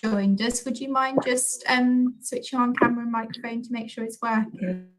joined us. Would you mind just switching on camera and microphone to make sure it's working?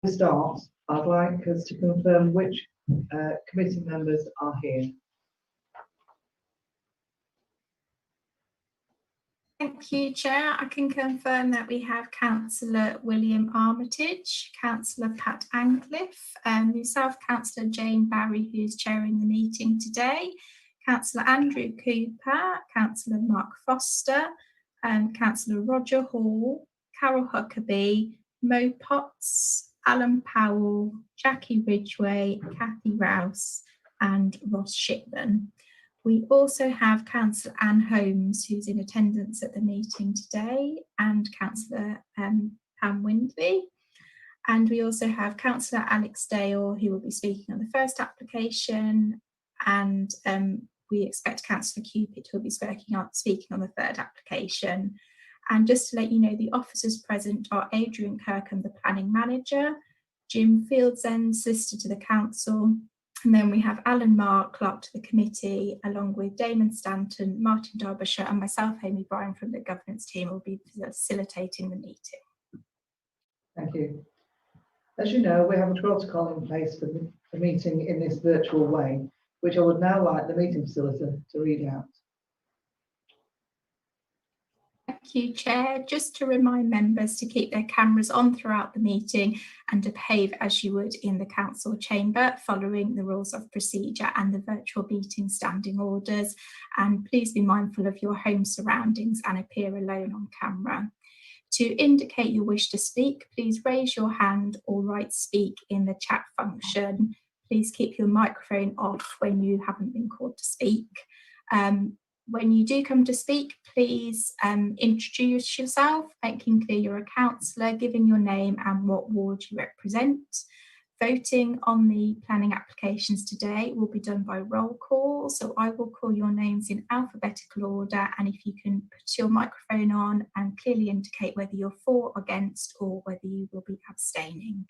start, I'd like us to confirm which committee members are here. Thank you, Chair. I can confirm that we have Councillor William Armitage, Councillor Pat Ancliffe, yourself, Councillor Jane Barry, who's chairing the meeting today, Councillor Andrew Cooper, Councillor Mark Foster, Councillor Roger Hall, Carol Huckabee, Mo Potts, Alan Powell, Jackie Ridgway, Kathy Rouse, and Ross Shipman. We also have Councillor Anne Holmes, who's in attendance at the meeting today, and Councillor Pam Windley. And we also have Councillor Alex Dale, who will be speaking on the first application, and we expect Councillor Cupid, who will be speaking on the third application. And just to let you know, the officers present are Adrian Kirkham, the planning manager, Jim Fieldsend, solicitor to the council, and then we have Alan Marr, clerk to the committee, along with Damon Stanton, Martin Derbyshire, and myself, Amy Bryan, from the governance team, will be facilitating the meeting. Thank you. As you know, we have a protocol in place for the meeting in this virtual way, which I would now like the meeting facilitator to read out. Thank you, Chair. Just to remind members to keep their cameras on throughout the meeting and to behave as you would in the council chamber, following the rules of procedure and the virtual meeting standing orders. And please be mindful of your home surroundings and appear alone on camera. To indicate your wish to speak, please raise your hand or write speak in the chat function. Please keep your microphone off when you haven't been called to speak. When you do come to speak, please introduce yourself, making clear you're a councillor, giving your name and what ward you represent. Voting on the planning applications today will be done by roll call, so I will call your names in alphabetical order, and if you can put your microphone on and clearly indicate whether you're for, against, or whether you will be abstaining.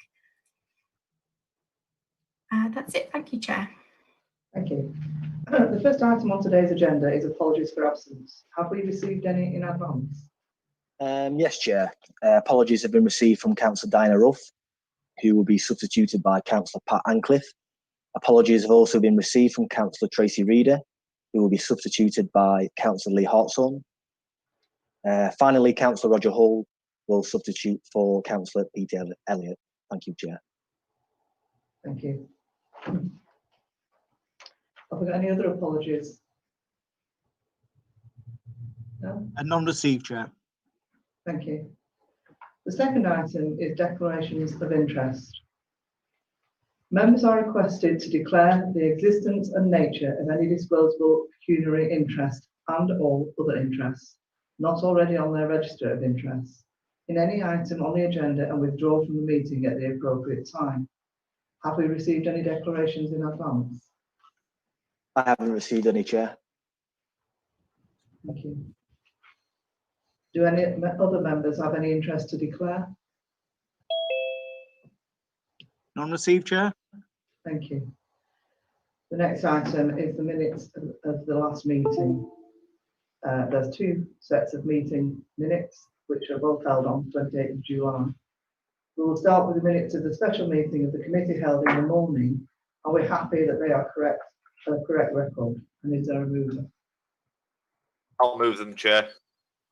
That's it. Thank you, Chair. Thank you. The first item on today's agenda is apologies for absence. Have we received any in advance? Yes, Chair. Apologies have been received from Councillor Diana Ruff, who will be substituted by Councillor Pat Ancliffe. Apologies have also been received from Councillor Tracy Reader, who will be substituted by Councillor Lee Hartshorn. Finally, Councillor Roger Hall will substitute for Councillor Peter Elliott. Thank you, Chair. Thank you. Have we got any other apologies? No? None received, Chair. Thank you. The second item is declarations of interest. Members are requested to declare the existence and nature of any disposable pecuniary interest and all other interests not already on their register of interests in any item on the agenda and withdraw from the meeting at the appropriate time. Have we received any declarations in advance? I haven't received any, Chair. Thank you. Do any other members have any interest to declare? None received, Chair. Thank you. The next item is the minutes of the last meeting. There's two sets of meeting minutes, which are both held on 28th of July. We will start with the minutes of the special meeting of the committee held in the morning. Are we happy that they are correct record? And is there a mover? I'll move them, Chair.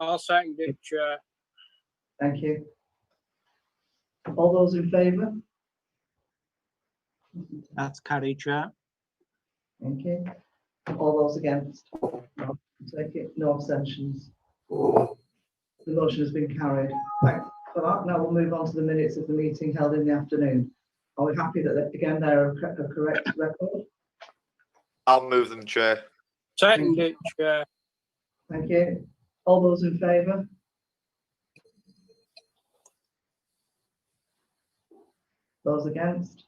I'll second it, Chair. Thank you. All those in favour? That's carried, Chair. Thank you. All those against? No. Take it. No abstentions. The motion has been carried. Thanks for that. Now we'll move on to the minutes of the meeting held in the afternoon. Are we happy that again they're a correct record? I'll move them, Chair. Second it, Chair. Thank you. All those in favour? Those against?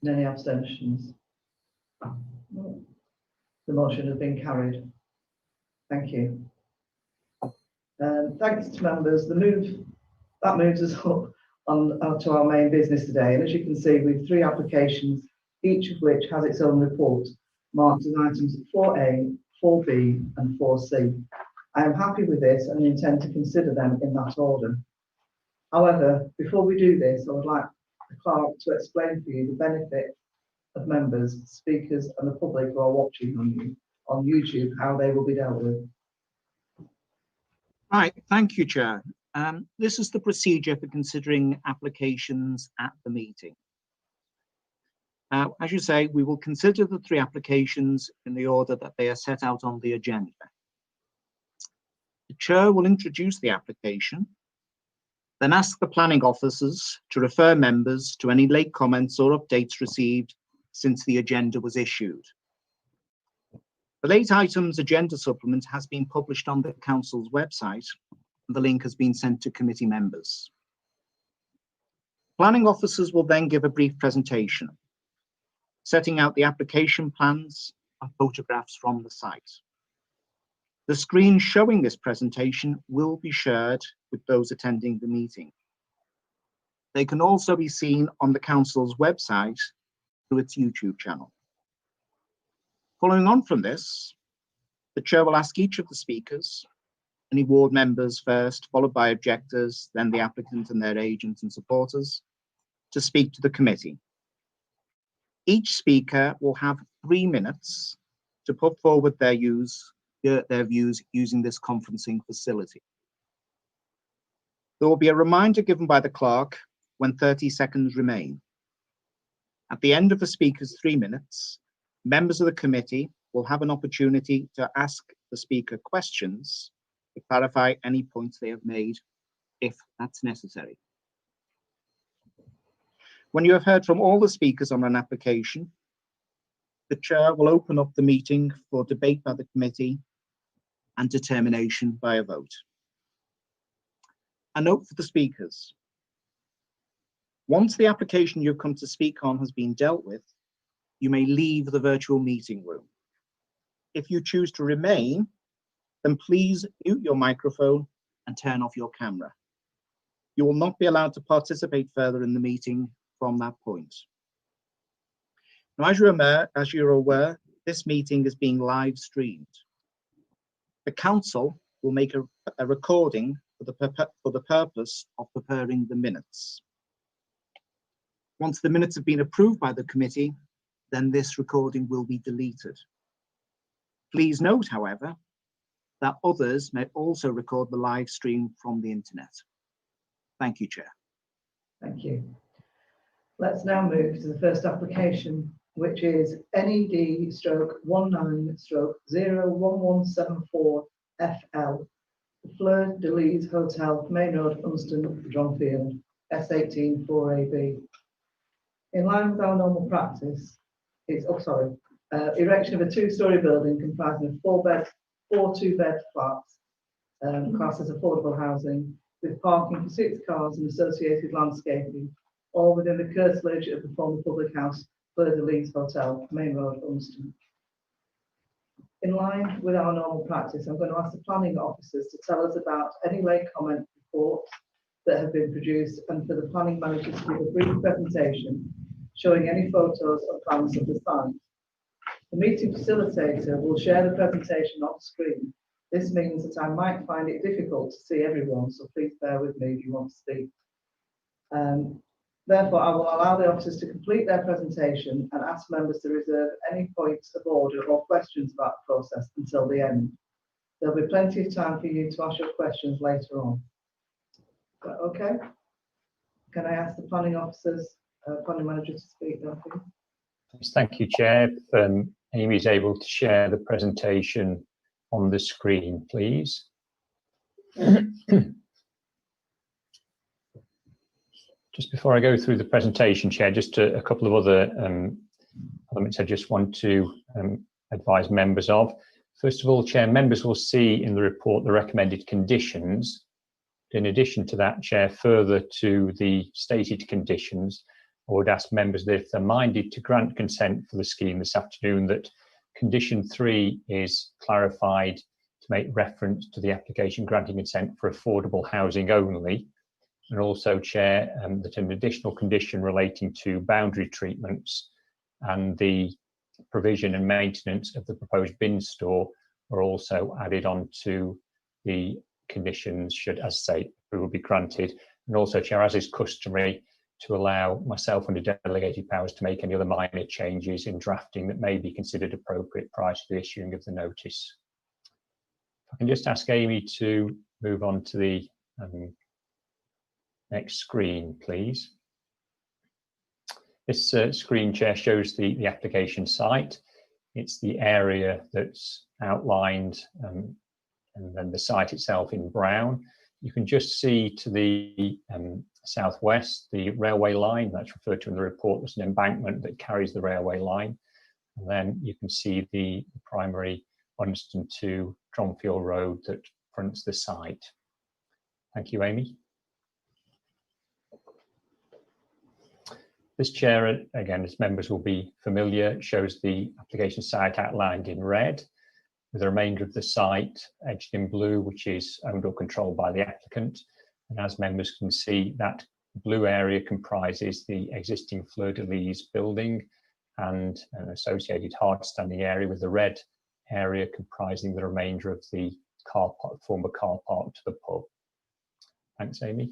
And any abstentions? The motion has been carried. Thank you. Thanks to members. That moves us on to our main business today. And as you can see, we have 3 applications, each of which has its own report, marked as items 4A, 4B and 4C. I am happy with this and intend to consider them in that order. However, before we do this, I would like the clerk to explain for you the benefit of members, speakers and the public who are watching on YouTube, how they will be dealt with. Right, thank you, Chair. This is the procedure for considering applications at the meeting. As you say, we will consider the 3 applications in the order that they are set out on the agenda. The Chair will introduce the application, then ask the planning officers to refer members to any late comments or updates received since the agenda was issued. The late items agenda supplement has been published on the Council's website, and the link has been sent to committee members. Planning officers will then give a brief presentation, setting out the application plans and photographs from the site. The screen showing this presentation will be shared with those attending the meeting. They can also be seen on the Council's website through its YouTube channel. Following on from this, the Chair will ask each of the speakers, any ward members first, followed by objectors, then the applicant and their agents and supporters, to speak to the committee. Each speaker will have 3 minutes to put forward their views using this conferencing facility. There will be a reminder given by the clerk when 30 seconds remain. At the end of the speaker's 3 minutes, members of the committee will have an opportunity to ask the speaker questions to clarify any points they have made, if that's necessary. When you have heard from all the speakers on an application, the Chair will open up the meeting for debate by the committee and determination by a vote. A note for the speakers. Once the application you've come to speak on has been dealt with, you may leave the virtual meeting room. If you choose to remain, then please mute your microphone and turn off your camera. You will not be allowed to participate further in the meeting from that point. Now, as you're aware, this meeting is being live streamed. The Council will make a recording for the purpose of preparing the minutes. Once the minutes have been approved by the committee, then this recording will be deleted. Please note, however, that others may also record the live stream from the internet. Thank you, Chair. Thank you. Let's now move to the first application, which is NED/1/01174FL, the Fleur de Lis Hotel, Main Road, Hunston, Dronfield, S18 4AB. In line with our normal practice, erection of a 2-storey building comprising of 4 2-bed flats, classed as affordable housing, with parking for 6 cars and associated landscaping, all within the curtilage of the former public house, Fleur de Lis Hotel, Main Road, Hunston. In line with our normal practice, I'm going to ask the planning officers to tell us about any late comment reports that have been produced, and for the planning manager to give a brief presentation showing any photos or plans of the site. The meeting facilitator will share the presentation on screen. This means that I might find it difficult to see everyone, so please bear with me if you want to speak. Therefore, I will allow the officers to complete their presentation and ask members to reserve any points of order or questions about the process until the end. There'll be plenty of time for you to ask your questions later on. Okay? Can I ask the planning officers, planning manager to speak now, please? Thank you, Chair. If Amy is able to share the presentation on the screen, please. Just before I go through the presentation, Chair, just a couple of other elements I just want to advise members of. First of all, Chair, members will see in the report the recommended conditions. In addition to that, Chair, further to the stated conditions, I would ask members that if they're minded to grant consent for the scheme this afternoon, that condition 3 is clarified to make reference to the application granting consent for affordable housing only. And also, Chair, that an additional condition relating to boundary treatments and the provision and maintenance of the proposed bin store are also added on to the conditions should, as I say, approval be granted. And also, Chair, as is customary, to allow myself under delegated powers to make any other minor changes in drafting that may be considered appropriate prior to the issuing of the notice. If I can just ask Amy to move on to the next screen, please. This screen, Chair, shows the application site. It's the area that's outlined and then the site itself in brown. You can just see to the southwest the railway line that's referred to in the report. There's an embankment that carries the railway line. And then you can see the primary Unston to Dronfield Road that fronts the site. Thank you, Amy. This, Chair, again, as members will be familiar, shows the application site outlined in red, with the remainder of the site edged in blue, which is owned or controlled by the applicant. And as members can see, that blue area comprises the existing fleur-de-lis building and an associated hard-standing area, with the red area comprising the remainder of the car park, former car park to the pub. Thanks, Amy.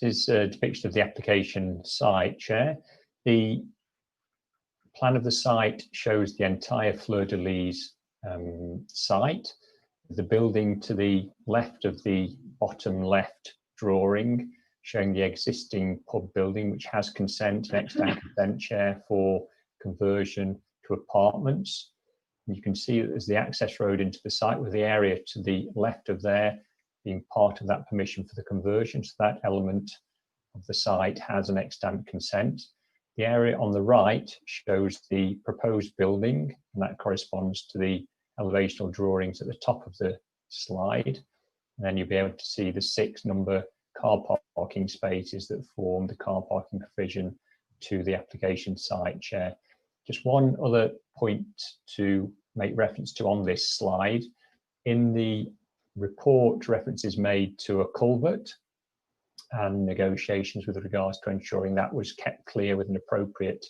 This is a depiction of the application site, Chair. The plan of the site shows the entire fleur-de-lis site. The building to the left of the bottom left drawing, showing the existing pub building, which has consent, an extant consent, Chair, for conversion to apartments. And you can see that there's the access road into the site, with the area to the left of there being part of that permission for the conversion. So that element of the site has an extant consent. The area on the right shows the proposed building, and that corresponds to the elevational drawings at the top of the slide. And then you'll be able to see the 6 number car parking spaces that form the car parking provision to the application site, Chair. Just one other point to make reference to on this slide. In the report, reference is made to a culvert and negotiations with regards to ensuring that was kept clear with an appropriate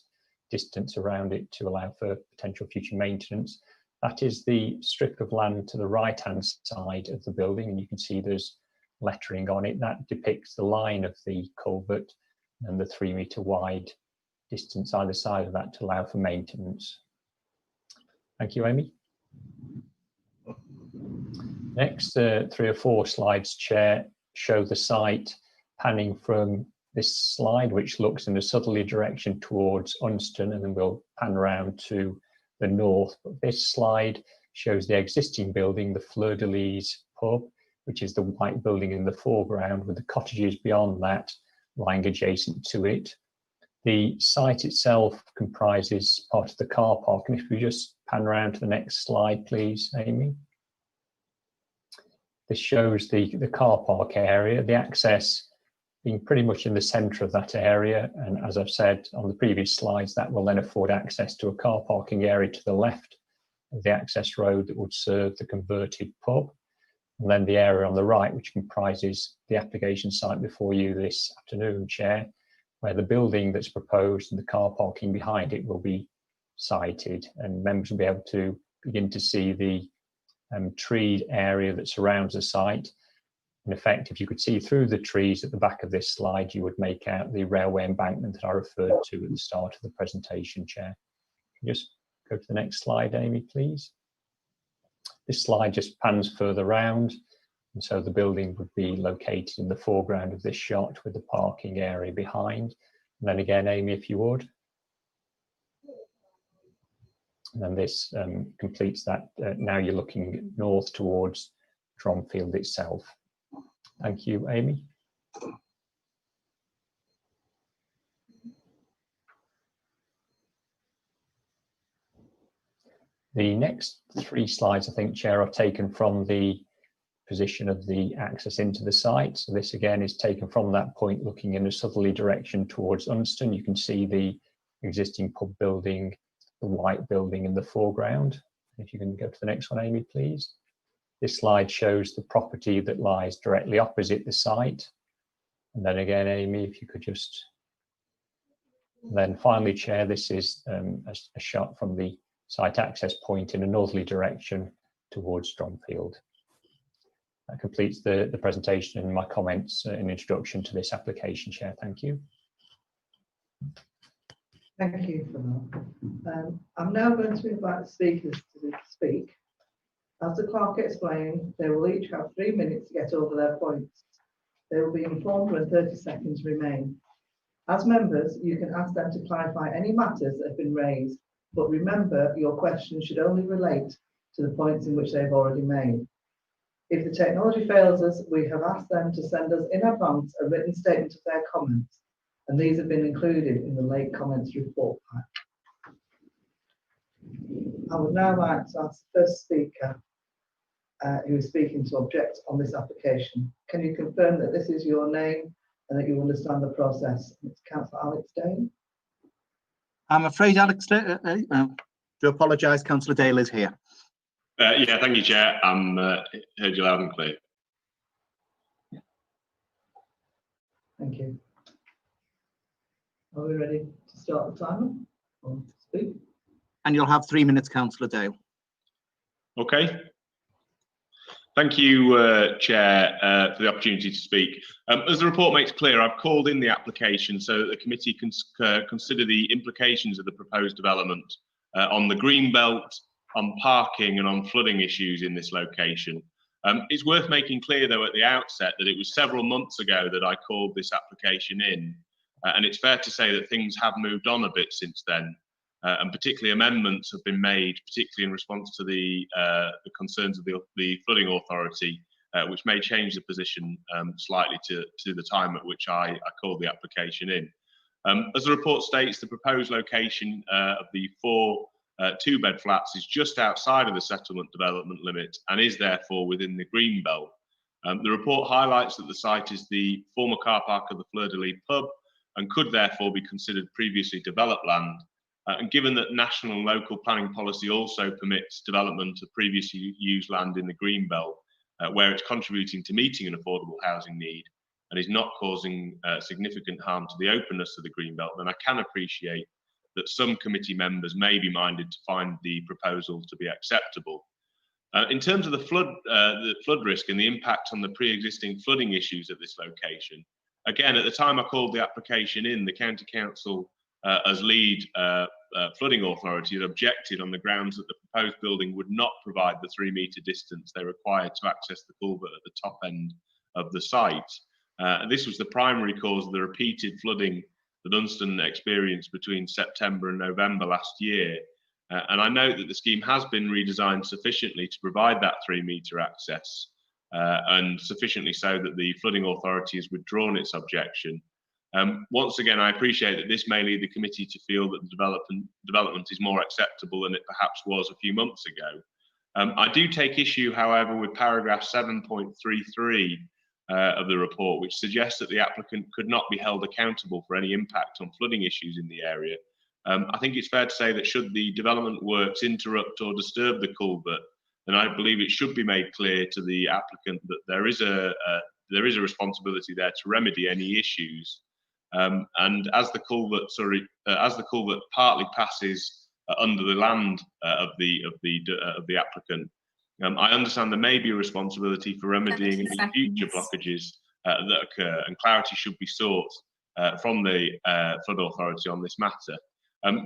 distance around it to allow for potential future maintenance. That is the strip of land to the right-hand side of the building, and you can see there's lettering on it that depicts the line of the culvert and the 3 metre wide distance either side of that to allow for maintenance. Thank you, Amy. Next, 3 or 4 slides, Chair, show the site panning from this slide, which looks in a southerly direction towards Unston, and then we'll pan around to the north. But this slide shows the existing building, the Fleur-de-Lis pub, which is the white building in the foreground, with the cottages beyond that lying adjacent to it. The site itself comprises part of the car park. And if we just pan around to the next slide, please, Amy. This shows the car park area, the access being pretty much in the centre of that area. And as I've said on the previous slides, that will then afford access to a car parking area to the left of the access road that would serve the converted pub. And then the area on the right, which comprises the application site before you this afternoon, Chair, where the building that's proposed and the car parking behind it will be sited, and members will be able to begin to see the treed area that surrounds the site. In effect, if you could see through the trees at the back of this slide, you would make out the railway embankment that I referred to at the start of the presentation, Chair. Just go to the next slide, Amy, please. This slide just pans further round, and so the building would be located in the foreground of this shot with the parking area behind. And then again, Amy, if you would. And then this completes that. Now you're looking north towards Dronfield itself. Thank you, Amy. The next 3 slides, I think, Chair, are taken from the position of the access into the site. So this again is taken from that point looking in a southerly direction towards Unston. You can see the existing pub building, the white building in the foreground. If you can go to the next one, Amy, please. This slide shows the property that lies directly opposite the site. And then again, Amy, if you could just... And then finally, Chair, this is a shot from the site access point in a northerly direction towards Dronfield. That completes the presentation and my comments in introduction to this application, Chair. Thank you. Thank you for that. I'm now going to invite the speakers to speak. As the clerk explained, they will each have 3 minutes to get over their points. They will be informed when 30 seconds remain. As members, you can ask them to clarify any matters that have been raised, but remember your questions should only relate to the points in which they've already made. If the technology fails us, we have asked them to send us in advance a written statement of their comments, and these have been included in the late comments report pack. I would now like to ask the first speaker who is speaking to object on this application. Can you confirm that this is your name and that you understand the process? It's Councillor Alex Dale. I'm afraid Alex, to apologise, Councillor Dale is here. Yeah, thank you, Chair. I'm heard you loud and clear. Thank you. Are we ready to start the timer or speak? And you'll have 3 minutes, Councillor Dale. Okay. Thank you, Chair, for the opportunity to speak. As the report makes clear, I've called in the application so that the committee can consider the implications of the proposed development on the green belt, on parking and on flooding issues in this location. It's worth making clear, though, at the outset that it was several months ago that I called this application in, and it's fair to say that things have moved on a bit since then. And particularly amendments have been made, particularly in response to the concerns of the flooding authority, which may change the position slightly to the time at which I called the application in. As the report states, the proposed location of the 4 2-bed flats is just outside of the settlement development limit and is therefore within the green belt. The report highlights that the site is the former car park of the Fleur de Lis pub and could therefore be considered previously developed land. And given that national and local planning policy also permits development of previously used land in the green belt, where it's contributing to meeting an affordable housing need and is not causing significant harm to the openness of the green belt, then I can appreciate that some committee members may be minded to find the proposal to be acceptable. In terms of the flood risk and the impact on the pre-existing flooding issues at this location, again, at the time I called the application in, the County Council as lead flooding authority had objected on the grounds that the proposed building would not provide the 3-metre distance they required to access the culvert at the top end of the site. This was the primary cause of the repeated flooding that Unston experienced between September and November last year. And I note that the scheme has been redesigned sufficiently to provide that 3-metre access, and sufficiently so that the flooding authority has withdrawn its objection. Once again, I appreciate that this may lead the committee to feel that the development is more acceptable than it perhaps was a few months ago. I do take issue, however, with paragraph 7.33 of the report, which suggests that the applicant could not be held accountable for any impact on flooding issues in the area. I think it's fair to say that should the development works interrupt or disturb the culvert, then I believe it should be made clear to the applicant that there is a responsibility there to remedy any issues. And as the culvert partly passes under the land of the applicant, I understand there may be a responsibility for remedying any future blockages that occur, and clarity should be sought from the flood authority on this matter.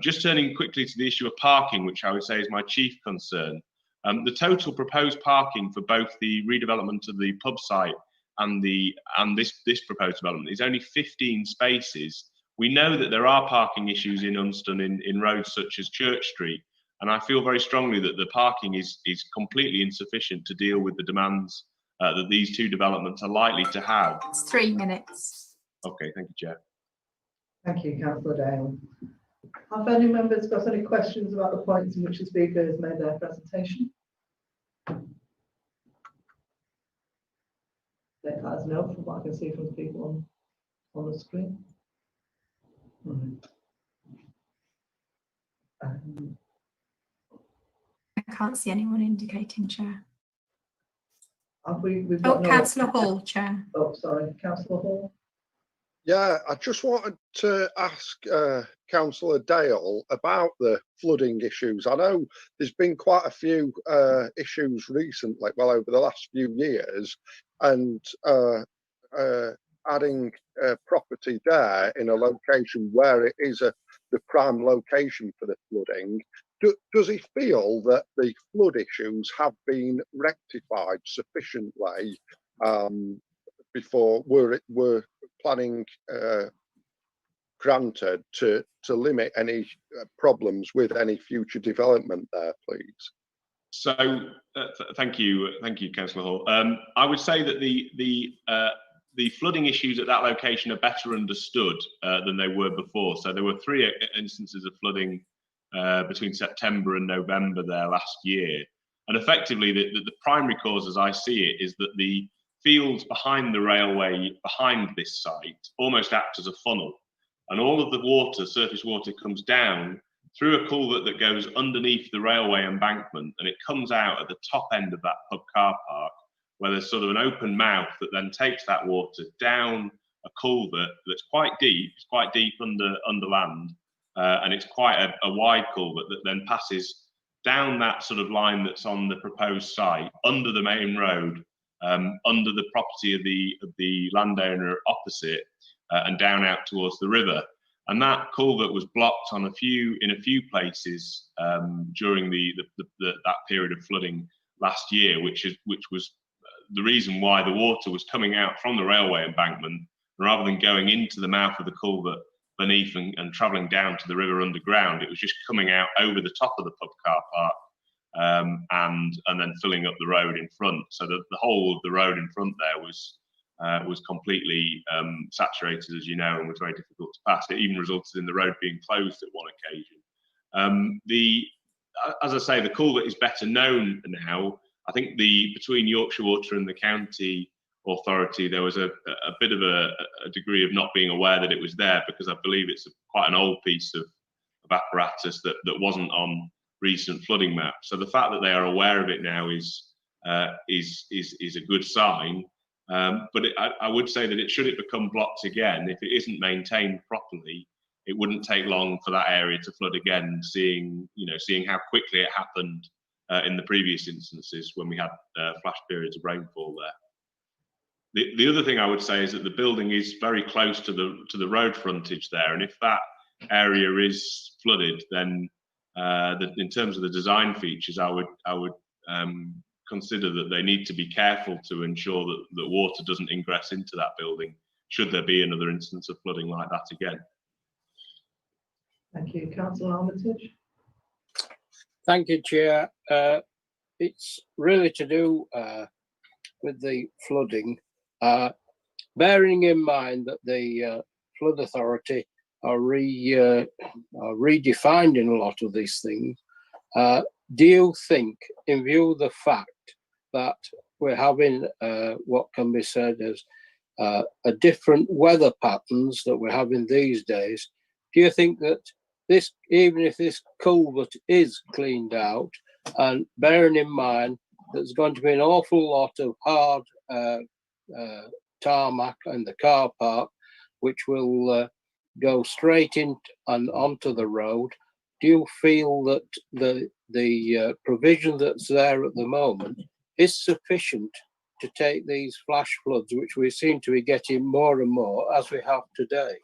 Just turning quickly to the issue of parking, which I would say is my chief concern. The total proposed parking for both the redevelopment of the pub site and this proposed development is only 15 spaces. We know that there are parking issues in Unston in roads such as Church Street, and I feel very strongly that the parking is completely insufficient to deal with the demands that these 2 developments are likely to have. It's 3 minutes. Okay, thank you, Chair. Thank you, Councillor Dale. Have any members got any questions about the points in which the speaker has made their presentation? That has no, from what I can see from the people on the screen. I can't see anyone indicating, Chair. Have we've Oh, got no. Councillor Hall, Chair. Oh, sorry, Councillor Hall. Yeah, I just wanted to ask Councillor Dale about the flooding issues. I know there's been quite a few issues recently, well, over the last few years, and adding property there in a location where it is the prime location for the flooding. Does he feel that the flood issues have been rectified sufficiently before we're planning granted to limit any problems with any future development there, please? So thank you, Councillor Hall. I would say that the flooding issues at that location are better understood than they were before. So there were 3 instances of flooding between September and November there last year, and effectively the primary cause, as I see it, is that the fields behind the railway, behind this site, almost act as a funnel, and all of the water, surface water, comes down through a culvert that goes underneath the railway embankment, and it comes out at the top end of that pub car park, where there's sort of an open mouth that then takes that water down a culvert that's quite deep. It's quite deep under land, and it's quite a wide culvert that then passes down that sort of line that's on the proposed site, under the main road, under the property of the landowner opposite, and down out towards the river. And that culvert was blocked in a few places during that period of flooding last year, which was the reason why the water was coming out from the railway embankment rather than going into the mouth of the culvert beneath and travelling down to the river underground. It was just coming out over the top of the pub car park and then filling up the road in front. So the whole of the road in front there was completely saturated, as you know, and was very difficult to pass. It even resulted in the road being closed at one occasion. As I say, the culvert is better known now. I think between Yorkshire Water and the county authority, there was a bit of a degree of not being aware that it was there, because I believe it's quite an old piece of apparatus that wasn't on recent flooding maps. So the fact that they are aware of it now is a good sign. But I would say that should it become blocked again, if it isn't maintained properly, it wouldn't take long for that area to flood again. Seeing how quickly it happened in the previous instances when we had flash periods of rainfall there. The other thing I would say is that the building is very close to the road frontage there, and if that area is flooded, then in terms of the design features, I would consider that they need to be careful to ensure that water doesn't ingress into that building should there be another instance of flooding like that again. Thank you. Councillor Armitage? Thank you, Chair. It's really to do with the flooding, bearing in mind that the Flood Authority are redefining a lot of these things. Do you think, in view of the fact that we're having what can be said as a different weather patterns that we're having these days, do you think that this, even if this culvert is cleaned out, and bearing in mind there's going to be an awful lot of hard tarmac in the car park, which will go straight in and onto the road, do you feel that the provision that's there at the moment is sufficient to take these flash floods, which we seem to be getting more and more as we have today?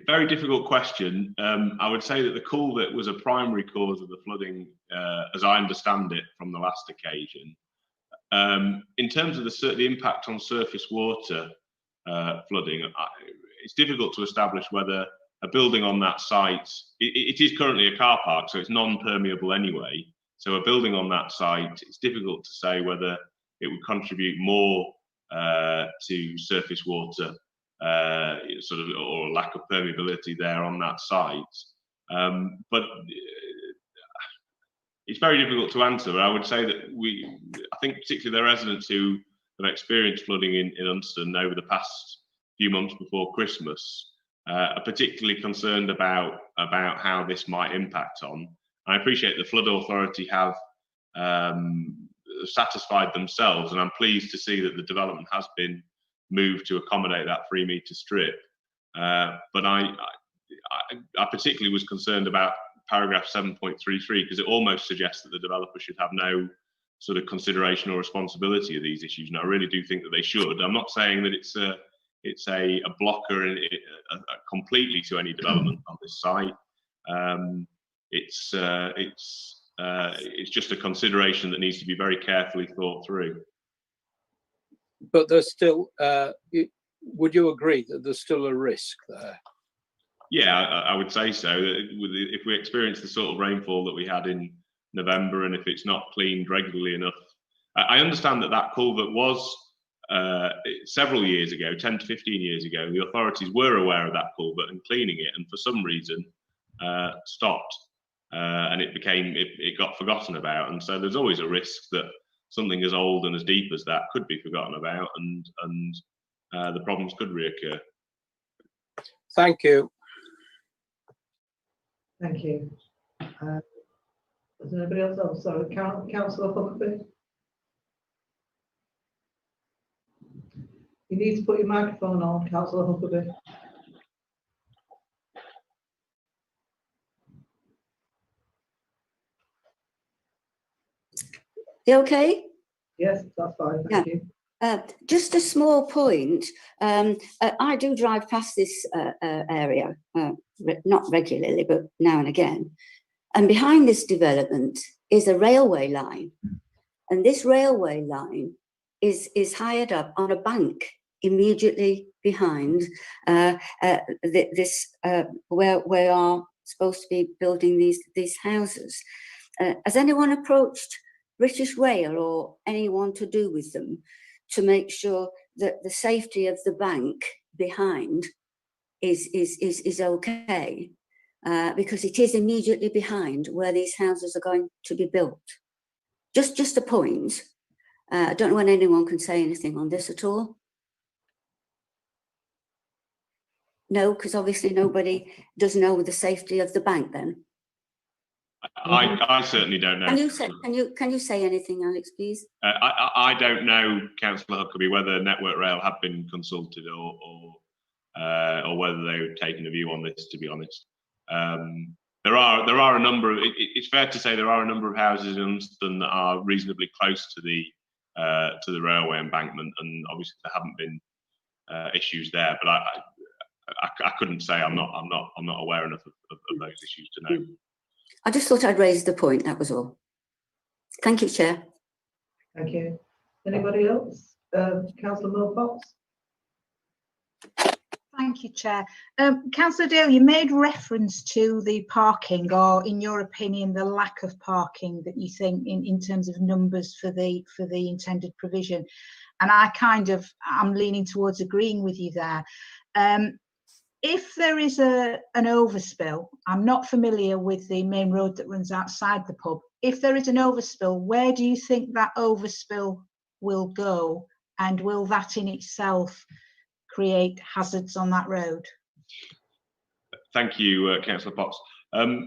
Very difficult question. I would say that the culvert was a primary cause of the flooding, as I understand it from the last occasion. In terms of the impact on surface water flooding, it's difficult to establish whether a building on that site, it is currently a car park, so it's non-permeable anyway. So a building on that site, it's difficult to say whether it would contribute more to surface water, sort of, or lack of permeability there on that site. But it's very difficult to answer. But I would say that I think particularly the residents who have experienced flooding in Unstone over the past few months before Christmas are particularly concerned about how this might impact on. I appreciate the Flood Authority have satisfied themselves, and I'm pleased to see that the development has been moved to accommodate that 3 metre strip. But I particularly was concerned about paragraph 7.33 because it almost suggests that the developer should have no sort of consideration or responsibility of these issues, and I really do think that they should. I'm not saying that it's a blocker completely to any development on this site. It's just a consideration that needs to be very carefully thought through. But there's still, would you agree that there's still a risk there? Yeah, I would say so. If we experience the sort of rainfall that we had in November, and if it's not cleaned regularly enough, I understand that culvert was several years ago, 10 to 15 years ago, the authorities were aware of that culvert and cleaning it, and for some reason stopped, and it got forgotten about. And so there's always a risk that something as old and as deep as that could be forgotten about, and the problems could reoccur. Thank you. Thank you. Does anybody else? Oh, sorry, Councillor Huckabee. You need to put your microphone on, Councillor Huckabee. You okay? Yes, that's fine. Thank you. Just a small point. I do drive past this area, not regularly, but now and again. And behind this development is a railway line. And this railway line is hired up on a bank immediately behind this where we are supposed to be building these houses. Has anyone approached British Rail or anyone to do with them to make sure that the safety of the bank behind is okay? Because it is immediately behind where these houses are going to be built. Just a point. I don't know when anyone can say anything on this at all. No, because obviously nobody does know the safety of the bank then. I certainly don't know. Can you say anything, Alex, please? I don't know, Councillor Huckabee, whether Network Rail have been consulted or whether they've taken a view on this, to be honest. There are a number of, it's fair to say there are a number of houses in Unstone that are reasonably close to the railway embankment, and obviously there haven't been issues there. But I couldn't say. I'm not aware enough of those issues to know. I just thought I'd raise the point. That was all. Thank you, Chair. Thank you. Anybody else? Councillor Wilcox. Thank you, Chair. Councillor Dale, you made reference to the parking, or in your opinion, the lack of parking that you think in terms of numbers for the intended provision. And I'm leaning towards agreeing with you there. If there is an overspill, I'm not familiar with the main road that runs outside the pub. If there is an overspill, where do you think that overspill will go? And will that in itself create hazards on that road? Thank you, Councillor Potts.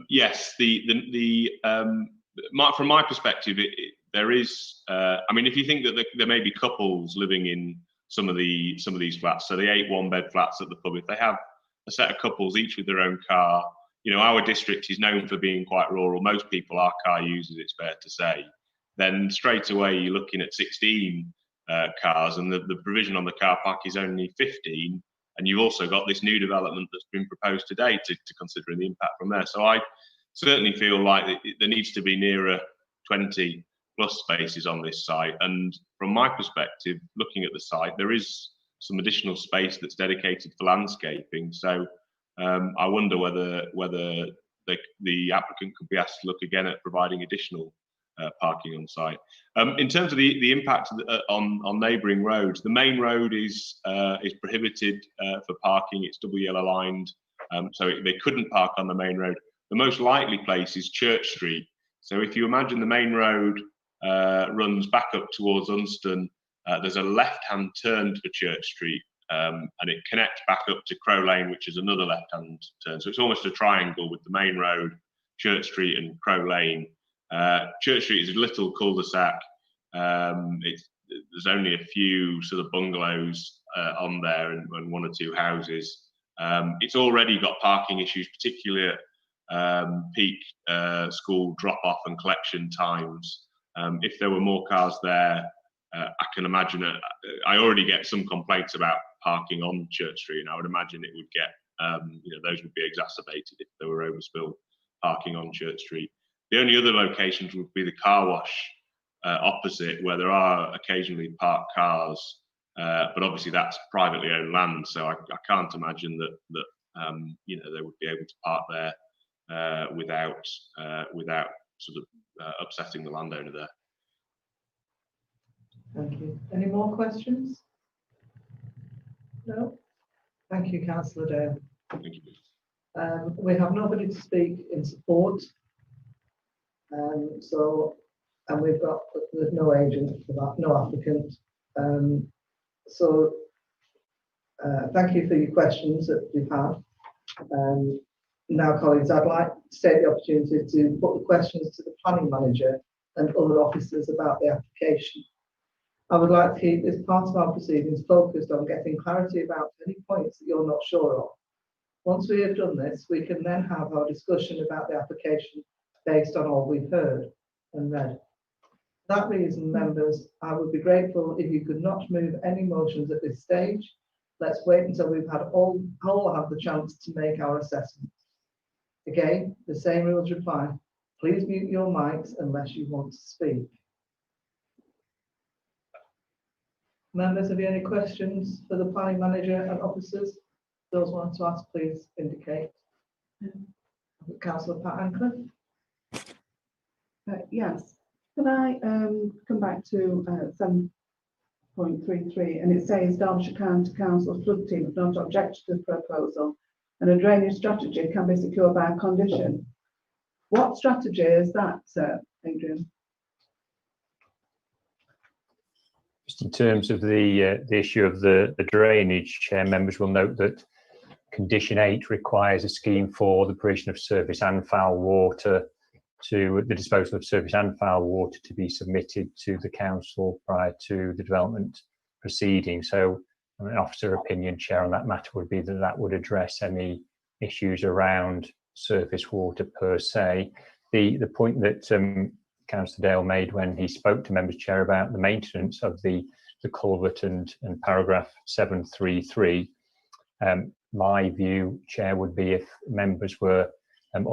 Yes, from my perspective, there is. I mean, if you think that there may be couples living in some of these flats, so the 8 one-bed flats at the pub, if they have a set of couples, each with their own car, you know, our district is known for being quite rural. Most people are car users, it's fair to say. Then straight away you're looking at 16 cars, and the provision on the car park is only 15. And you've also got this new development that's been proposed today to considering the impact from there. So I certainly feel like there needs to be nearer 20 plus spaces on this site. And from my perspective, looking at the site, there is some additional space that's dedicated for landscaping. So I wonder whether the applicant could be asked to look again at providing additional parking on site. In terms of the impact on neighbouring roads, the main road is prohibited for parking. It's double yellow lined, so they couldn't park on the main road. The most likely place is Church Street. So if you imagine the main road runs back up towards Unstone, there's a left-hand turn for Church Street, and it connects back up to Crow Lane, which is another left-hand turn. So it's almost a triangle with the main road, Church Street and Crow Lane. Church Street is a little cul-de-sac. There's only a few sort of bungalows on there and 1 or 2 houses. It's already got parking issues, particularly at peak school drop-off and collection times. If there were more cars there, I can imagine I already get some complaints about parking on Church Street, and I would imagine it would get, those would be exacerbated if there were overspill parking on Church Street. The only other locations would be the car wash opposite, where there are occasionally parked cars, but obviously that's privately owned land, so I can't imagine that they would be able to park there without sort of upsetting the landowner there. Thank you. Any more questions? No? Thank you, Councillor Dale. Thank you. We have nobody to speak in support. And we've got, there's no agent for that, no applicant. Thank you for your questions that you've had. Now, colleagues, I'd like to take the opportunity to put the questions to the planning manager and other officers about the application. I would like to keep this part of our proceedings focused on getting clarity about any points that you're not sure of. Once we have done this, we can then have our discussion about the application based on all we've heard and read. For that reason, members, I would be grateful if you could not move any motions at this stage. Let's wait until we've had all have the chance to make our assessment. Again, the same rules apply. Please mute your mics unless you want to speak. Members, have you any questions for the planning manager and officers? Those want to ask, please indicate. Councillor Pat Ancliffe. Yes. Can I come back to 7.33, and it says Derbyshire County Council flood team have not objected to the proposal, and a drainage strategy can be secured by a condition. What strategy is that, Adrian? Just in terms of the issue of the drainage, Chair, members will note that Condition 8 requires a scheme for the provision of surface and foul water to the disposal of surface and foul water to be submitted to the council prior to the development proceeding. So an officer opinion, Chair, on that matter would be that that would address any issues around surface water per se. The point that Councillor Dale made when he spoke to members, Chair, about the maintenance of the culvert and paragraph 733, my view, Chair, would be if members were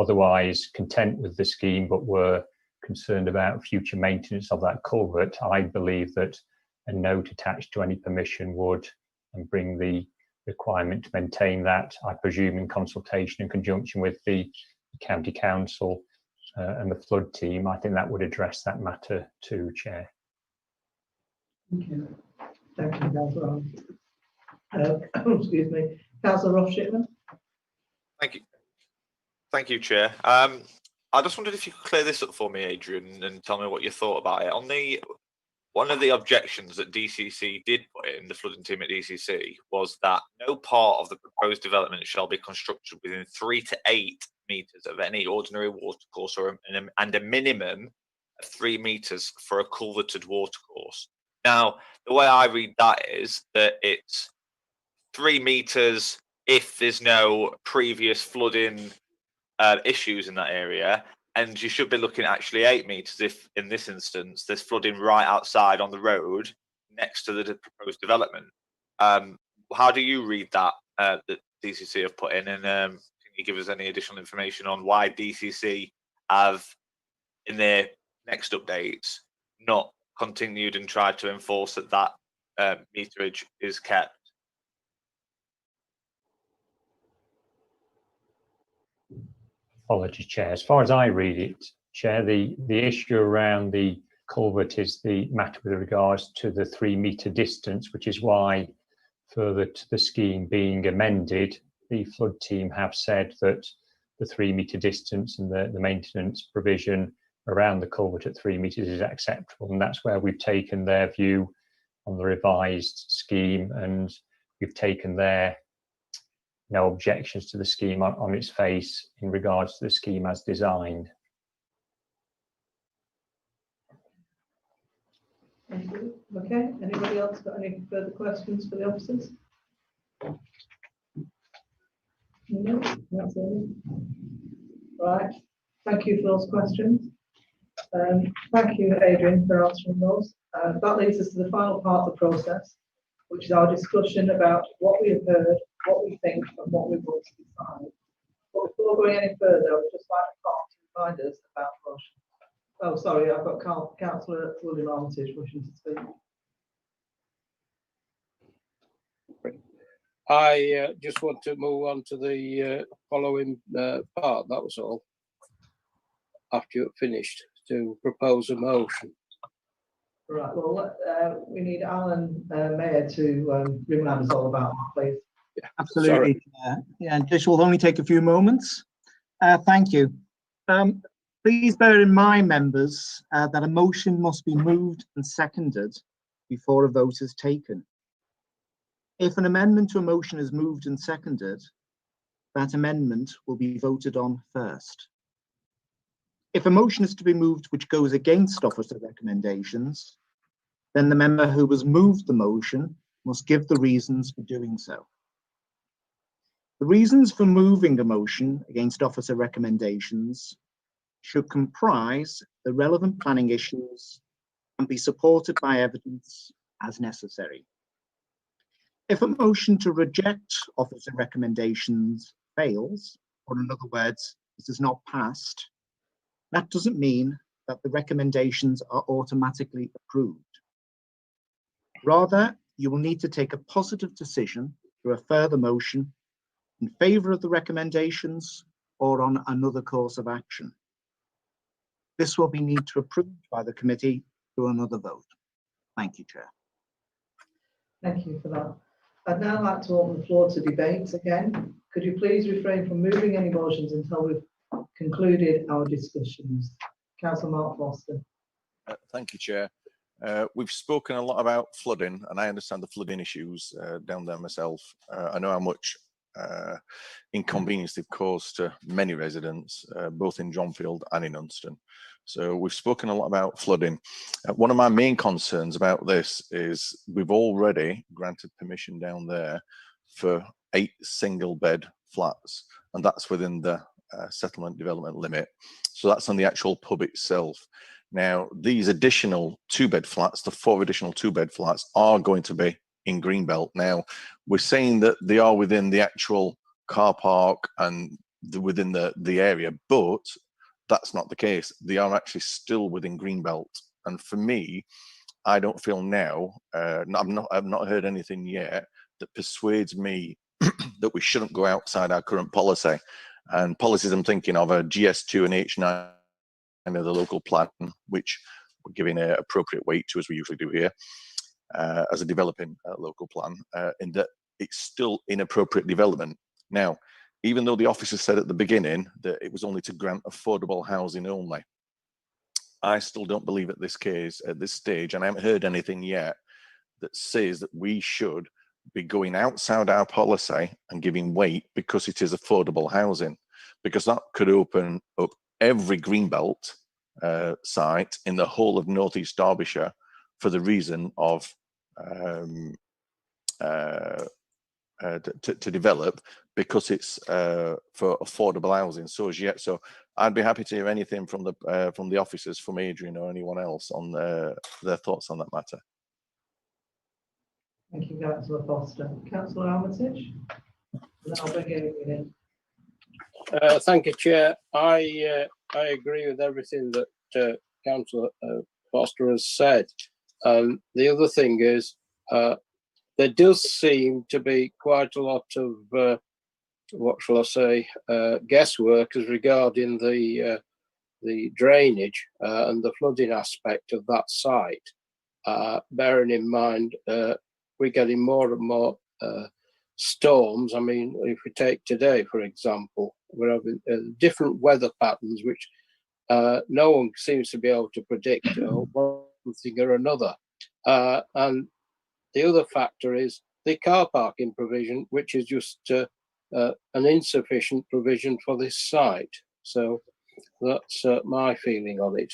otherwise content with the scheme but were concerned about future maintenance of that culvert, I believe that a note attached to any permission would bring the requirement to maintain that, I presume in consultation in conjunction with the County Council and the flood team. I think that would address that matter too, Chair. Thank you. Thank you, Councillor. Excuse me. Councillor Ross Shipman. Thank you. Thank you, Chair. I just wondered if you could clear this up for me, Adrian, and tell me what you thought about it. On one of the objections that DCC did put in, the flooding team at DCC, was that no part of the proposed development shall be constructed within 3 to 8 metres of any ordinary watercourse and a minimum of 3 metres for a culverted watercourse. Now, the way I read that is that it's 3 metres if there's no previous flooding issues in that area, and you should be looking at actually 8 metres if, in this instance, there's flooding right outside on the road next to the proposed development. How do you read that that DCC have put in, and can you give us any additional information on why DCC have, in their next updates, not continued and tried to enforce that meterage is kept? Apologies, Chair. As far as I read it, Chair, the issue around the culvert is the matter with regards to the 3 metre distance, which is why, further to the scheme being amended, the flood team have said that the 3 metre distance and the maintenance provision around the culvert at 3 metres is acceptable, and that's where we've taken their view on the revised scheme, and we've taken their no objections to the scheme on its face in regards to the scheme as designed. Thank you. Okay, anybody else got any further questions for the officers? No, that's it. Right, thank you for those questions. Thank you, Adrian, for answering those. That leads us to the final part of the process, which is our discussion about what we have heard, what we think, and what we want to decide. But before going any further, I would just like to remind us about the motion. Oh, sorry, I've got Councillor William Armitage wishing to speak. I just want to move on to the following part, that was all. After you're finished, to propose a motion. Right, well, we need Alan Mayer to remind us all about that, please. Absolutely. Yeah, this will only take a few moments. Thank you. Please bear in mind, members, that a motion must be moved and seconded before a vote is taken. If an amendment to a motion is moved and seconded, that amendment will be voted on first. If a motion is to be moved which goes against officer recommendations, then the member who has moved the motion must give the reasons for doing so. The reasons for moving a motion against officer recommendations should comprise the relevant planning issues and be supported by evidence as necessary. If a motion to reject officer recommendations fails, or in other words, this is not passed, that doesn't mean that the recommendations are automatically approved. Rather, you will need to take a positive decision through a further motion in favour of the recommendations or on another course of action. This will be need to approved by the committee through another vote. Thank you, Chair. Thank you for that. I'd now like to open the floor to debate again. Could you please refrain from moving any motions until we've concluded our discussions? Councillor Mark Foster. Thank you, Chair. We've spoken a lot about flooding, and I understand the flooding issues down there myself. I know how much inconvenience they've caused to many residents, both in Johnfield and in Unston. So we've spoken a lot about flooding. One of my main concerns about this is we've already granted permission down there for 8 single-bed flats, and that's within the settlement development limit. So that's on the actual pub itself. Now, these additional 2-bed flats, the 4 additional 2-bed flats, are going to be in Greenbelt. Now, we're saying that they are within the actual car park and within the area, but that's not the case. They are actually still within Greenbelt. And for me, I don't feel now, I've not heard anything yet that persuades me that we shouldn't go outside our current policy. And policies I'm thinking of are GS2 and H9 of the local plan, which we're giving an appropriate weight to, as we usually do here, as a developing local plan, in that it's still inappropriate development. Now, even though the officer said at the beginning that it was only to grant affordable housing only, I still don't believe at this case, at this stage, and I haven't heard anything yet that says that we should be going outside our policy and giving weight because it is affordable housing, because that could open up every Greenbelt site in the whole of North East Derbyshire for the reason of to develop, because it's for affordable housing. So I'd be happy to hear anything from the officers, from Adrian or anyone else on their thoughts on that matter. Thank you, Councillor Foster. Councillor Armitage. And I'll bring Adrian in. Thank you, Chair. I agree with everything that Councillor Foster has said. The other thing is, there does seem to be quite a lot of what shall I say, guesswork as regarding the drainage and the flooding aspect of that site. Bearing in mind we're getting more and more storms. I mean, if we take today, for example, we're having different weather patterns which no one seems to be able to predict one thing or another. And the other factor is the car parking provision, which is just an insufficient provision for this site. So that's my feeling on it.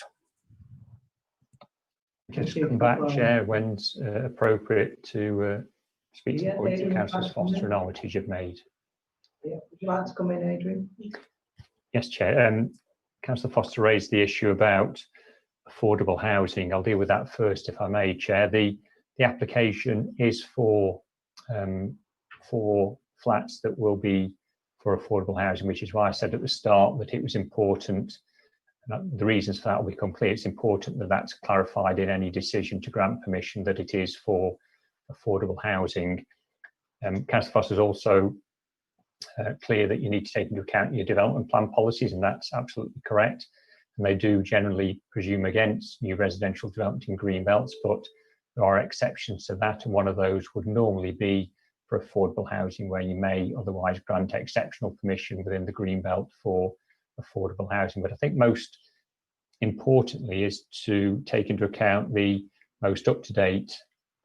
just Chief come back, Compliance. Chair, when's appropriate to speak to the Yeah, points that Adrian, Councillors back from Foster there. and Armitage have made. Yeah, would you like to come in, Adrian? Yes, Chair. Councillor Foster raised the issue about affordable housing. I'll deal with that first, if I may, Chair. The application is for flats that will be for affordable housing, which is why I said at the start that it was important. The reasons for that will become clear. It's important that that's clarified in any decision to grant permission that it is for affordable housing. Councillor Foster is also clear that you need to take into account your development plan policies, and that's absolutely correct. And they do generally presume against new residential development in green belts, but there are exceptions to that, and one of those would normally be for affordable housing, where you may otherwise grant exceptional permission within the green belt for affordable housing. But I think most importantly is to take into account the most up-to-date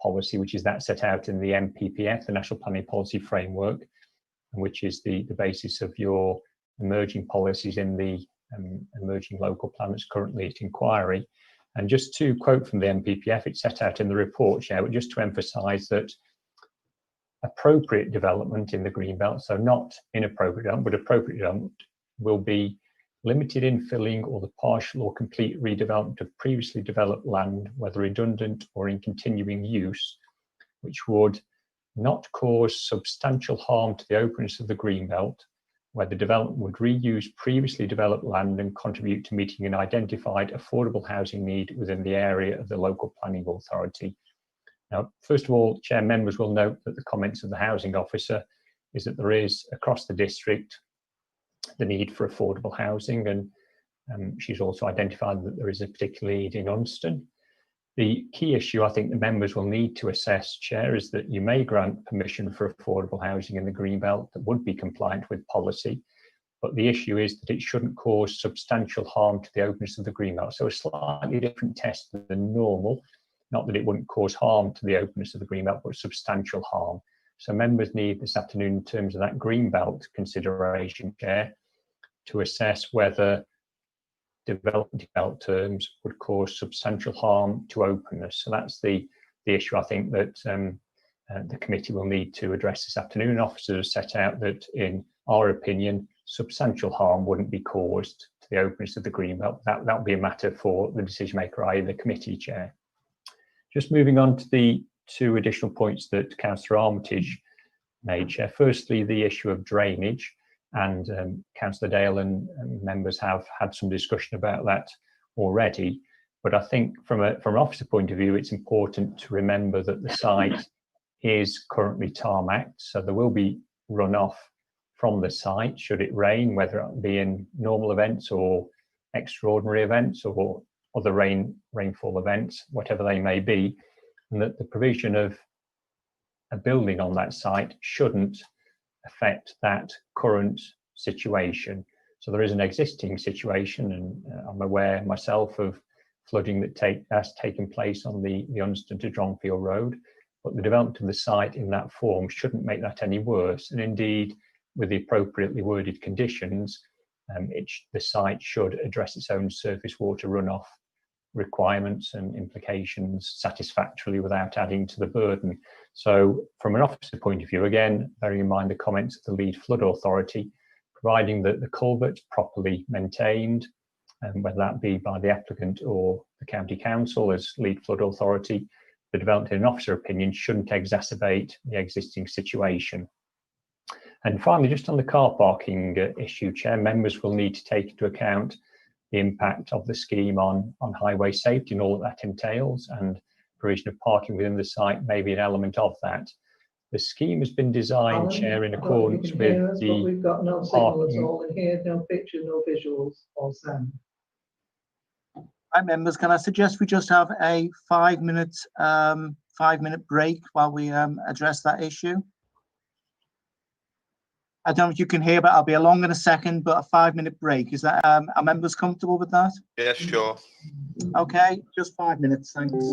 policy, which is that set out in the NPPF, the National Planning Policy Framework, and which is the basis of your emerging policies in the emerging local plan that's currently at inquiry. And just to quote from the NPPF, it's set out in the report, Chair, but just to emphasise that appropriate development in the green belt, so not inappropriate development, but appropriate development, will be limited infilling or the partial or complete redevelopment of previously developed land, whether redundant or in continuing use, which would not cause substantial harm to the openness of the green belt, where the development would reuse previously developed land and contribute to meeting an identified affordable housing need within the area of the local planning authority. Now, first of all, Chair, members will note that the comments of the housing officer is that there is across the district the need for affordable housing, and she's also identified that there is a particular need in Unston. The key issue I think the members will need to assess, Chair, is that you may grant permission for affordable housing in the green belt that would be compliant with policy, but the issue is that it shouldn't cause substantial harm to the openness of the green belt. So a slightly different test than normal, not that it wouldn't cause harm to the openness of the green belt, but substantial harm. So members need this afternoon, in terms of that green belt consideration, Chair, to assess whether development belt terms would cause substantial harm to openness. So that's the issue I think that the committee will need to address this afternoon. Officers set out that, in our opinion, substantial harm wouldn't be caused to the openness of the green belt. That would be a matter for the decision maker, i.e. the committee, Chair. Just moving on to the two additional points that Councillor Armitage made, Chair. Firstly, the issue of drainage. And Councillor Dale and members have had some discussion about that already. But I think from an officer point of view, it's important to remember that the site is currently tarmacked, so there will be runoff from the site should it rain, whether it be in normal events or extraordinary events or other rainfall events, whatever they may be, and that the provision of a building on that site shouldn't affect that current situation. So there is an existing situation, and I'm aware myself of flooding that has taken place on the Unston to Dronfield Road, but the development of the site in that form shouldn't make that any worse. And indeed, with the appropriately worded conditions, the site should address its own surface water runoff requirements and implications satisfactorily without adding to the burden. So from an officer point of view, again, bearing in mind the comments of the lead flood authority, providing that the culvert's properly maintained, and whether that be by the applicant or the county council as lead flood authority, the development in an officer opinion shouldn't exacerbate the existing situation. And finally, just on the car parking issue, Chair, members will need to take into account the impact of the scheme on highway safety and all that entails, and provision of parking within the site may be an element of that. The scheme has been designed, Alan, Chair, in I don't know if accordance you can hear with us, but we've got no signal at parking. all in here, no picture, no visuals or sound. Hi, members. Can I suggest we just have a 5-minute break while we address that issue? I don't know if you can hear, but I'll be along in a second, but a 5-minute break. Is that, are members comfortable with that? Yeah, sure. Okay, just 5 minutes, thanks.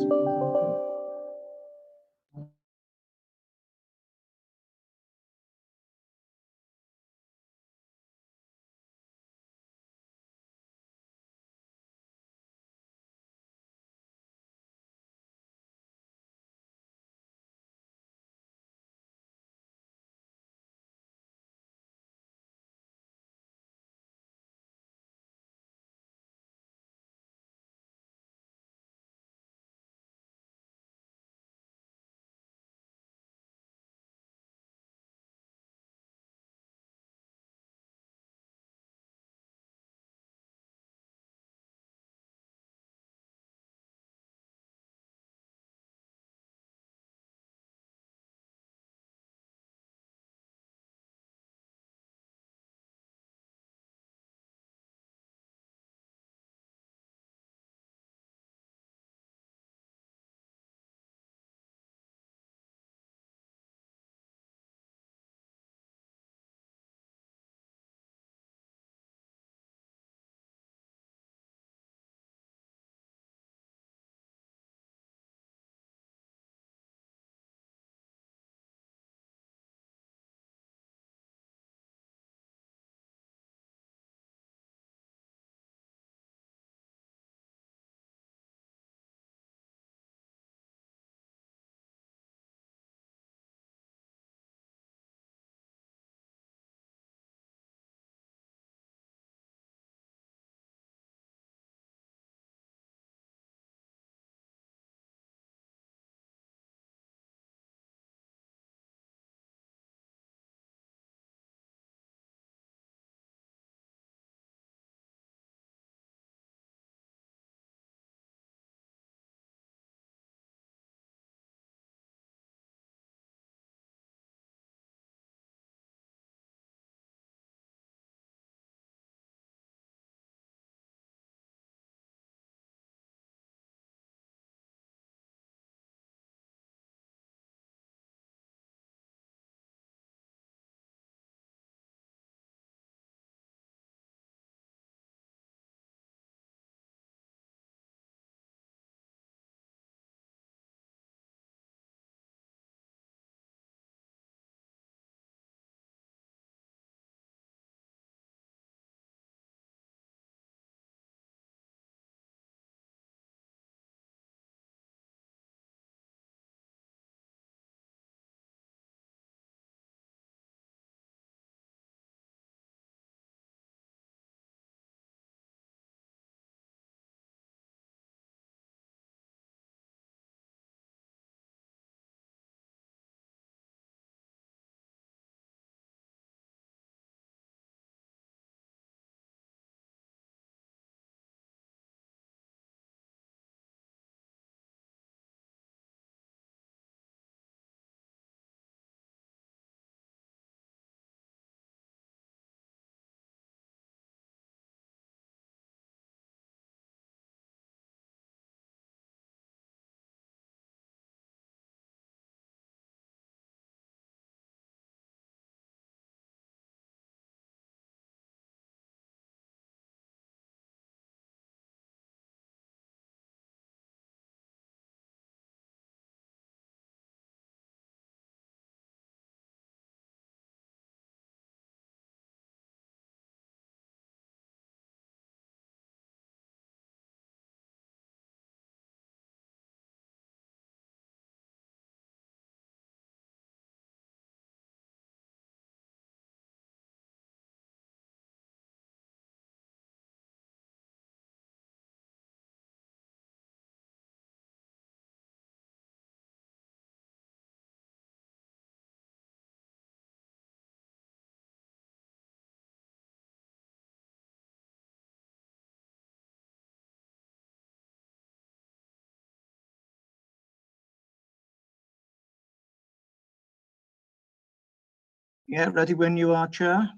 Yeah, ready when you are, Chair.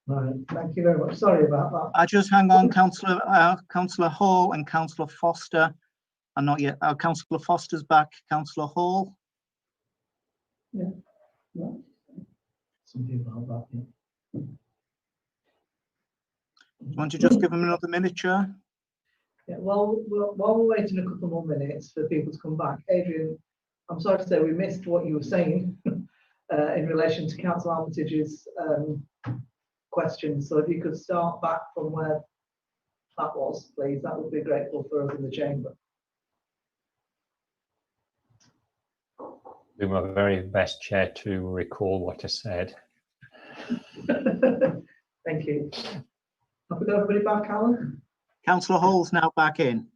Right, thank you very much. Sorry about that. I just hang on, Councillor Hall and Councillor Foster are not yet. Councillor Foster's back. Councillor Hall. Yeah. No. Some people have that. Yeah. Do you want to just give them another minute, Chair? Yeah, while we're waiting a couple more minutes for people to come back, Adrian, I'm sorry to say we missed what you were saying in relation to Councillor Armitage's questions. So if you could start back from where that was, please, that would be grateful for us in the chamber. Do my very best, Chair, to recall what I said. Thank you. Have we got everybody back, Alan? Councillor Hall's now back in.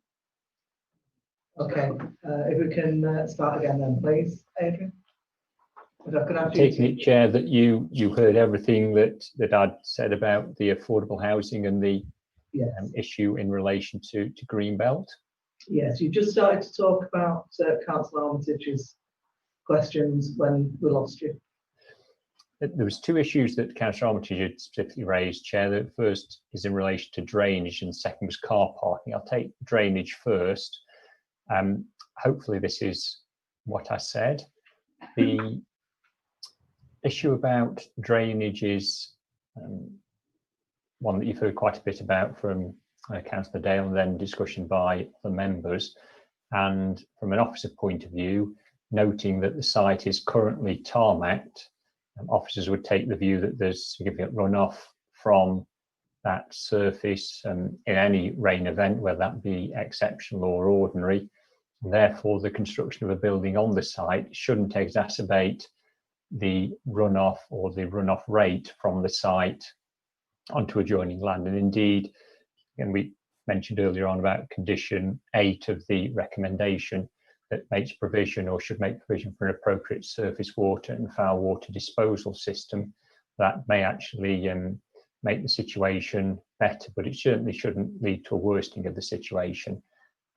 Okay, if we can start again then, please, Adrian. If I could have you. Taking it, Chair, that you heard everything that I'd said about the affordable housing and the issue in relation to Greenbelt. Yes, you just started to talk about Councillor Armitage's questions when we lost you. There was two issues that Councillor Armitage had specifically raised, Chair. The first is in relation to drainage and the second was car parking. I'll take drainage first. Hopefully this is what I said. The issue about drainage is one that you've heard quite a bit about from Councillor Dale and then discussion by the members. And from an officer point of view, noting that the site is currently tarmacked, officers would take the view that there's significant runoff from that surface in any rain event, whether that be exceptional or ordinary. And therefore, the construction of a building on the site shouldn't exacerbate the runoff or the runoff rate from the site onto adjoining land. And indeed, and we mentioned earlier on about condition 8 of the recommendation that makes provision or should make provision for an appropriate surface water and foul water disposal system, that may actually make the situation better, but it certainly shouldn't lead to a worsening of the situation.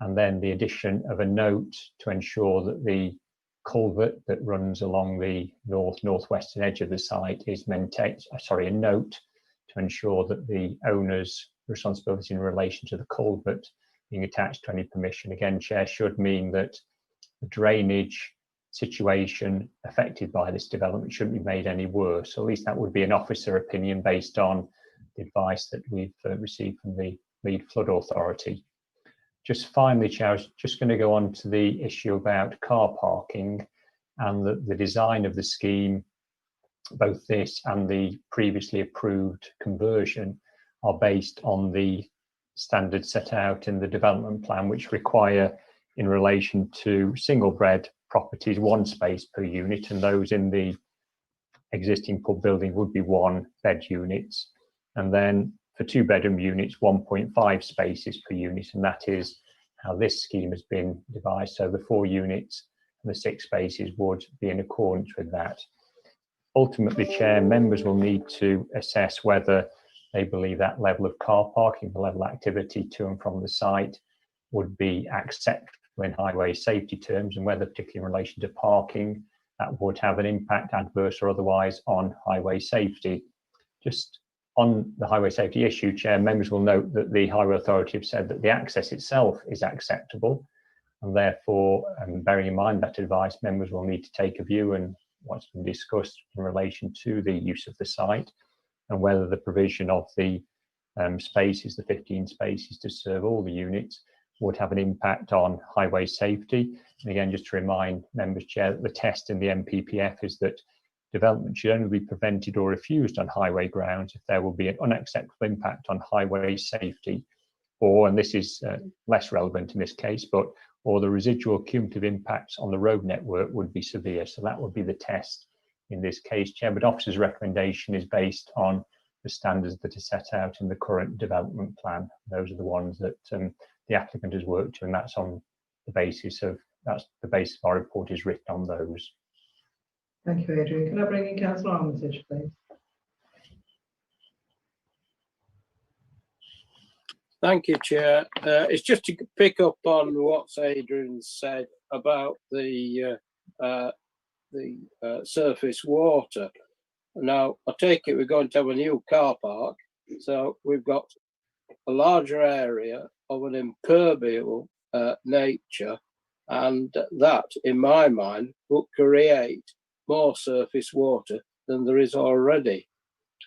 And then the addition of a note to ensure that the culvert that runs along the northwestern edge of the site is maintained, a note to ensure that the owner's responsibility in relation to the culvert being attached to any permission, again, Chair, should mean that the drainage situation affected by this development shouldn't be made any worse. At least that would be an officer opinion based on the advice that we've received from the Lead Flood Authority. Just finally, Chair, I was just going to go on to the issue about car parking and the design of the scheme. Both this and the previously approved conversion are based on the standards set out in the development plan, which require, in relation to single bed properties, 1 space per unit, and those in the existing pub building would be 1 bed units. And then for 2-bedroom units, 1.5 spaces per unit, and that is how this scheme has been devised. So the 4 units and the 6 spaces would be in accordance with that. Ultimately, Chair, members will need to assess whether they believe that level of car parking, the level of activity to and from the site, would be acceptable in highway safety terms, and whether, particularly in relation to parking, that would have an impact, adverse or otherwise, on highway safety. Just on the highway safety issue, Chair, members will note that the Highway Authority have said that the access itself is acceptable, and therefore, bearing in mind that advice, members will need to take a view and what's been discussed in relation to the use of the site, and whether the provision of the spaces, the 15 spaces to serve all the units, would have an impact on highway safety. And again, just to remind members, Chair, that the test in the MPPF is that development should only be prevented or refused on highway grounds if there will be an unacceptable impact on highway safety, or, and this is less relevant in this case, but or the residual cumulative impacts on the road network would be severe. So that would be the test in this case, Chair. But officer's recommendation is based on the standards that are set out in the current development plan. Those are the ones that the applicant has worked to, and that's on the basis of, that's the basis of our report is written on those. Thank you, Adrian. Can I bring in Councillor Armitage, please? Thank you, Chair. It's just to pick up on what Adrian said about the surface water. Now, I take it we're going to have a new car park, so we've got a larger area of an impermeable nature, and that, in my mind, would create more surface water than there is already.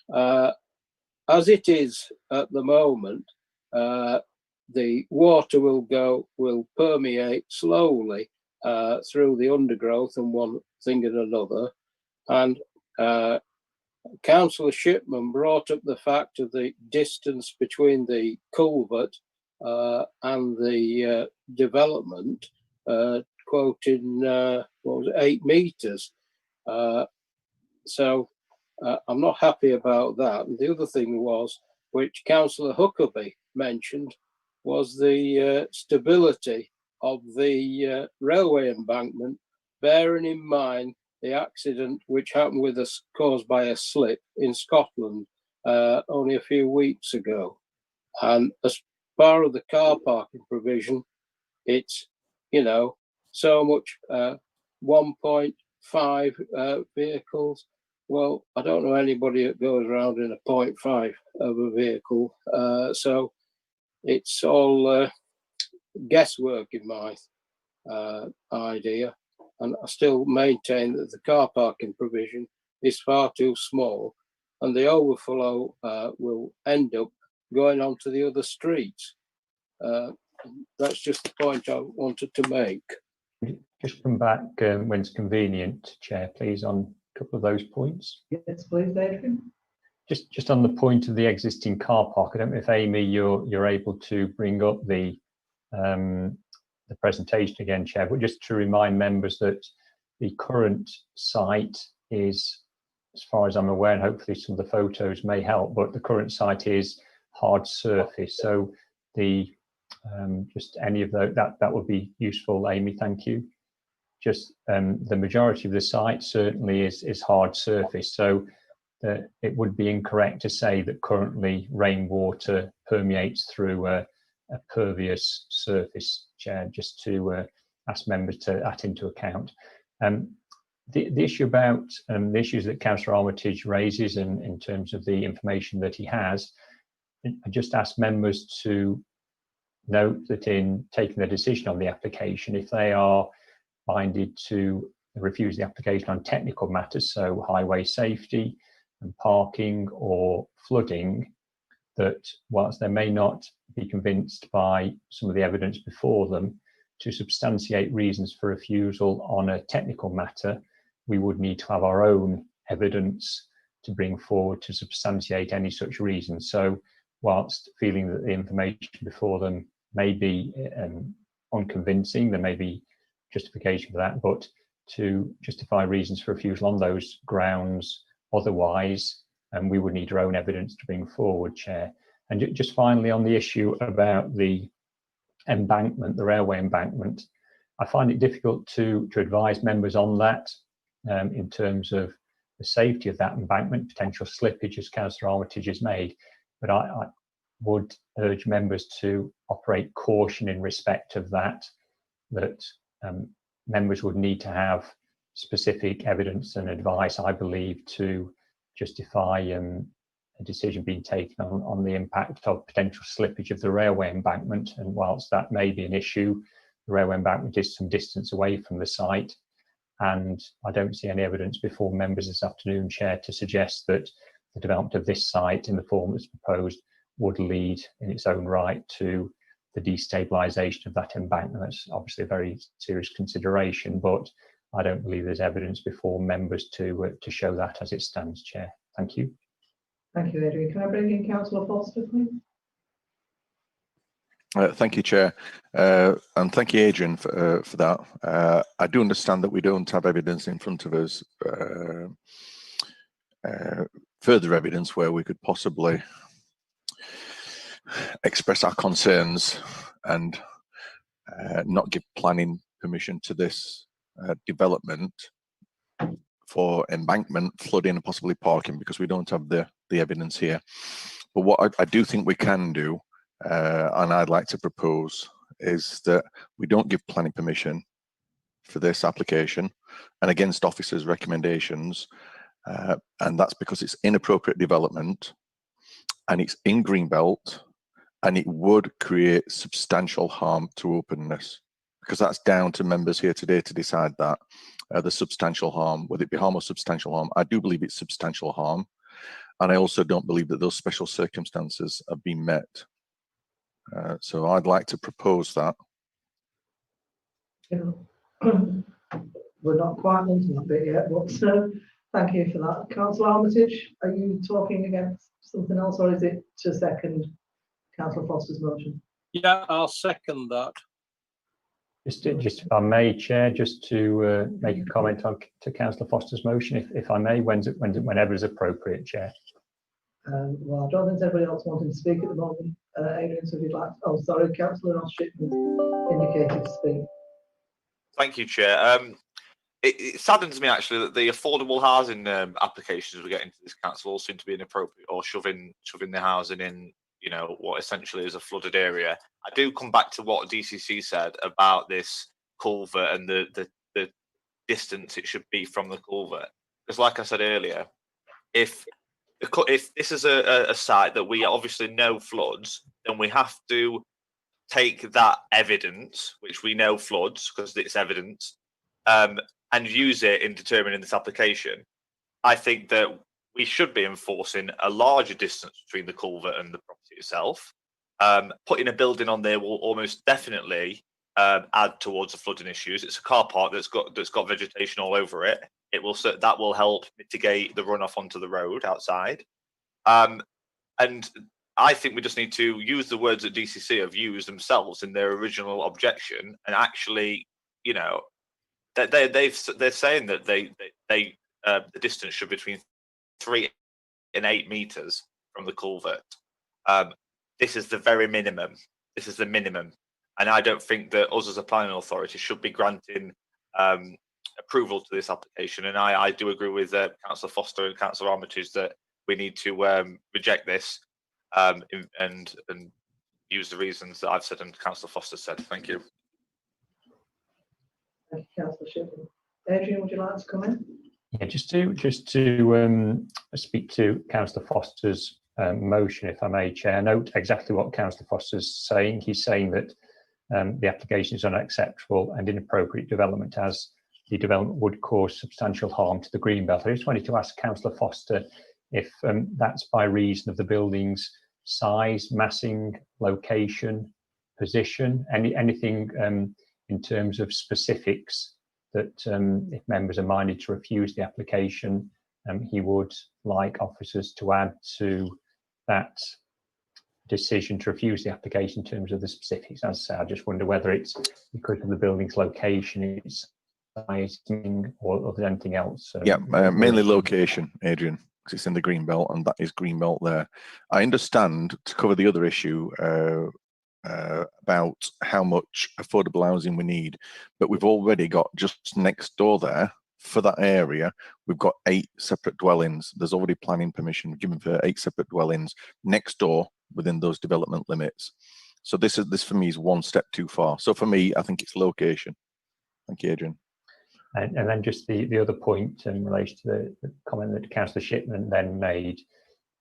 As it is at the moment, the water will permeate slowly through the undergrowth and one thing and another. And Councillor Shipman brought up the fact of the distance between the culvert and the development, quoting 8 metres. So I'm not happy about that. And the other thing was, which Councillor Huckabee mentioned, was the stability of the railway embankment, bearing in mind the accident which happened with us caused by a slip in Scotland only a few weeks ago. And as far as the car parking provision, it's, you know, so much 1.5 vehicles. Well, I don't know anybody that goes around in a 0.5 of a vehicle. So it's all guesswork in my idea. And I still maintain that the car parking provision is far too small, and the overflow will end up going onto the other streets. That's just the point I wanted to make. Just come back when it's convenient, Chair, please, on a couple of those points. Yes, please, Adrian. Just on the point of the existing car park, I don't know if Amy, you're able to bring up the presentation again, Chair, but just to remind members that the current site is, as far as I'm aware, and hopefully some of the photos may help, but the current site is hard surface. So the just any of those, that would be useful, Amy, thank you. Just the majority of the site certainly is hard surface, so it would be incorrect to say that currently rainwater permeates through a pervious surface, Chair, just to ask members to that into account. The issue about the issues that Councillor Armitage raises and in terms of the information that he has, I just ask members to note that in taking the decision on the application, if they are minded to refuse the application on technical matters, so highway safety and parking or flooding, that whilst they may not be convinced by some of the evidence before them to substantiate reasons for refusal on a technical matter, we would need to have our own evidence to bring forward to substantiate any such reasons. So whilst feeling that the information before them may be unconvincing, there may be justification for that, but to justify reasons for refusal on those grounds otherwise, we would need our own evidence to bring forward, Chair. And just finally on the issue about the embankment, the railway embankment, I find it difficult to advise members on that in terms of the safety of that embankment, potential slippage as Councillor Armitage has made, but I would urge members to operate caution in respect of that members would need to have specific evidence and advice, I believe, to justify a decision being taken on the impact of potential slippage of the railway embankment. And whilst that may be an issue, the railway embankment is some distance away from the site, and I don't see any evidence before members this afternoon, Chair, to suggest that the development of this site in the form that's proposed would lead in its own right to the destabilisation of that embankment. That's obviously a very serious consideration, but I don't believe there's evidence before members to show that as it stands, Chair. Thank you. Thank you, Adrian. Can I bring in Councillor Foster, please? Thank you, Chair, and thank you, Adrian, for that. I do understand that we don't have evidence in front of us, further evidence where we could possibly express our concerns and not give planning permission to this development for embankment, flooding, and possibly parking, because we don't have the evidence here. But what I do think we can do, and I'd like to propose, is that we don't give planning permission for this application and against officers' recommendations, and that's because it's inappropriate development and it's in Greenbelt, and it would create substantial harm to openness, because that's down to members here today to decide that. The substantial harm, whether it be harm or substantial harm, I do believe it's substantial harm, and I also don't believe that those special circumstances have been met. So I'd like to propose that. Yeah. We're not quite onto that bit yet, but thank you for that. Councillor Armitage, are you talking against something else, or is it to second Councillor Foster's motion? Yeah, I'll second that. Just if I may, Chair, just to make a comment on to Councillor Foster's motion, if I may, whenever is appropriate, Chair. Well, I don't think there's anybody else wanting to speak at the moment. Adrian, so if you'd like, oh, sorry, Councillor Ross Shipman indicated to speak. Thank you, Chair. It saddens me actually that the affordable housing applications we get into this council all seem to be inappropriate, or shoving the housing in, you know, what essentially is a flooded area. I do come back to what DCC said about this culvert and the distance it should be from the culvert. Because, like I said earlier, if this is a site that we obviously know floods, then we have to take that evidence, which we know floods because it's evidence, and use it in determining this application. I think that we should be enforcing a larger distance between the culvert and the property itself. Putting a building on there will almost definitely add towards the flooding issues. It's a car park that's got vegetation all over it. That will help mitigate the runoff onto the road outside. And I think we just need to use the words that DCC have used themselves in their original objection, and actually, you know, that they're saying that the distance should be between 3 and 8 meters from the culvert. This is the very minimum. This is the minimum, and I don't think that us as a planning authority should be granting approval to this application. And I do agree with Councillor Foster and Councillor Armitage that we need to reject this and use the reasons that I've said and Councillor Foster said. Thank you. Thank you, Councillor Shipman. Adrian, would you like to come in? Yeah, just to speak to Councillor Foster's motion, if I may, Chair. Note exactly what Councillor Foster's saying. He's saying that the application is unacceptable and inappropriate development, as the development would cause substantial harm to the Greenbelt. I just wanted to ask Councillor Foster if that's by reason of the building's size, massing, location, position, anything in terms of specifics that if members are minded to refuse the application, he would like officers to add to that decision to refuse the application in terms of the specifics. As I say, I just wonder whether it's because of the building's location, its sizing, or there's anything else. Yeah, mainly location, Adrian, because it's in the Greenbelt, and that is Greenbelt there. I understand, to cover the other issue, about how much affordable housing we need, but we've already got just next door there for that area, we've got 8 separate dwellings. There's already planning permission given for 8 separate dwellings next door within those development limits. So this for me is one step too far. So for me, I think it's location. Thank you, Adrian. And then just the other point in relation to the comment that Councillor Shipman then made,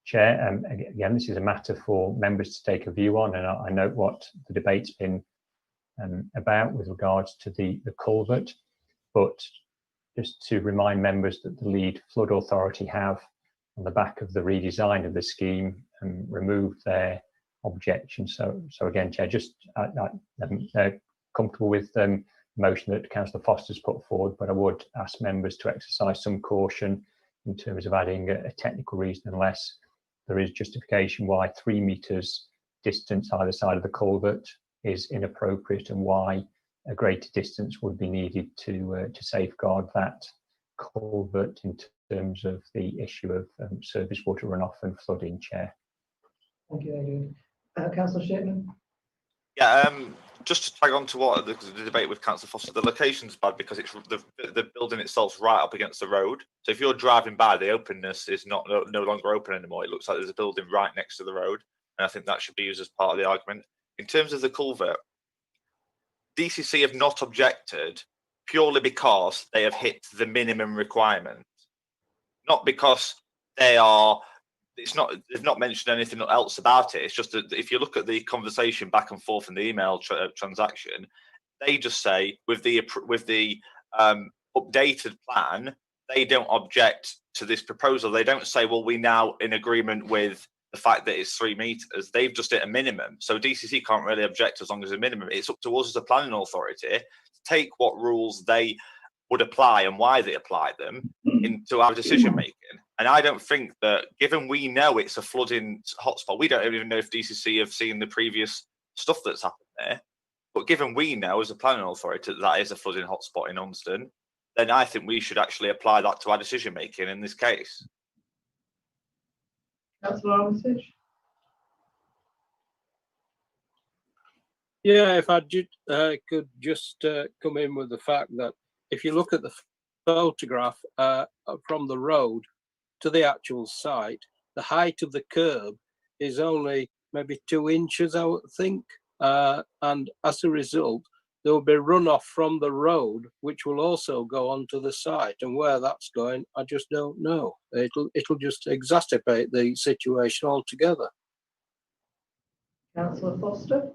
Chair, again, this is a matter for members to take a view on, and I note what the debate's been about with regards to the culvert, but just to remind members that the lead flood authority have, on the back of the redesign of the scheme, removed their objection. So again, Chair, just comfortable with the motion that Councillor Foster's put forward, but I would ask members to exercise some caution in terms of adding a technical reason, unless there is justification why 3 meters distance either side of the culvert is inappropriate, and why a greater distance would be needed to safeguard that culvert in terms of the issue of surface water runoff and flooding, Chair. Thank you, Adrian. Councillor Shipman? Yeah, just to tag on to what the debate with Councillor Foster, the location's bad because it's the building itself's right up against the road. So if you're driving by, the openness is no longer open anymore. It looks like there's a building right next to the road, and I think that should be used as part of the argument. In terms of the culvert, DCC have not objected purely because they have hit the minimum requirement, not because they are. It's not. They've not mentioned anything else about it. It's just that if you look at the conversation back and forth in the email transaction, they just say with the updated plan, they don't object to this proposal. They don't say, well, we now in agreement with the fact that it's 3 meters. They've just hit a minimum. So DCC can't really object as long as a minimum. It's up to us as a planning authority to take what rules they would apply and why they apply them into our decision making. And I don't think that, given we know it's a flooding hotspot, we don't even know if DCC have seen the previous stuff that's happened there. But given we know as a planning authority that is a flooding hotspot in Onston, then I think we should actually apply that to our decision making in this case. Councillor Armitage? Yeah, if I could just come in with the fact that if you look at the photograph from the road to the actual site, the height of the curb is only maybe 2 inches, I would think. And as a result, there will be runoff from the road, which will also go onto the site. And where that's going, I just don't know. It'll just exacerbate the situation altogether. Councillor Foster?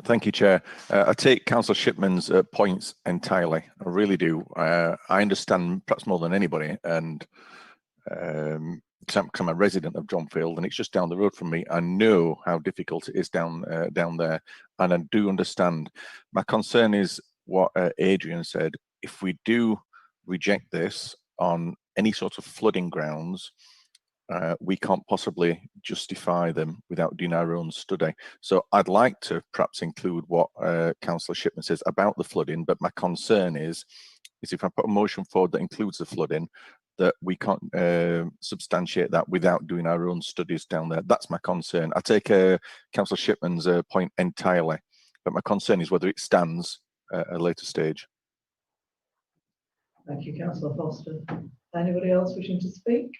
Thank you, Chair. I take Councillor Shipman's points entirely. I really do. I understand perhaps more than anybody, and because I'm a resident of Johnfield and it's just down the road from me, I know how difficult it is down there, and I do understand. My concern is what Adrian said. If we do reject this on any sort of flooding grounds, we can't possibly justify them without doing our own study. So I'd like to perhaps include what Councillor Shipman says about the flooding, but my concern is if I put a motion forward that includes the flooding, that we can't substantiate that without doing our own studies down there. That's my concern. I take Councillor Shipman's point entirely, but my concern is whether it stands at a later stage. Thank you, Councillor Foster. Anybody else wishing to speak?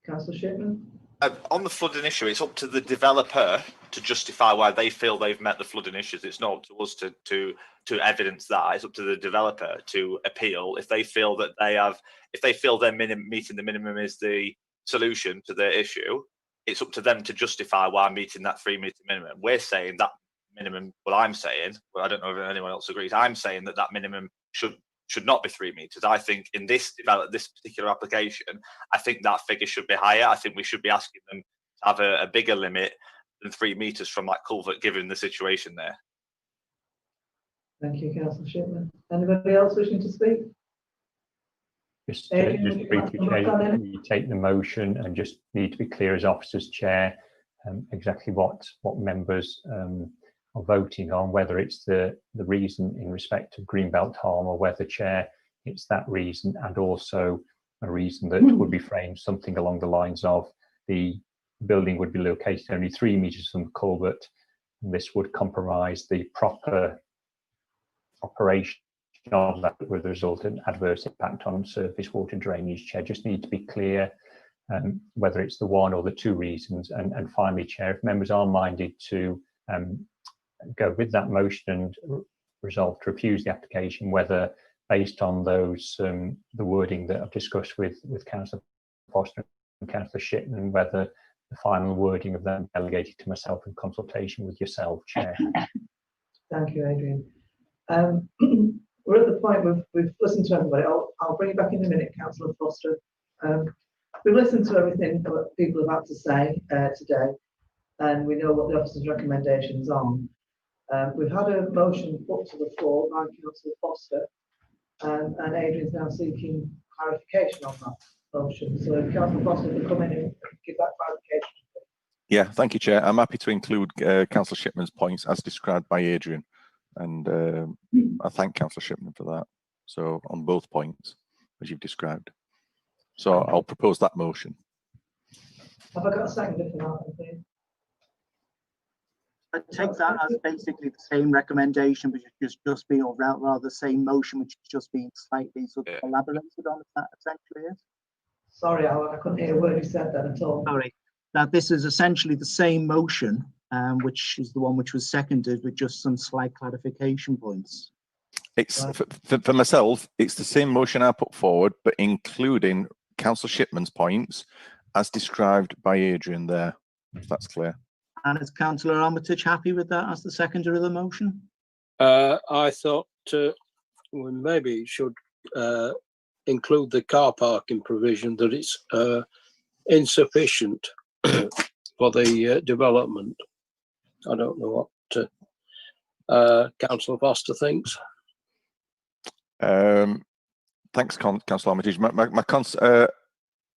Councillor Shipman? On the flooding issue, it's up to the developer to justify why they feel they've met the flooding issues. It's not up to us to evidence that. It's up to the developer to appeal if they feel that they're meeting the minimum is the solution to their issue. It's up to them to justify why meeting that 3 meter minimum. We're saying that minimum. Well, I'm saying. Well, I don't know if anyone else agrees. I'm saying that minimum should not be 3 meters. I think in this particular application, I think that figure should be higher. I think we should be asking them to have a bigger limit than 3 meters from that culvert, given the situation there. Thank you, Councillor Shipman. Anybody else wishing to speak? Just briefly, Chair, you take the motion and just need to be clear as officers, Chair, exactly what members are voting on, whether it's the reason in respect of Greenbelt harm, or whether, Chair, it's that reason and also a reason that would be framed something along the lines of the building would be located only 3 meters from the culvert, and this would compromise the proper operation of that with result in adverse impact on surface water drainage. Chair, just need to be clear whether it's the one or the two reasons. And finally, Chair, if members are minded to go with that motion and resolve to refuse the application, whether based on those the wording that I've discussed with Councillor Foster and Councillor Shipman, whether the final wording of them delegated to myself in consultation with yourself, Chair. Thank you, Adrian. We're at the point we've listened to everybody. I'll bring you back in a minute, Councillor Foster. We've listened to everything that people have had to say today, and we know what the officer's recommendations are. We've had a motion put to the floor by Councillor Foster, and Adrian's now seeking clarification on that motion. So if Councillor Foster can come in and give that clarification. Yeah, thank you, Chair. I'm happy to include Councillor Shipman's points as described by Adrian, and I thank Councillor Shipman for that. So on both points, as you've described. So I'll propose that motion. Have I got a second for that, please? I take that as basically the same recommendation, which is just being, or rather the same motion, which is just being slightly sort of elaborated on, if that essentially is. Sorry, Alan, I couldn't hear a word you said then at all. Sorry. That this is essentially the same motion, which is the one which was seconded with just some slight clarification points. It's Right. for myself, it's the same motion I put forward, but including Councillor Shipman's points as described by Adrian there, if that's clear. And is Councillor Armitage happy with that as the seconder of the motion? I thought we maybe should include the car parking provision, that it's insufficient for the development. I don't know what Councillor Foster thinks. Thanks, Councillor Armitage.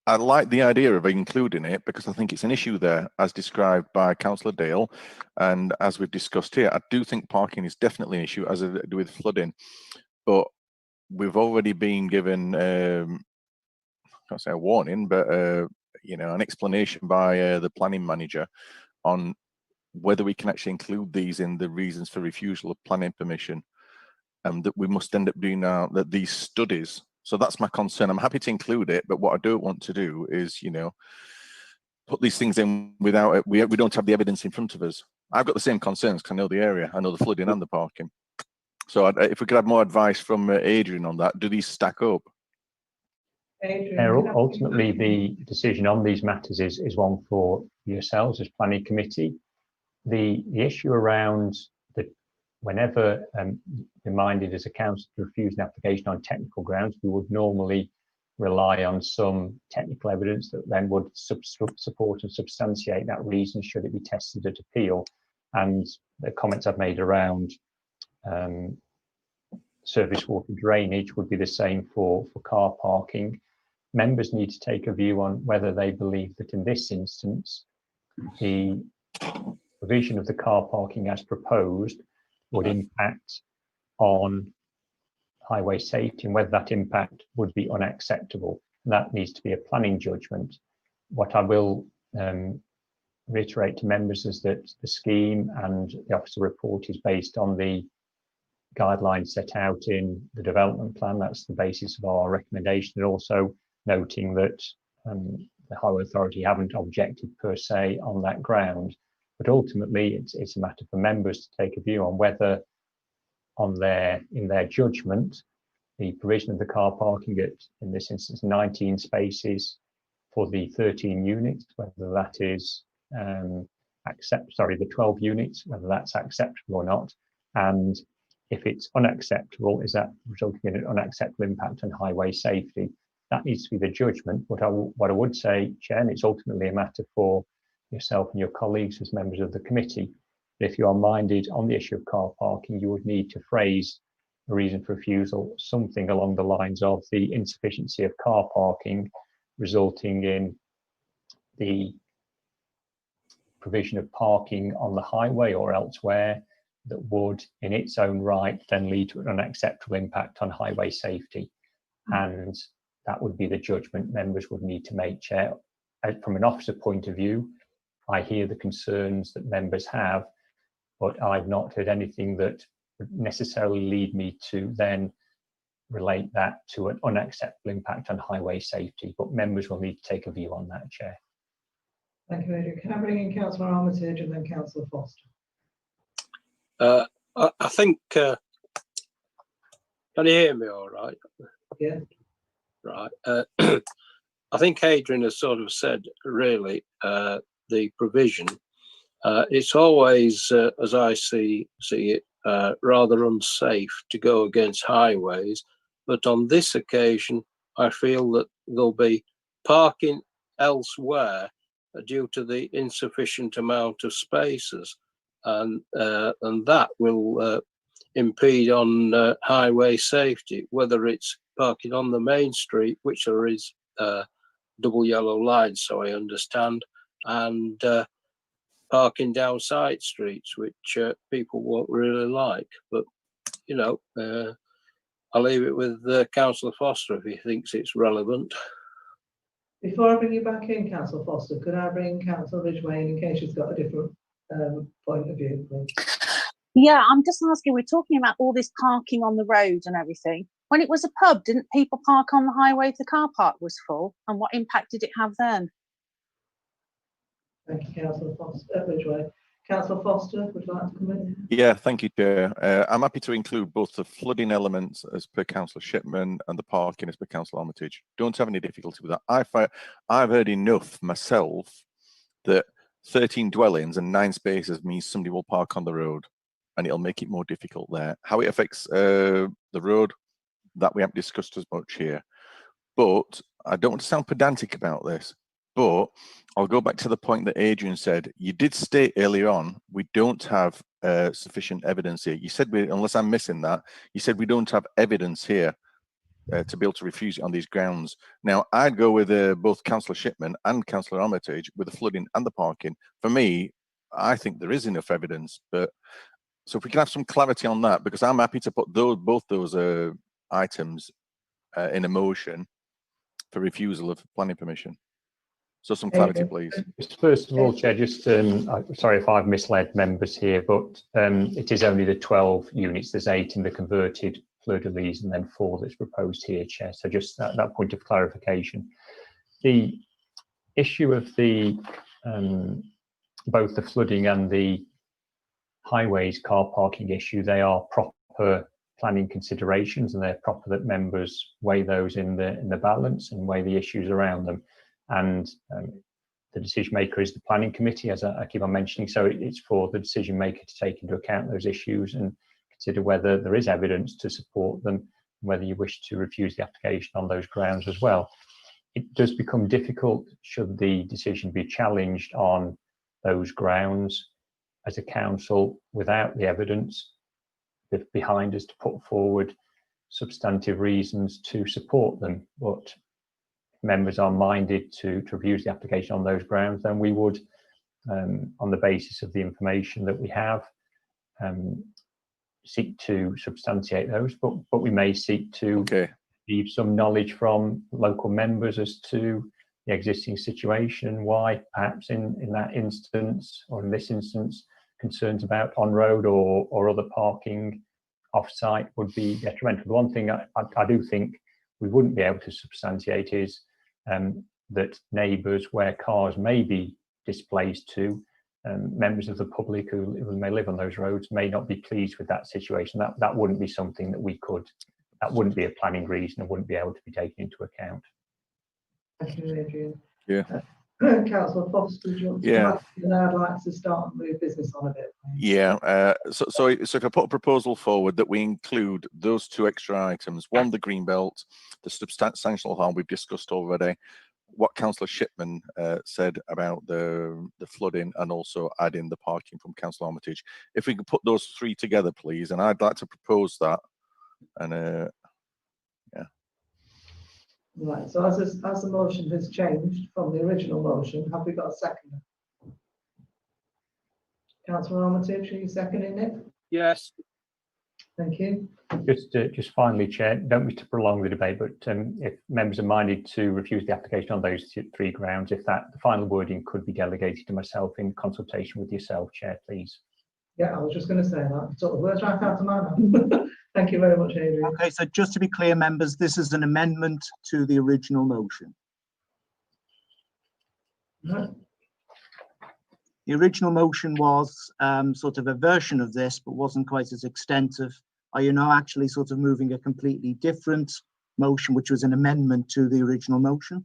I like the idea of including it because I think it's an issue there, as described by Councillor Dale, and as we've discussed here. I do think parking is definitely an issue, as I do with flooding, but we've already been given, I can't say a warning, but you know, an explanation by the planning manager on whether we can actually include these in the reasons for refusal of planning permission, and that we must end up doing now that these studies. So that's my concern. I'm happy to include it, but what I don't want to do is, you know, put these things in without it. We don't have the evidence in front of us. I've got the same concerns because I know the area. I know the flooding and the parking. So if we could have more advice from Adrian on that, do these stack up? Adrian, Ultimately, the decision on these matters is one for yourselves as planning committee. The issue around whenever you're minded as a council to refuse an application on technical grounds, we would normally rely on some technical evidence that then would support and substantiate that reason should it be tested at appeal. And the comments I've made around surface water drainage would be the same for car parking. Members need to take a view on whether they believe that in this instance, the provision of the car parking as proposed would impact on highway safety and whether that impact would be unacceptable. And that needs to be a planning judgment. What I will reiterate to members is that the scheme and the officer report is based on the guidelines set out in the development plan. That's the basis of our recommendation, and also noting that the Highway Authority haven't objected per se on that ground. But ultimately, it's a matter for members to take a view on whether, in their judgment, the provision of the car parking at, in this instance, 19 spaces for the 13 units, whether that is the 12 units, whether that's acceptable or not, and if it's unacceptable, is that resulting in an unacceptable impact on highway safety? That needs to be the judgment. What I would say, Chair, and it's ultimately a matter for yourself and your colleagues as members of the committee, if you are minded on the issue of car parking, you would need to phrase a reason for refusal, something along the lines of the insufficiency of car parking resulting in the provision of parking on the highway or elsewhere that would in its own right then lead to an unacceptable impact on highway safety. And that would be the judgment members would need to make, Chair. From an officer point of view, I hear the concerns that members have, but I've not heard anything that would necessarily lead me to then relate that to an unacceptable impact on highway safety. But members will need to take a view on that, Chair. Thank you, Adrian. Can I bring in Councillor Armitage and then Councillor Foster? I think, can you hear me all right? Yeah. Right. I think Adrian has sort of said, really, the provision. It's always, as I see it, rather unsafe to go against highways. But on this occasion, I feel that there'll be parking elsewhere due to the insufficient amount of spaces. And that will impede on highway safety, whether it's parking on the main street, which there is double yellow lines, so I understand, and parking down side streets, which people won't really like. But, you know, I'll leave it with Councillor Foster if he thinks it's relevant. Before I bring you back in, Councillor Foster, could I bring Councillor Ridgway in case she's got a different point of view, please? Yeah, I'm just asking, we're talking about all this parking on the road and everything. When it was a pub, didn't people park on the highway if the car park was full? And what impact did it have then? Thank you, Councillor Foster, Ridgway. Councillor Foster would like to come in. Yeah, thank you, Chair. I'm happy to include both the flooding elements as per Councillor Shipman and the parking as per Councillor Armitage. Don't have any difficulty with that. I've heard enough myself that 13 dwellings and 9 spaces means somebody will park on the road, and it'll make it more difficult there. How it affects the road, that we haven't discussed as much here. But I don't want to sound pedantic about this, but I'll go back to the point that Adrian said. You did state earlier on, we don't have sufficient evidence here. You said, unless I'm missing that, you said we don't have evidence here to be able to refuse it on these grounds. Now, I'd go with both Councillor Shipman and Councillor Armitage with the flooding and the parking. For me, I think there is enough evidence, but so if we can have some clarity on that, because I'm happy to put both those items in a motion for refusal of planning permission. So some clarity, please. First of all, Chair, just sorry if I've misled members here, but it is only the 12 units. There's 8 in the converted fleur-de-lis and then 4 that's proposed here, Chair. So just that point of clarification. The issue of the both the flooding and the highways car parking issue, they are proper planning considerations, and they're proper that members weigh those in the balance and weigh the issues around them. And the decision maker is the planning committee, as I keep on mentioning. So it's for the decision maker to take into account those issues and consider whether there is evidence to support them, whether you wish to refuse the application on those grounds as well. It does become difficult should the decision be challenged on those grounds as a council without the evidence behind us to put forward substantive reasons to support them. But members are minded to refuse the application on those grounds, then we would, on the basis of the information that we have, seek to substantiate those, but we may seek to receive some knowledge from local members as to the existing situation, why perhaps in that instance, or in this instance, concerns about on-road or other parking off-site would be detrimental. The one thing I do think we wouldn't be able to substantiate is that neighbours where cars may be displaced to, members of the public who may live on those roads may not be pleased with that situation. That wouldn't be something that we could, that wouldn't be a planning reason and wouldn't be able to be taken into account. Thank you, Adrian. Yeah. Councillor Foster, do you want to Yeah. come back? And I'd like to start and move business on a bit. Yeah, so if I put a proposal forward that we include those 2 extra items, one, the green belt, the substantial harm we've discussed already, what Councillor Shipman said about the flooding, and also adding the parking from Councillor Armitage. If we could put those 3 together, please, and I'd like to propose that. And yeah. Right, so as the motion has changed from the original motion, have we got a second? Councillor Armitage, are you seconding it? Yes. Thank you. Just finally, Chair, don't wish to prolong the debate, but if members are minded to refuse the application on those 3 grounds, if the final wording could be delegated to myself in consultation with yourself, Chair, please. Yeah, I was just going to say that. So the words right out of my mouth. Thank you very much, Adrian. Okay, so just to be clear, members, this is an amendment to the original motion. Right. The original motion was sort of a version of this, but wasn't quite as extensive. Are you now actually sort of moving a completely different motion, which was an amendment to the original motion?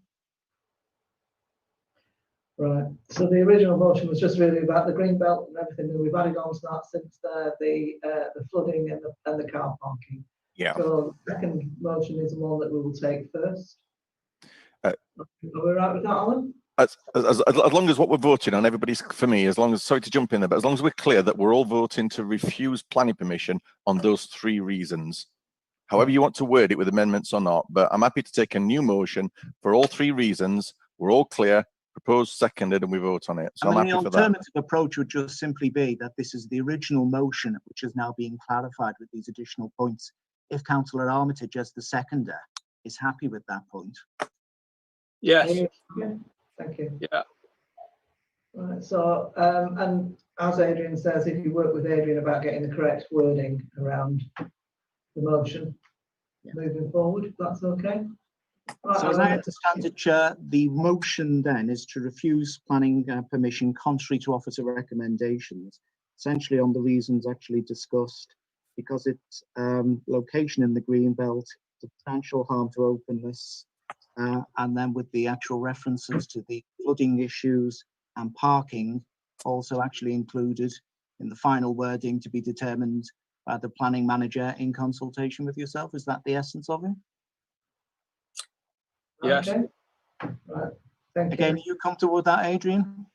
Right. So the original motion was just really about the green belt and everything, and we've added on to that since the flooding and the car parking. Yeah. So the second motion is the one that we will take first. Are we right with that, Alan? As long as what we're voting on, everybody's, for me, as long as, sorry to jump in there, but as long as we're clear that we're all voting to refuse planning permission on those 3 reasons. However you want to word it with amendments or not, but I'm happy to take a new motion for all 3 reasons. We're all clear, proposed, seconded, and we vote on it. So I'm happy for that. The alternative approach would just simply be that this is the original motion, which is now being clarified with these additional points. If Councillor Armitage, as the seconder, is happy with that point. Yes. Yeah. Thank you. Yeah. Right. So, and as Adrian says, if you work with Adrian about getting the correct wording around the motion moving forward, if that's okay. So as I understand it, Chair, the motion then is to refuse planning permission contrary to officer recommendations, essentially on the reasons actually discussed, because its location in the green belt, substantial harm to openness, and then with the actual references to the flooding issues and parking also actually included in the final wording to be determined by the planning manager in consultation with yourself. Is that the essence of it? Yes. Okay. Right. Thank Again, you. are you comfortable with that, Adrian?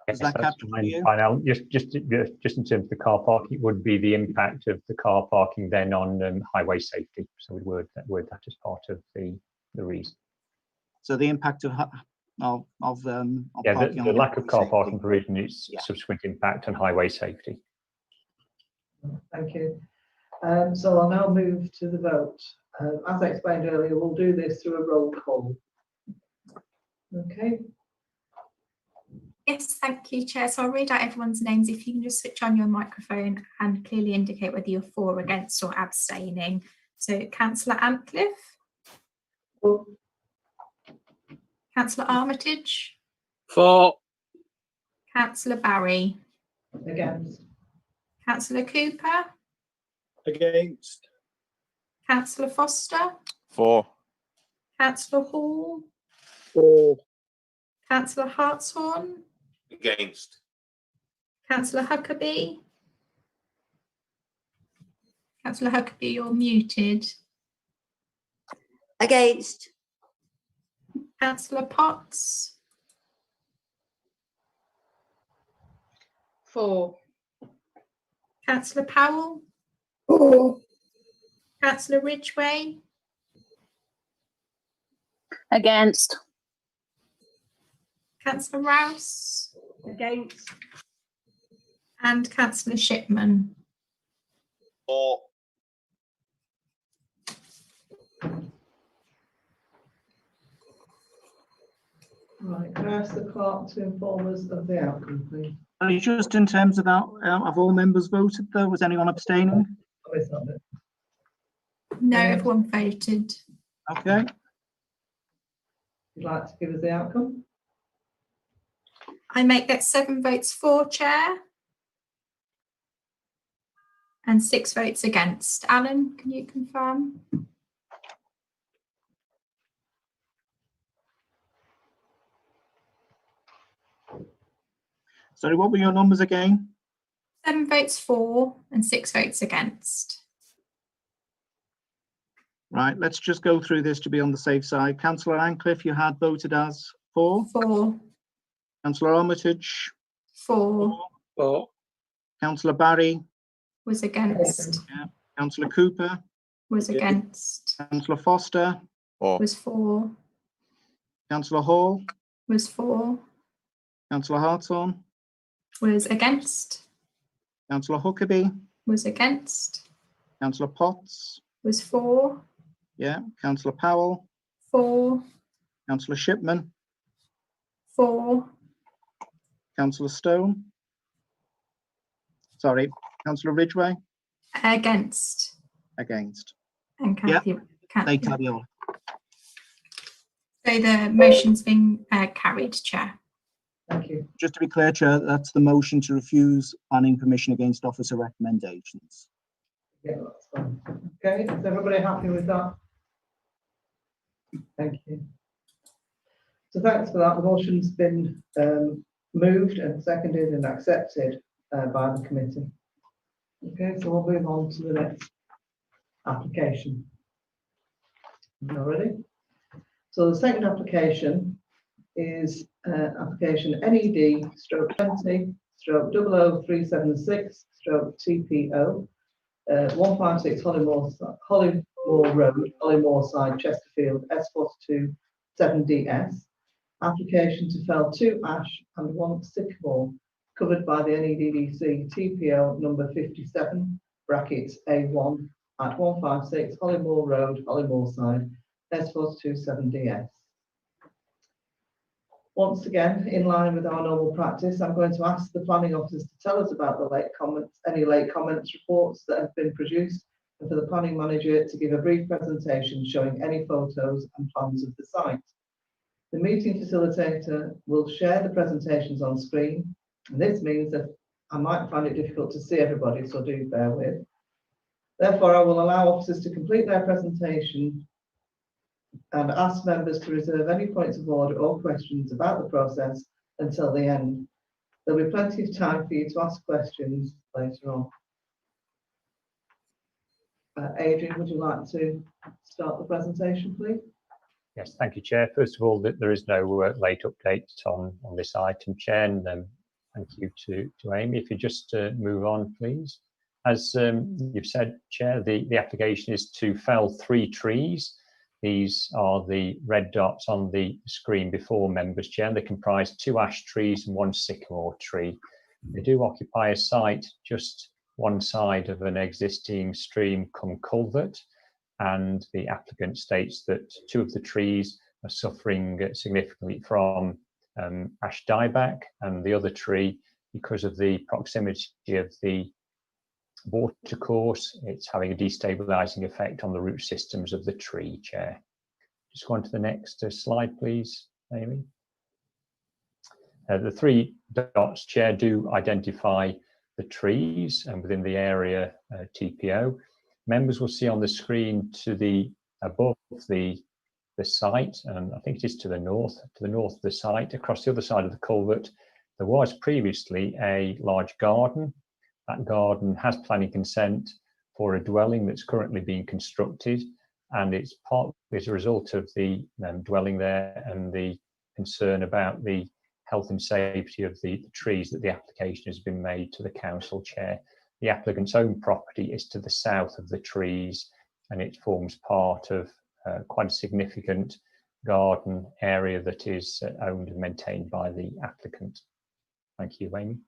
Yes, Is that that's captured for fine. you? Fine. Now, just in terms of the car park, it would be the impact of the car parking then on highway safety. So we word that as part of the reason. So the impact of Yeah, parking the on lack of car safety. parking provision is Yeah. subsequent impact on highway safety. Thank you. So I'll now move to the vote. As I explained earlier, we'll do this through a roll call. Okay. Yes, thank you, Chair. So I'll read out everyone's names. If you can just switch on your microphone and clearly indicate whether you're for, against or abstaining. So Councillor Antcliffe. For. Councillor Armitage. For. Councillor Barry. Against. Councillor Cooper. Against. Councillor Foster. For. Councillor Hall. For. Councillor Hartshorn. Against. Councillor Huckabee. Councillor Huckabee, you're muted. Against. Councillor Potts. For. Councillor Powell. For. Councillor Ridgway. Against. Councillor Rouse. Against. And Councillor Shipman. For. Right, can I ask the clerk to inform us of the outcome, please? Just in terms of that, have all members voted though? Was anyone abstaining? Oh, it's not it. No, Yes. everyone voted. Okay. You'd like to give us the outcome? I make that 7 votes for, Chair. And 6 votes against. Alan, can you confirm? Sorry, what were your numbers again? 7 votes for and 6 votes against. Right, let's just go through this to be on the safe side. Councillor Antcliffe, you had voted as for. For. Councillor Armitage. For. For. Councillor Barry. Was against. Yeah. Councillor Cooper. Was against. Councillor Foster. Was for. Councillor Hall. Was for. Councillor Hartshorn. Was against. Councillor Huckabee. Was against. Councillor Potts. Was for. Yeah. Councillor Powell. For. Councillor Shipman. For. Councillor Stone. Sorry, Councillor Ridgway. Against. Against. And Kathy. They carry on. So the motion's been carried, Chair. Thank you. Just to be clear, Chair, that's the motion to refuse planning permission against officer recommendations. Yeah, that's fine. Okay, is everybody happy with that? Thank you. So thanks for that. The motion's been moved and seconded and accepted by the committee. Okay, so we'll move on to the next application. All ready? So the second application is application NED/20/00376/TPO 156 Hollymore Road, Hollymoorside, Chesterfield, S42 7DS. Application to fell 2 ash and 1 sycamore covered by the NEDDC TPO number 57 brackets A1 at 156 Hollymore Road, Hollymoorside, S42 7DS. Once again, in line with our normal practice, I'm going to ask the planning officers to tell us about the late comments, any late comments reports that have been produced and for the planning manager to give a brief presentation showing any photos and plans of the site. The meeting facilitator will share the presentations on screen, and this means that I might find it difficult to see everybody, so do bear with. Therefore, I will allow officers to complete their presentation and ask members to reserve any points of order or questions about the process until the end. There'll be plenty of time for you to ask questions later on. Adrian, would you like to start the presentation, please? Yes, thank you, Chair. First of all, there is no late update on this item, Chair, and thank you to Amy. If you just move on, please. As you've said, Chair, the application is to fell 3 trees. These are the red dots on the screen before members, Chair. They comprise 2 ash trees and 1 sycamore tree. They do occupy a site just one side of an existing stream cum culvert, and the applicant states that 2 of the trees are suffering significantly from ash dieback, and the other tree, because of the proximity of the water course, it's having a destabilizing effect on the root systems of the tree, Chair. Just go on to the next slide, please, Amy. The 3 dots, Chair, do identify the trees and within the area TPO. Members will see on the screen to the above the site, and I think it is to the north of the site, across the other side of the culvert, there was previously a large garden. That garden has planning consent for a dwelling that's currently being constructed, and it's partly as a result of the dwelling there and the concern about the health and safety of the trees that the application has been made to the council, Chair. The applicant's own property is to the south of the trees, and it forms part of quite a significant garden area that is owned and maintained by the applicant. Thank you, Amy.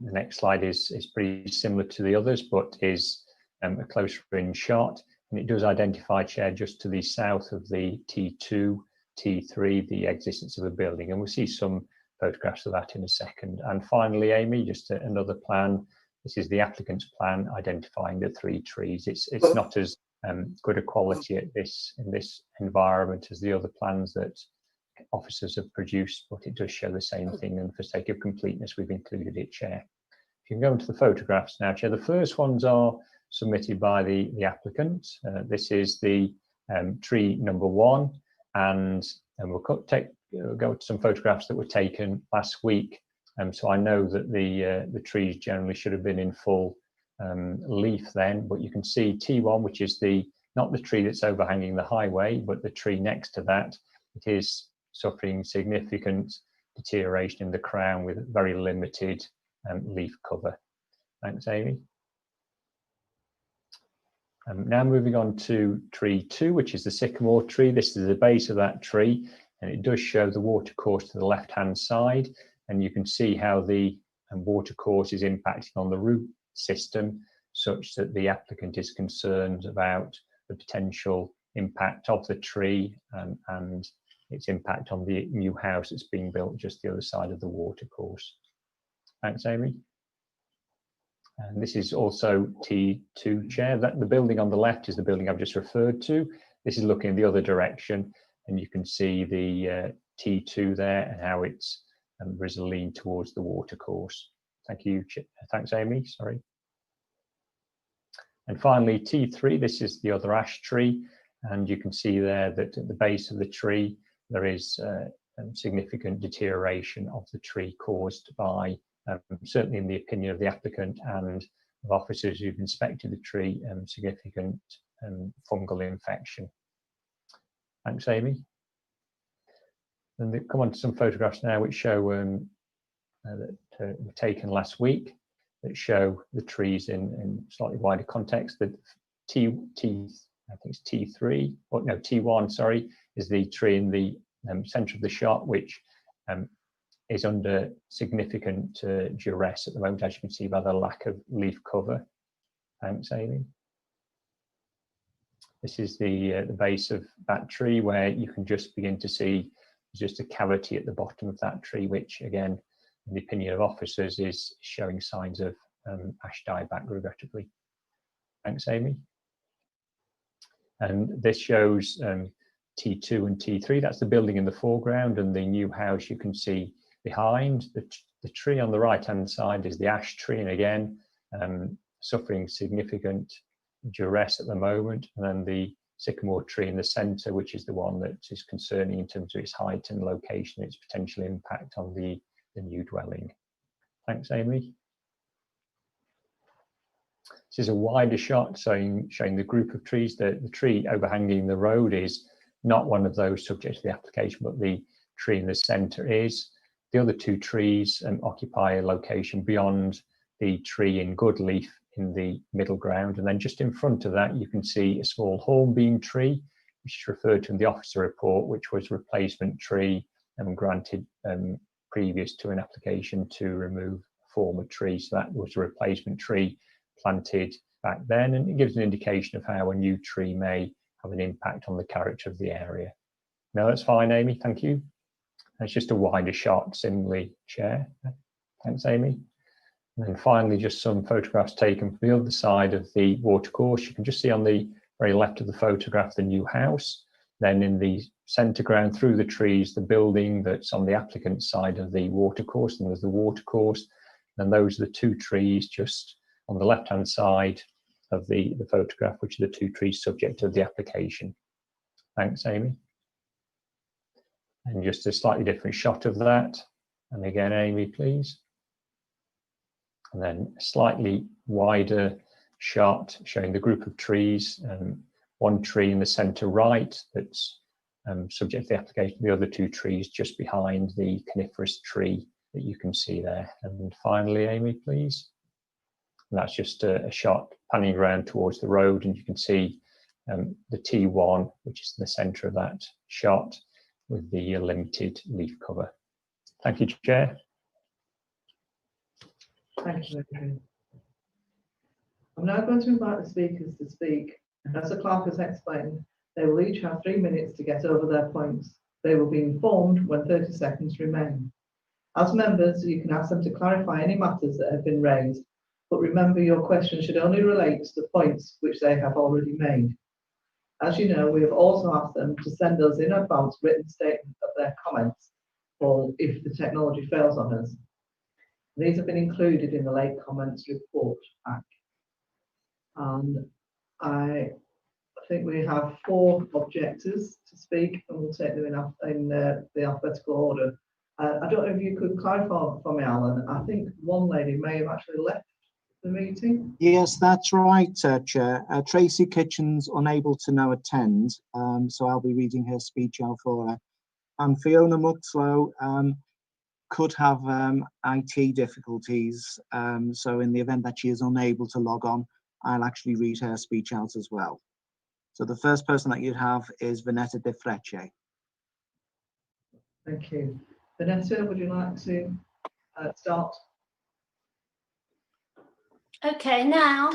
The next slide is pretty similar to the others, but is a closer in shot, and it does identify, Chair, just to the south of the T2, T3, the existence of a building, and we'll see some photographs of that in a second. And finally, Amy, just another plan. This is the applicant's plan identifying the 3 trees. It's not as good a quality in this environment as the other plans that officers have produced, but it does show the same thing, and for sake of completeness, we've included it, Chair. If you can go into the photographs now, Chair. The first ones are submitted by the applicant. This is the tree number 1, and we'll go to some photographs that were taken last week. So I know that the trees generally should have been in full leaf then, but you can see T1, which is not the tree that's overhanging the highway, but the tree next to that. It is suffering significant deterioration in the crown with very limited leaf cover. Thanks, Amy. Now moving on to tree 2, which is the sycamore tree. This is the base of that tree, and it does show the watercourse to the left-hand side, and you can see how the watercourse is impacting on the root system, such that the applicant is concerned about the potential impact of the tree and its impact on the new house that's being built just the other side of the watercourse. Thanks, Amy. And this is also T2, Chair. The building on the left is the building I've just referred to. This is looking in the other direction, and you can see the T2 there and how it's there's a lean towards the watercourse. Thank you. Thanks, Amy. Sorry. And finally, T3, this is the other ash tree, and you can see there that at the base of the tree, there is significant deterioration of the tree caused by, certainly in the opinion of the applicant and of officers who've inspected the tree, significant fungal infection. Thanks, Amy. And they come on to some photographs now which show that were taken last week that show the trees in slightly wider context. The I think it's T3, or no, T1, sorry, is the tree in the centre of the shot, which is under significant duress at the moment, as you can see by the lack of leaf cover. Thanks, Amy. This is the base of that tree, where you can just begin to see just a cavity at the bottom of that tree, which again, in the opinion of officers, is showing signs of ash dieback, regrettably. Thanks, Amy. And this shows T2 and T3. That's the building in the foreground, and the new house you can see behind. The tree on the right-hand side is the ash tree, and again, suffering significant duress at the moment. And then the sycamore tree in the centre, which is the one that is concerning in terms of its height and location, its potential impact on the new dwelling. Thanks, Amy. This is a wider shot showing the group of trees. The tree overhanging the road is not one of those subject to the application, but the tree in the centre is. The other two trees occupy a location beyond the tree in good leaf in the middle ground. And then just in front of that, you can see a small hornbeam tree, which is referred to in the officer report, which was a replacement tree granted previous to an application to remove a former tree. So that was a replacement tree planted back then, and it gives an indication of how a new tree may have an impact on the character of the area. No, that's fine, Amy, thank you. That's just a wider shot, similarly, Chair. Thanks, Amy. And then finally, just some photographs taken from the other side of the watercourse. You can just see on the very left of the photograph the new house. Then in the centre ground, through the trees, the building that's on the applicant's side of the watercourse, and there's the watercourse. And those are the two trees just on the left-hand side of the photograph, which are the two trees subject to the application. Thanks, Amy. And just a slightly different shot of that. And again, Amy, please. And then a slightly wider shot showing the group of trees. One tree in the centre right that's subject to the application, the other two trees just behind the coniferous tree that you can see there. And finally, Amy, please. And that's just a shot panning around towards the road, and you can see the T1, which is in the centre of that shot, with the limited leaf cover. Thank you, Chair. Thank you, Adrian. I'm now going to invite the speakers to speak. As the clerk has explained, they will each have 3 minutes to get over their points. They will be informed when 30 seconds remain. As members, you can ask them to clarify any matters that have been raised, but remember your question should only relate to the points which they have already made. As you know, we have also asked them to send us in advance written statement of their comments, or if the technology fails on us. These have been included in the late comments report pack. And I think we have 4 objectors to speak, and we'll take them in the alphabetical order. I don't know if you could clarify for me, Alan. I think one lady may have actually left the meeting. Yes, that's right, Chair. Tracy Kitchen's unable to now attend, so I'll be reading her speech out for her. And Fiona Muxlow could have IT difficulties, so in the event that she is unable to log on, I'll actually read her speech out as well. So the first person that you'd have is Vanessa De Frecce. Thank you. Vanessa, would you like to start? Okay, now.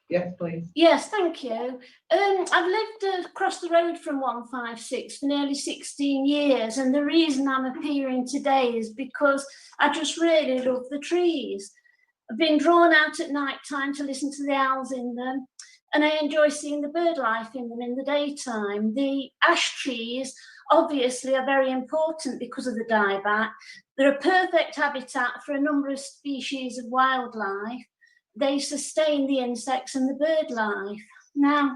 Yes, please. Yes, thank you. I've lived across the road from 156 for nearly 16 years, and the reason I'm appearing today is because I just really love the trees. I've been drawn out at night time to listen to the owls in them, and I enjoy seeing the bird life in them in the daytime. The ash trees obviously are very important because of the dieback. They're a perfect habitat for a number of species of wildlife. They sustain the insects and the bird life. Now,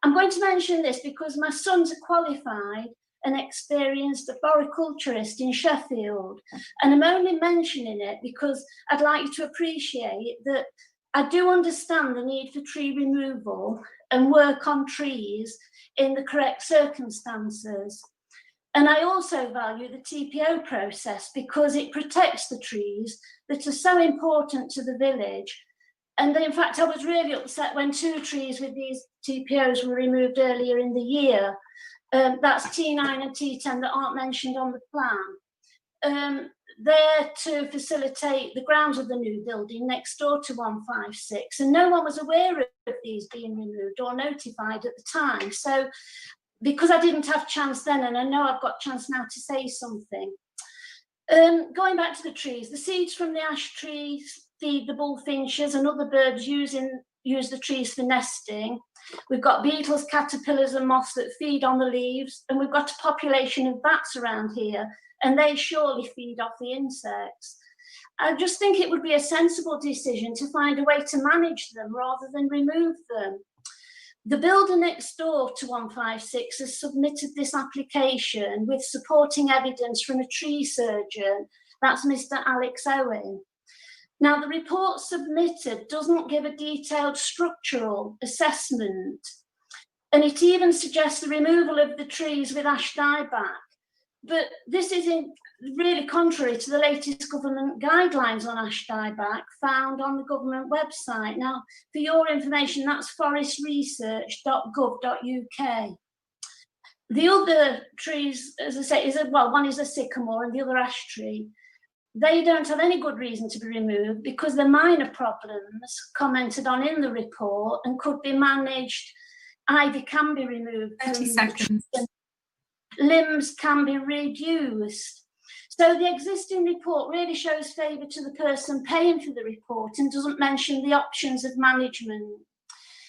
I'm going to mention this because my son's a qualified and experienced arboriculturist in Sheffield, and I'm only mentioning it because I'd like you to appreciate that I do understand the need for tree removal and work on trees in the correct circumstances. And I also value the TPO process because it protects the trees that are so important to the village. And in fact, I was really upset when 2 trees with these TPOs were removed earlier in the year. That's T9 and T10 that aren't mentioned on the plan. They're to facilitate the grounds of the new building next door to 156, and no one was aware of these being removed or notified at the time. So because I didn't have chance then, and I know I've got chance now to say something. Going back to the trees, the seeds from the ash trees feed the bullfinches and other birds use the trees for nesting. We've got beetles, caterpillars and moths that feed on the leaves, and we've got a population of bats around here, and they surely feed off the insects. I just think it would be a sensible decision to find a way to manage them rather than remove them. The builder next door to 156 has submitted this application with supporting evidence from a tree surgeon. That's Mr. Alex Owen. Now, the report submitted doesn't give a detailed structural assessment, and it even suggests the removal of the trees with ash dieback. But this is really contrary to the latest government guidelines on ash dieback found on the government website. Now, for your information, that's forestresearch.gov.uk. The other trees, as I say, one is a sycamore and the other ash tree. They don't have any good reason to be removed because they're minor problems commented on in the report and could be managed. Ivy can be removed. 30 seconds. Limbs can be reduced. So the existing report really shows favour to the person paying for the report and doesn't mention the options of management.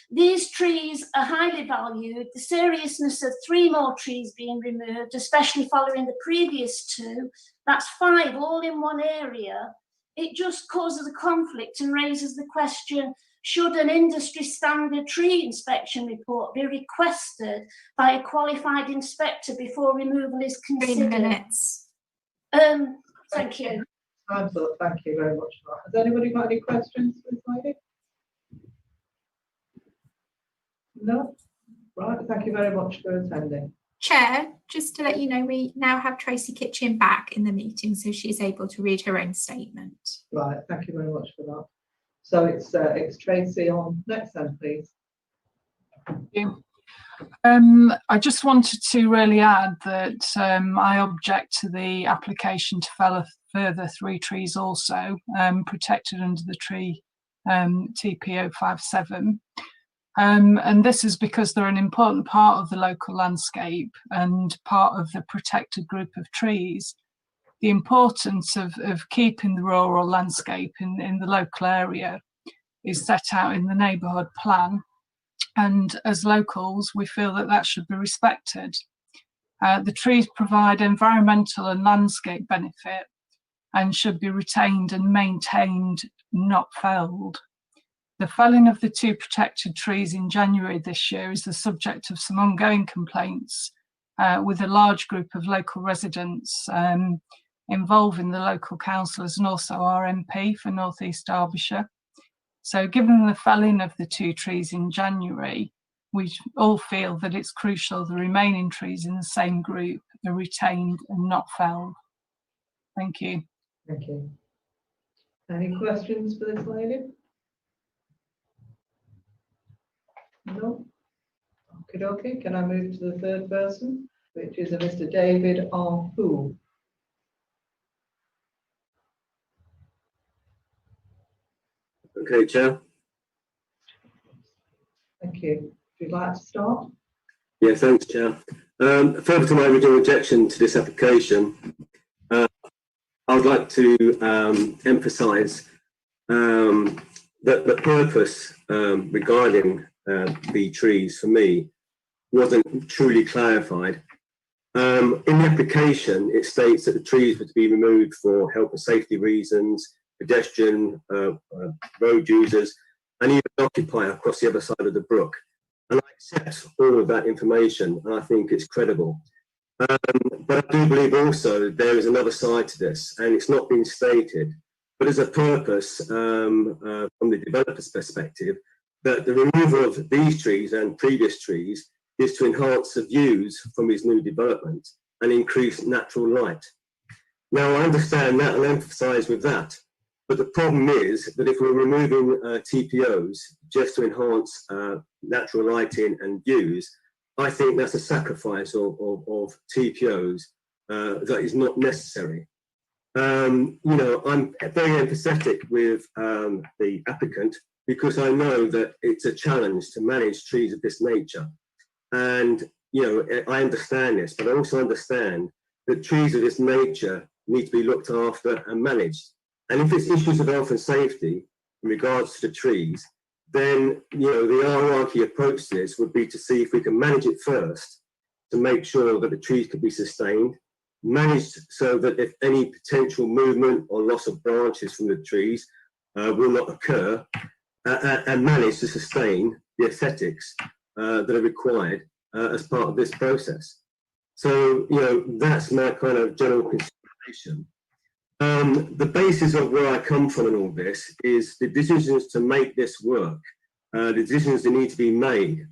These trees are highly valued. The seriousness of 3 more trees being removed, especially following the previous 2, that's 5 all in one area. It just causes a conflict and raises the question, should an industry standard tree inspection report be requested by a qualified inspector before removal is considered? 3 minutes. Thank you. Thank you very much for that. Has anybody got any questions for this lady? No? Right, thank you very much for attending. Chair, just to let you know, we now have Tracy Kitchen back in the meeting, so she's able to read her own statement. Right, thank you very much for that. So it's Tracy on next then, please. Thank you. I just wanted to really add that I object to the application to fell a further 3 trees also protected under the tree TP 057. And this is because they're an important part of the local landscape and part of the protected group of trees. The importance of keeping the rural landscape in the local area is set out in the neighbourhood plan. And as locals, we feel that that should be respected. The trees provide environmental and landscape benefit and should be retained and maintained, not felled. The felling of the 2 protected trees in January this year is the subject of some ongoing complaints with a large group of local residents involving the local councillors and also our MP for North East Derbyshire. So given the felling of the 2 trees in January, we all feel that it's crucial the remaining trees in the same group are retained and not felled. Thank you. Thank you. Any questions for this lady? No? Okay, can I move to the third person, which is a Mr. David R. Poole? Okay, Chair. Thank you. Would you like to start? Yeah, thanks, Chair. Further to my original objection to this application, I would like to emphasise that the purpose regarding the trees for me wasn't truly clarified. In the application, it states that the trees were to be removed for health and safety reasons, pedestrian, road users, and even occupier across the other side of the brook. And I accept all of that information, and I think it's credible. But I do believe also there is another side to this, and it's not been stated, but as a purpose from the developer's perspective, that the removal of these trees and previous trees is to enhance the views from his new development and increase natural light. Now, I understand that and emphasise with that, but the problem is that if we're removing TPOs just to enhance natural lighting and views, I think that's a sacrifice of TPOs that is not necessary. You know, I'm very empathetic with the applicant because I know that it's a challenge to manage trees of this nature. And, you know, I understand this, but I also understand that trees of this nature need to be looked after and managed. And if it's issues of health and safety in regards to the trees, then the hierarchy approach to this would be to see if we can manage it first, to make sure that the trees could be sustained, managed so that if any potential movement or loss of branches from the trees will not occur, and managed to sustain the aesthetics that are required as part of this process. So, that's my kind of general consideration. The basis of where I come from in all this is the decisions to make this work, the decisions that need to be made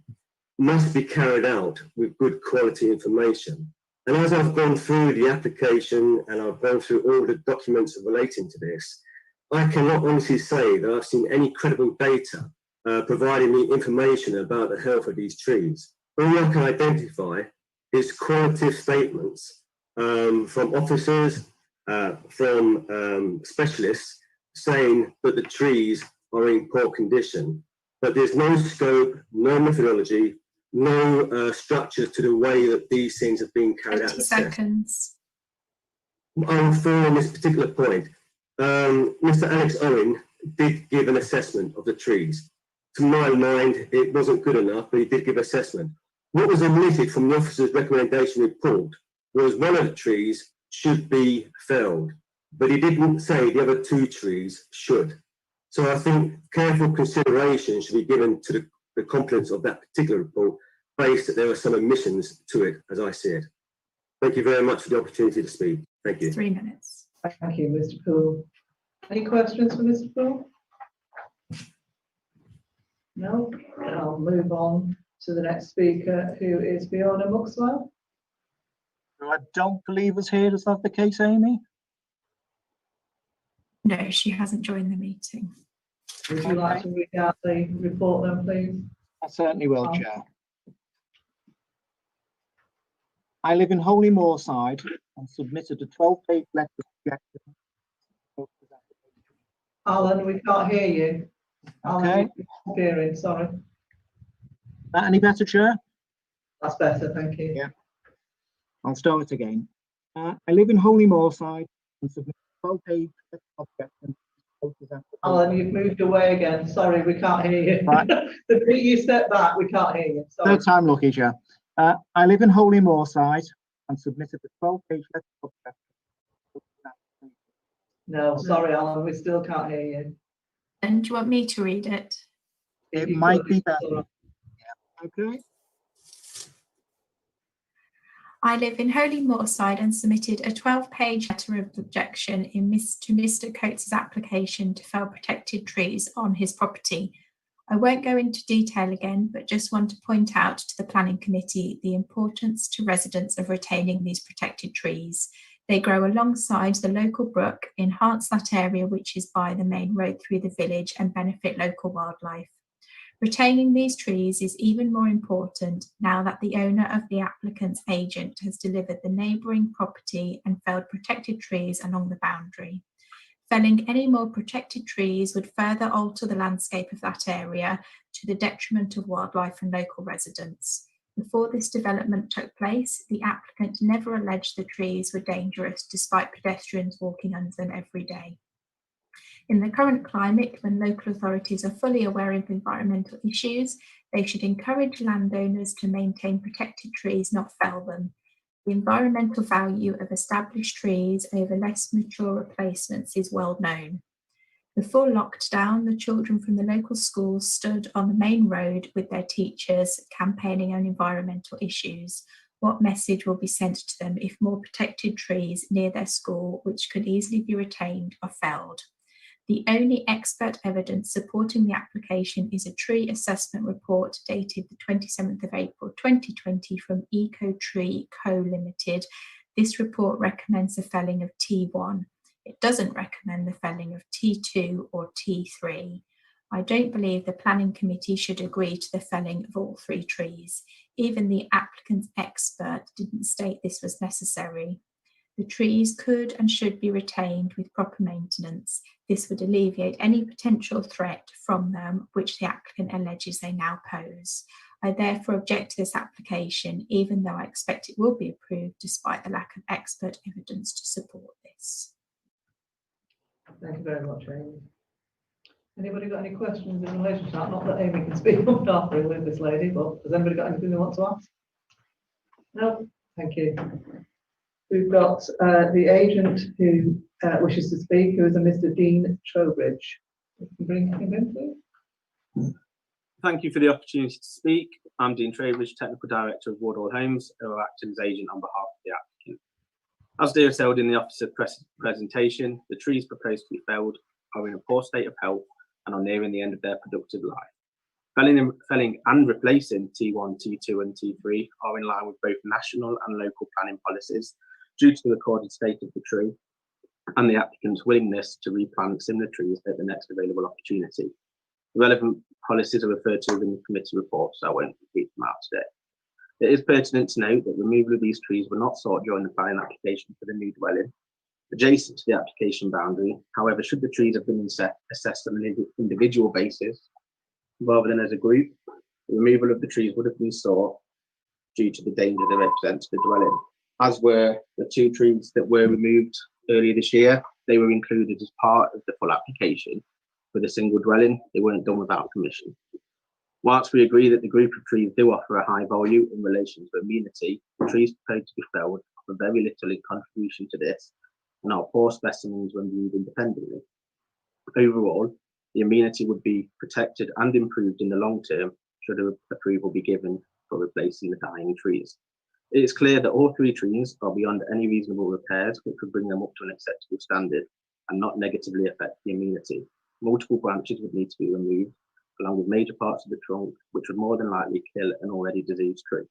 must be carried out with good quality information. And as I've gone through the application and I've gone through all the documents relating to this, I cannot honestly say that I've seen any credible data providing me information about the health of these trees. All I can identify is qualitative statements from officers, from specialists saying that the trees are in poor condition, but there's no scope, no methodology, no structure to the way that these things have been carried out. 30 seconds. On this particular point, Mr. Alex Owen did give an assessment of the trees. To my mind, it wasn't good enough, but he did give assessment. What was omitted from the officer's recommendation report was one of the trees should be felled, but he didn't say the other 2 trees should. So I think careful consideration should be given to the contents of that particular report, based that there are some omissions to it, as I see it. Thank you very much for the opportunity to speak. Thank you. 3 minutes. Thank you, Mr. Poole. Any questions for Mr. Poole? No? Then I'll move on to the next speaker, who is Fiona Muxwell. I don't believe is here. Is that the case, Amy? No, she hasn't joined the meeting. Would you like to read out the report then, please? I certainly will, Chair. I live in Holy Moorside and submitted a 12-page letter of objection. Alan, we can't hear you. Okay. Hearing, sorry. That any better, Chair? That's better, thank you. Yeah. I'll start again. I live in Holy Moorside and submitted a 12-page letter of objection. Alan, you've moved away again. Sorry, we can't hear you. Right. The minute you step back, we can't hear you. Sorry. Third time lucky, Chair. I live in Holy Moorside and submitted a 12-page letter of objection. No, sorry, Alan, we still can't hear you. And do you want me to read it? It might be better. Yeah. Okay. I live in Holy Moorside and submitted a 12-page letter of objection to Mr. Coates' application to fell protected trees on his property. I won't go into detail again, but just want to point out to the Planning Committee the importance to residents of retaining these protected trees. They grow alongside the local brook, enhance that area which is by the main road through the village, and benefit local wildlife. Retaining these trees is even more important now that the owner of the applicant's agent has delivered the neighbouring property and felled protected trees along the boundary. Felling any more protected trees would further alter the landscape of that area to the detriment of wildlife and local residents. Before this development took place, the applicant never alleged the trees were dangerous despite pedestrians walking under them every day. In the current climate, when local authorities are fully aware of environmental issues, they should encourage landowners to maintain protected trees, not fell them. The environmental value of established trees over less mature replacements is well known. Before lockdown, the children from the local schools stood on the main road with their teachers campaigning on environmental issues. What message will be sent to them if more protected trees near their school, which could easily be retained, are felled? The only expert evidence supporting the application is a tree assessment report dated the 27th of April 2020 from Eco Tree Co Limited. This report recommends the felling of T1. It doesn't recommend the felling of T2 or T3. I don't believe the Planning Committee should agree to the felling of all 3 trees. Even the applicant's expert didn't state this was necessary. The trees could and should be retained with proper maintenance. This would alleviate any potential threat from them, which the applicant alleges they now pose. I therefore object to this application, even though I expect it will be approved despite the lack of expert evidence to support this. Thank you very much, Amy. Anybody got any questions in relation to that? Not that Amy can speak up after with this lady, but has anybody got anything they want to ask? No? Thank you. We've got the agent who wishes to speak, who is a Mr. Dean Trowbridge. You can bring him in, please. Thank you for the opportunity to speak. I'm Dean Trowbridge, Technical Director of Wardall Homes, who are acting as agent on behalf of the applicant. As detailed in the officer presentation, the trees proposed to be felled are in a poor state of health and are nearing the end of their productive life. Felling and replacing T1, T2 and T3 are in line with both national and local planning policies due to the recorded state of the tree and the applicant's willingness to replant similar trees at the next available opportunity. The relevant policies are referred to in the committee report, so I won't repeat them out today. It is pertinent to note that removal of these trees were not sought during the planning application for the new dwelling adjacent to the application boundary. However, should the trees have been assessed on an individual basis rather than as a group, the removal of the trees would have been sought due to the danger they represent to the dwelling. As were the 2 trees that were removed earlier this year, they were included as part of the full application. For the single dwelling, they weren't done without permission. Whilst we agree that the group of trees do offer a high value in relation to amenity, the trees proposed to be felled offer very little in contribution to this and are poor specimens when viewed independently. Overall, the amenity would be protected and improved in the long term should approval be given for replacing the dying trees. It is clear that all 3 trees are beyond any reasonable repairs which would bring them up to an acceptable standard and not negatively affect the amenity. Multiple branches would need to be removed, along with major parts of the trunk, which would more than likely kill an already diseased tree,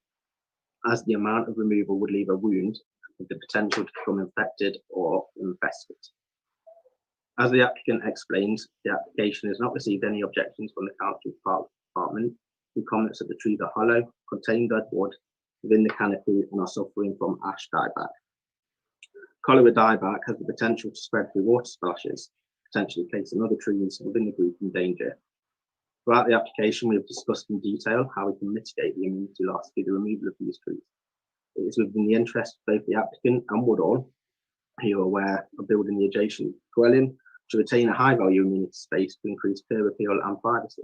as the amount of removal would leave a wound with the potential to become infected or infested. As the applicant explained, the application has not received any objections from the Council's Park Department, who comments that the trees are hollow, contain dead wood within the canopy and are suffering from ash dieback. Cholera dieback has the potential to spread through water splashes, potentially placing other trees within the group in danger. Throughout the application, we have discussed in detail how we can mitigate the immunity loss through the removal of these trees. It is within the interest of both the applicant and Woodall, who are aware of building the adjacent dwelling, to retain a high value immunity space to increase peer appeal and privacy.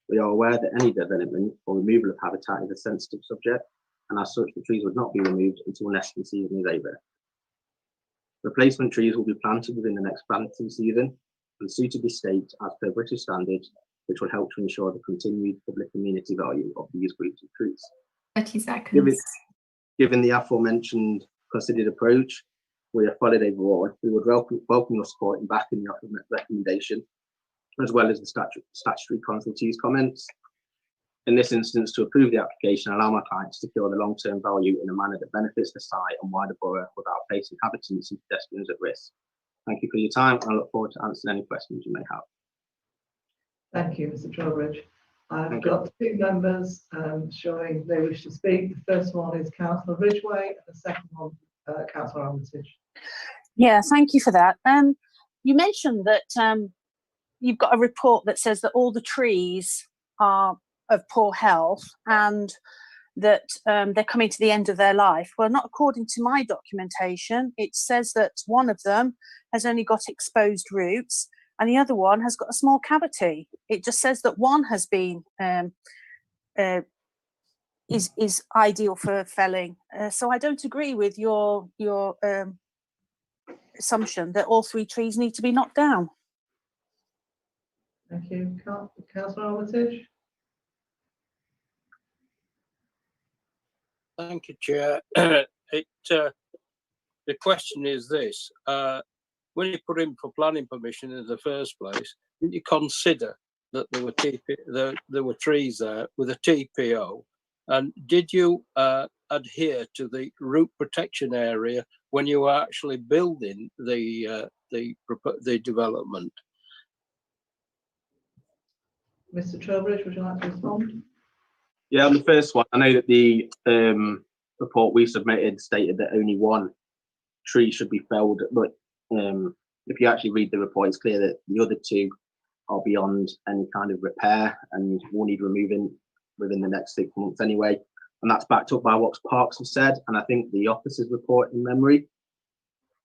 We are aware that any development or removal of habitat is a sensitive subject, and as such, the trees would not be removed until nesting season is over. Replacement trees will be planted within the next planting season and suitably staked as per British standards, which will help to ensure the continued public amenity value of these groups of trees. 30 seconds. Given the aforementioned considered approach we have followed overall, we would welcome your support in backing the recommendation, as well as the statutory consultees comments. In this instance, to approve the application, allow my client to secure the long-term value in a manner that benefits the site and wider borough without placing inhabitants and pedestrians at risk. Thank you for your time, and I look forward to answering any questions you may have. Thank you, Mr. Trowbridge. I've got 2 members showing they wish to speak. The first one is Councillor Ridgway, and the second one, Councillor Armitage. Yeah, thank you for that. You mentioned that you've got a report that says that all the trees are of poor health and that they're coming to the end of their life. Well, not according to my documentation. It says that one of them has only got exposed roots and the other one has got a small cavity. It just says that one has been is ideal for felling. So I don't agree with your assumption that all 3 trees need to be knocked down. Thank you. Councillor Armitage. Thank you, Chair. The question is this: when you put in for planning permission in the first place, did you consider that there were trees there with a TPO, and did you adhere to the root protection area when you were actually building the development? Mr. Trowbridge, would you like to respond? Yeah, on the first one, I know that the report we submitted stated that only 1 tree should be felled, but if you actually read the report, it's clear that the other 2 are beyond any kind of repair and will need removing within the next 6 months anyway. And that's backed up by what Parks have said, and I think the officer's report in memory.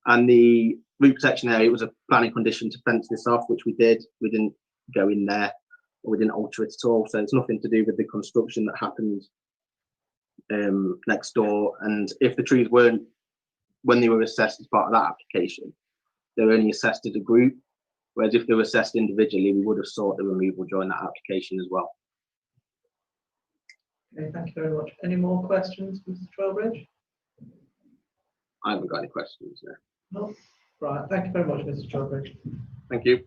And the root protection area, it was a planning condition to fence this off, which we did. We didn't go in there, or we didn't alter it at all. So it's nothing to do with the construction that happened next door. And if the trees weren't, when they were assessed as part of that application, they were only assessed as a group. Whereas if they were assessed individually, we would have sought the removal during that application as well. Okay, thank you very much. Any more questions, Mr. Trowbridge? I haven't got any questions there. No? Right, thank you very much, Mr. Trowbridge. Thank you.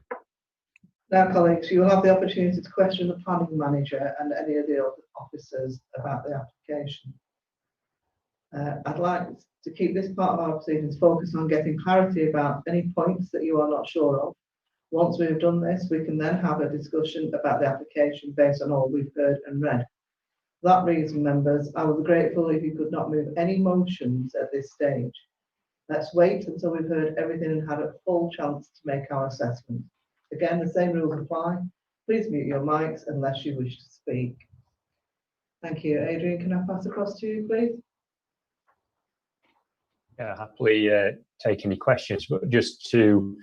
Now, colleagues, you will have the opportunity to question the planning manager and any of the other officers about the application. I'd like to keep this part of our proceedings focused on getting clarity about any points that you are not sure of. Once we've done this, we can then have a discussion about the application based on all we've heard and read. For that reason, members, I would be grateful if you could not move any motions at this stage. Let's wait until we've heard everything and had a full chance to make our assessment. Again, the same rules apply. Please mute your mics unless you wish to speak. Thank you. Adrian, can I pass across to you, please? Yeah, happily take any questions, but just to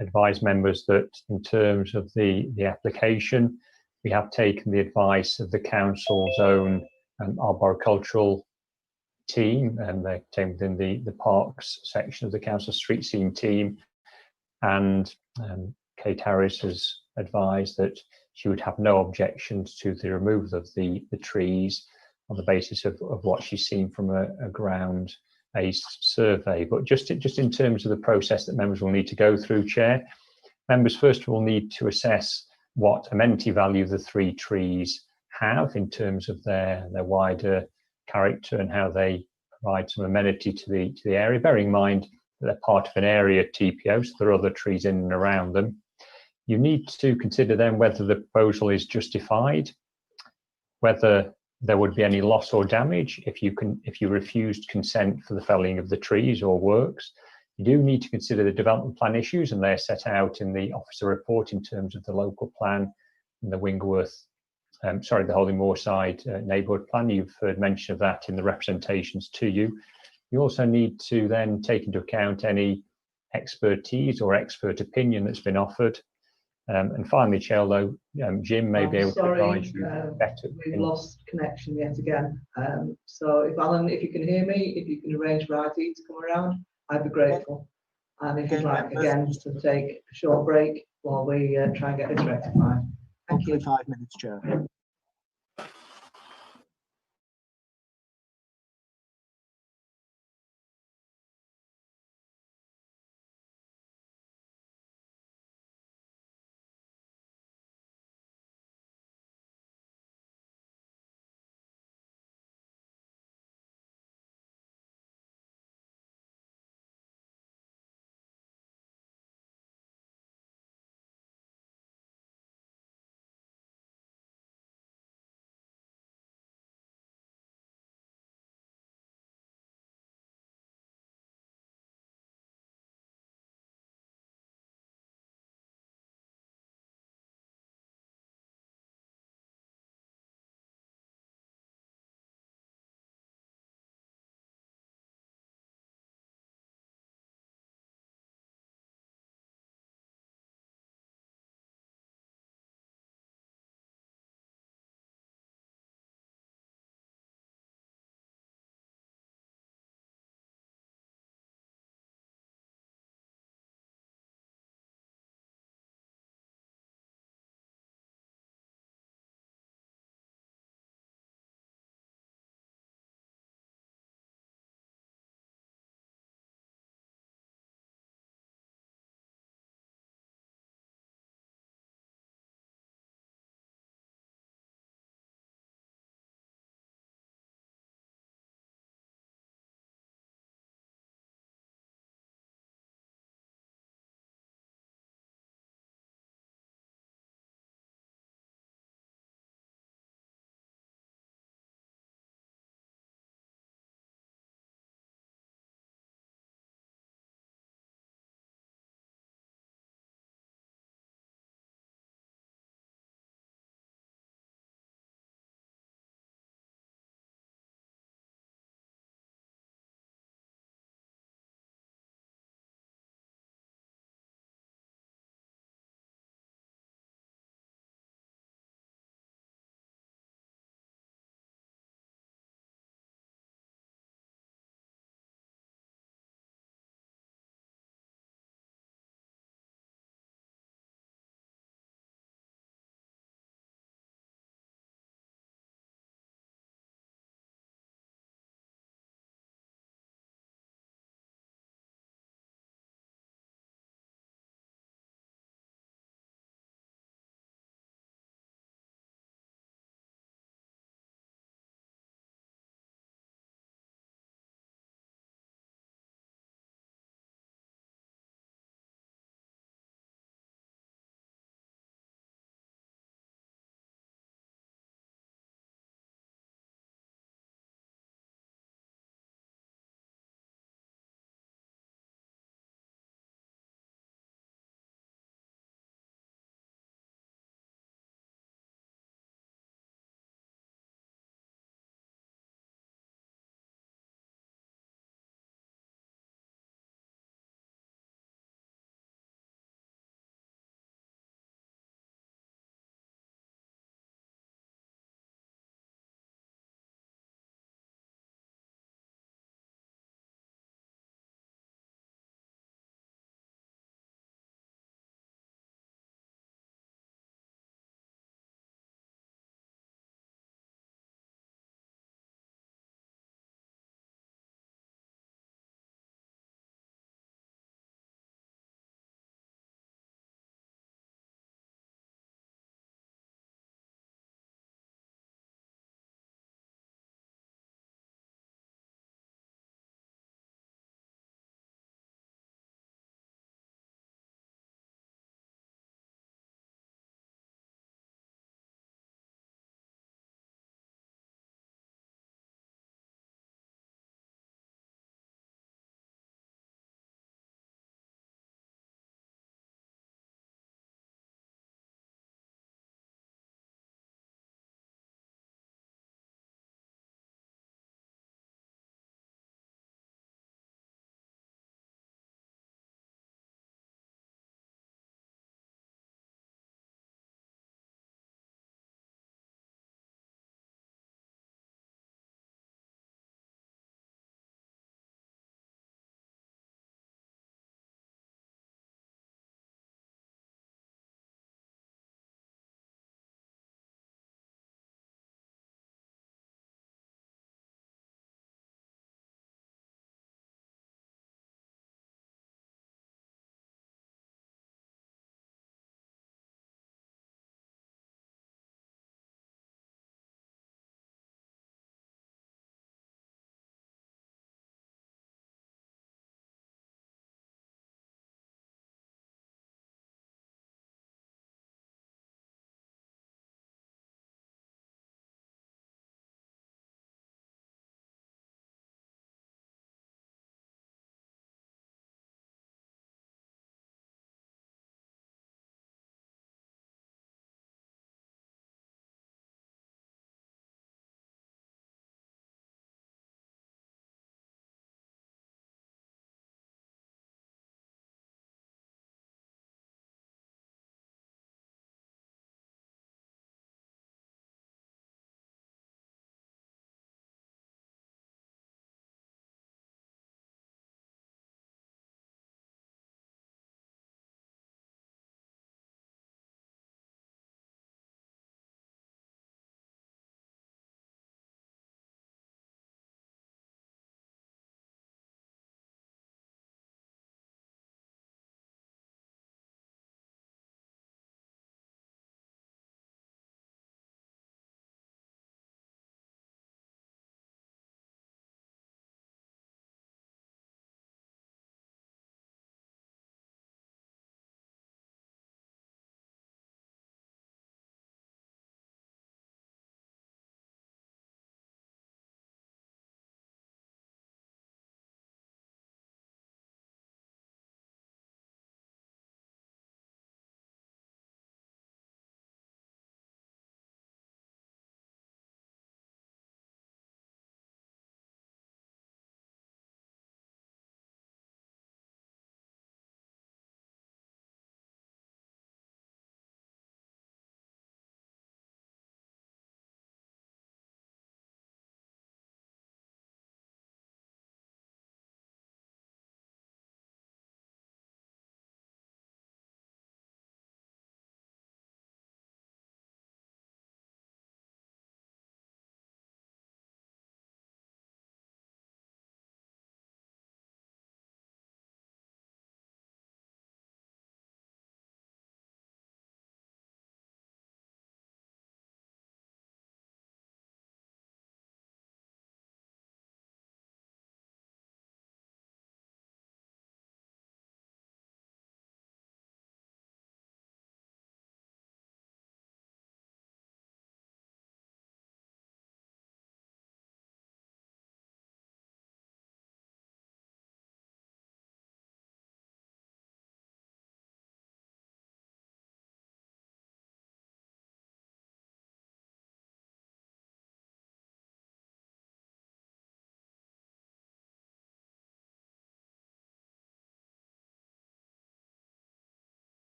advise members that in terms of the application, we have taken the advice of the council's own arboricultural team, and they came within the parks section of the council street scene team, and Kate Harris has advised that she would have no objections to the removal of the trees on the basis of what she's seen from a ground based survey. But just in terms of the process that members will need to go through, Chair, members first of all need to assess what amenity value the 3 trees have in terms of their wider character and how they provide some amenity to the area, bearing in mind that they're part of an area TPO, so there are other trees in and around them. You need to consider then whether the proposal is justified, whether there would be any loss or damage if you refused consent for the felling of the trees or works. You do need to consider the development plan issues, and they're set out in the officer report in terms of the local plan and the Wingworth, the Holding Moorside neighbourhood plan. You've heard mention of that in the representations to you. You also need to then take into account any expertise or expert opinion that's been offered. And finally, Chair, although Jim may be able to advise you better. We've lost connection yet again. So if Alan, if you can hear me, if you can arrange for IT to come around, I'd be grateful. And if you'd like, again, to take a short break while we try and get this rectified. Thank you. 5 minutes, Chair.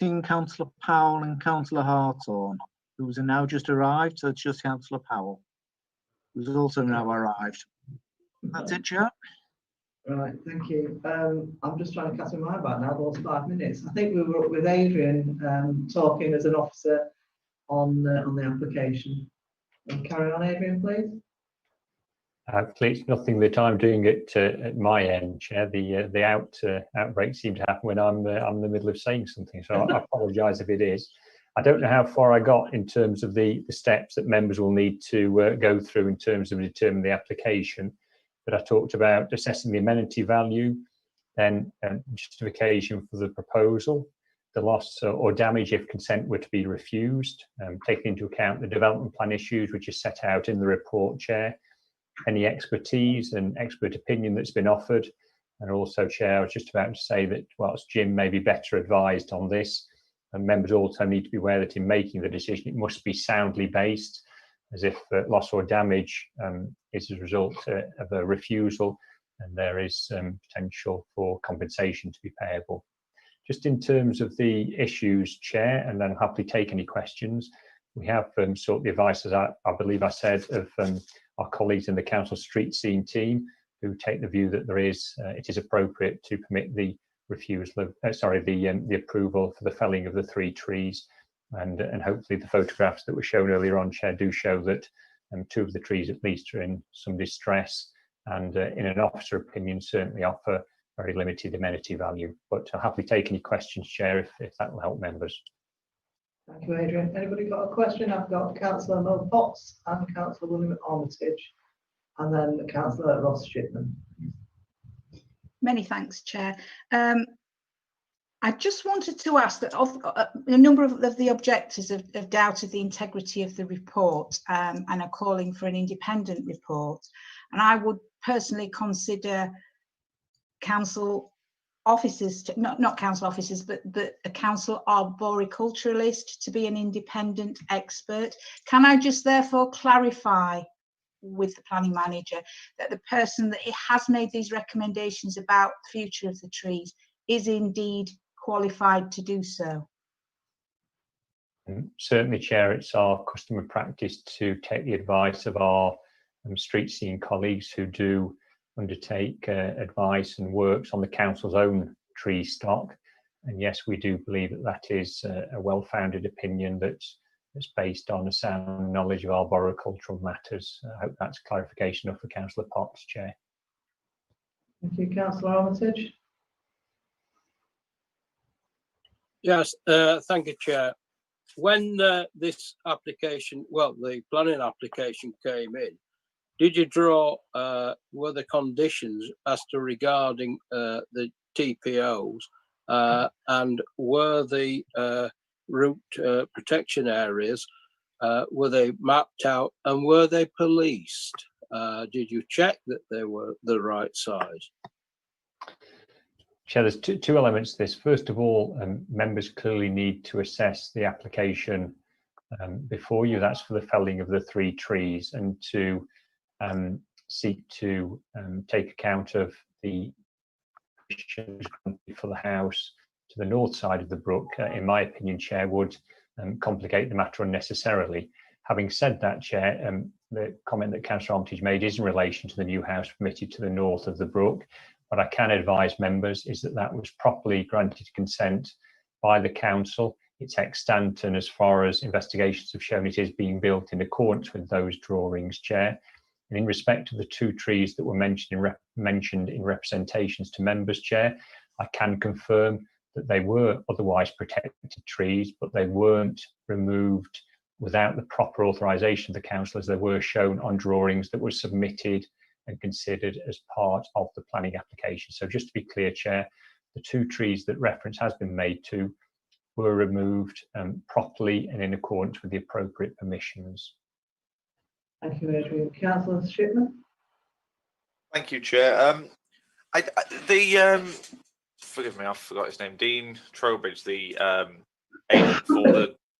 missing Councillor Powell and Councillor Hartshorn, who's now just arrived, so it's just Councillor Powell, who's also now arrived. That's it, Chair. Right, thank you. I'm just trying to cast my mind back now, those 5 minutes. I think we were up with Adrian talking as an officer on the application. Carry on, Adrian, please. It's nothing that I'm doing at my end, Chair. The outbreak seemed to happen when I'm in the middle of saying something, so I apologise if it is. I don't know how far I got in terms of the steps that members will need to go through in terms of determining the application, but I talked about assessing the amenity value, then justification for the proposal, the loss or damage if consent were to be refused, taking into account the development plan issues which are set out in the report, Chair, any expertise and expert opinion that's been offered. And also, Chair, I was just about to say that whilst Jim may be better advised on this, and members also need to be aware that in making the decision, it must be soundly based, as if loss or damage is a result of a refusal, and there is potential for compensation to be payable. Just in terms of the issues, Chair, and then I'll happily take any questions. We have sought the advice, as I believe I said, of our colleagues in the council street scene team, who take the view that it is appropriate to permit the refusal of, the approval for the felling of the 3 trees, and hopefully the photographs that were shown earlier on, Chair, do show that 2 of the trees at least are in some distress, and in an officer opinion certainly offer very limited amenity value. But I'll happily take any questions, Chair, if that will help members. Thank you, Adrian. Anybody got a question? I've got Councillor Mel Potts and Councillor William Armitage, and then Councillor Ross Shipman. Many thanks, Chair. I just wanted to ask that a number of the objectors have doubted the integrity of the report and are calling for an independent report. And I would personally consider council officers, not council officers, but a council arboriculturalist to be an independent expert. Can I just therefore clarify with the planning manager that the person that has made these recommendations about the future of the trees is indeed qualified to do so? Certainly, Chair, it's our custom and practice to take the advice of our street scene colleagues who do undertake advice and works on the council's own tree stock. And yes, we do believe that is a well-founded opinion that's based on a sound knowledge of arboricultural matters. I hope that's clarification enough for Councillor Potts, Chair. Thank you, Councillor Armitage. Yes, thank you, Chair. When this application, the planning application came in, did you draw, were the conditions as to regarding the TPOs and were the route protection areas, were they mapped out and were they policed? Did you check that they were the right size? Chair, there's two elements to this. First of all, members clearly need to assess the application before you. That's for the felling of the 3 trees, and to seek to take account of the conditions for the house to the north side of the brook, in my opinion, Chair, would complicate the matter unnecessarily. Having said that, Chair, the comment that Councillor Armitage made is in relation to the new house permitted to the north of the brook. What I can advise members is that was properly granted consent by the council. It's extant, and as far as investigations have shown, it is being built in accordance with those drawings, Chair. And in respect of the 2 trees that were mentioned in representations to members, Chair, I can confirm that they were otherwise protected trees, but they weren't removed without the proper authorisation of the council, as they were shown on drawings that were submitted and considered as part of the planning application. So just to be clear, Chair, the 2 trees that reference has been made to were removed properly and in accordance with the appropriate permissions. Thank you, Adrian. Councillor Shipman. Thank you, Chair. Forgive me, I forgot his name. Dean Trowbridge, the agent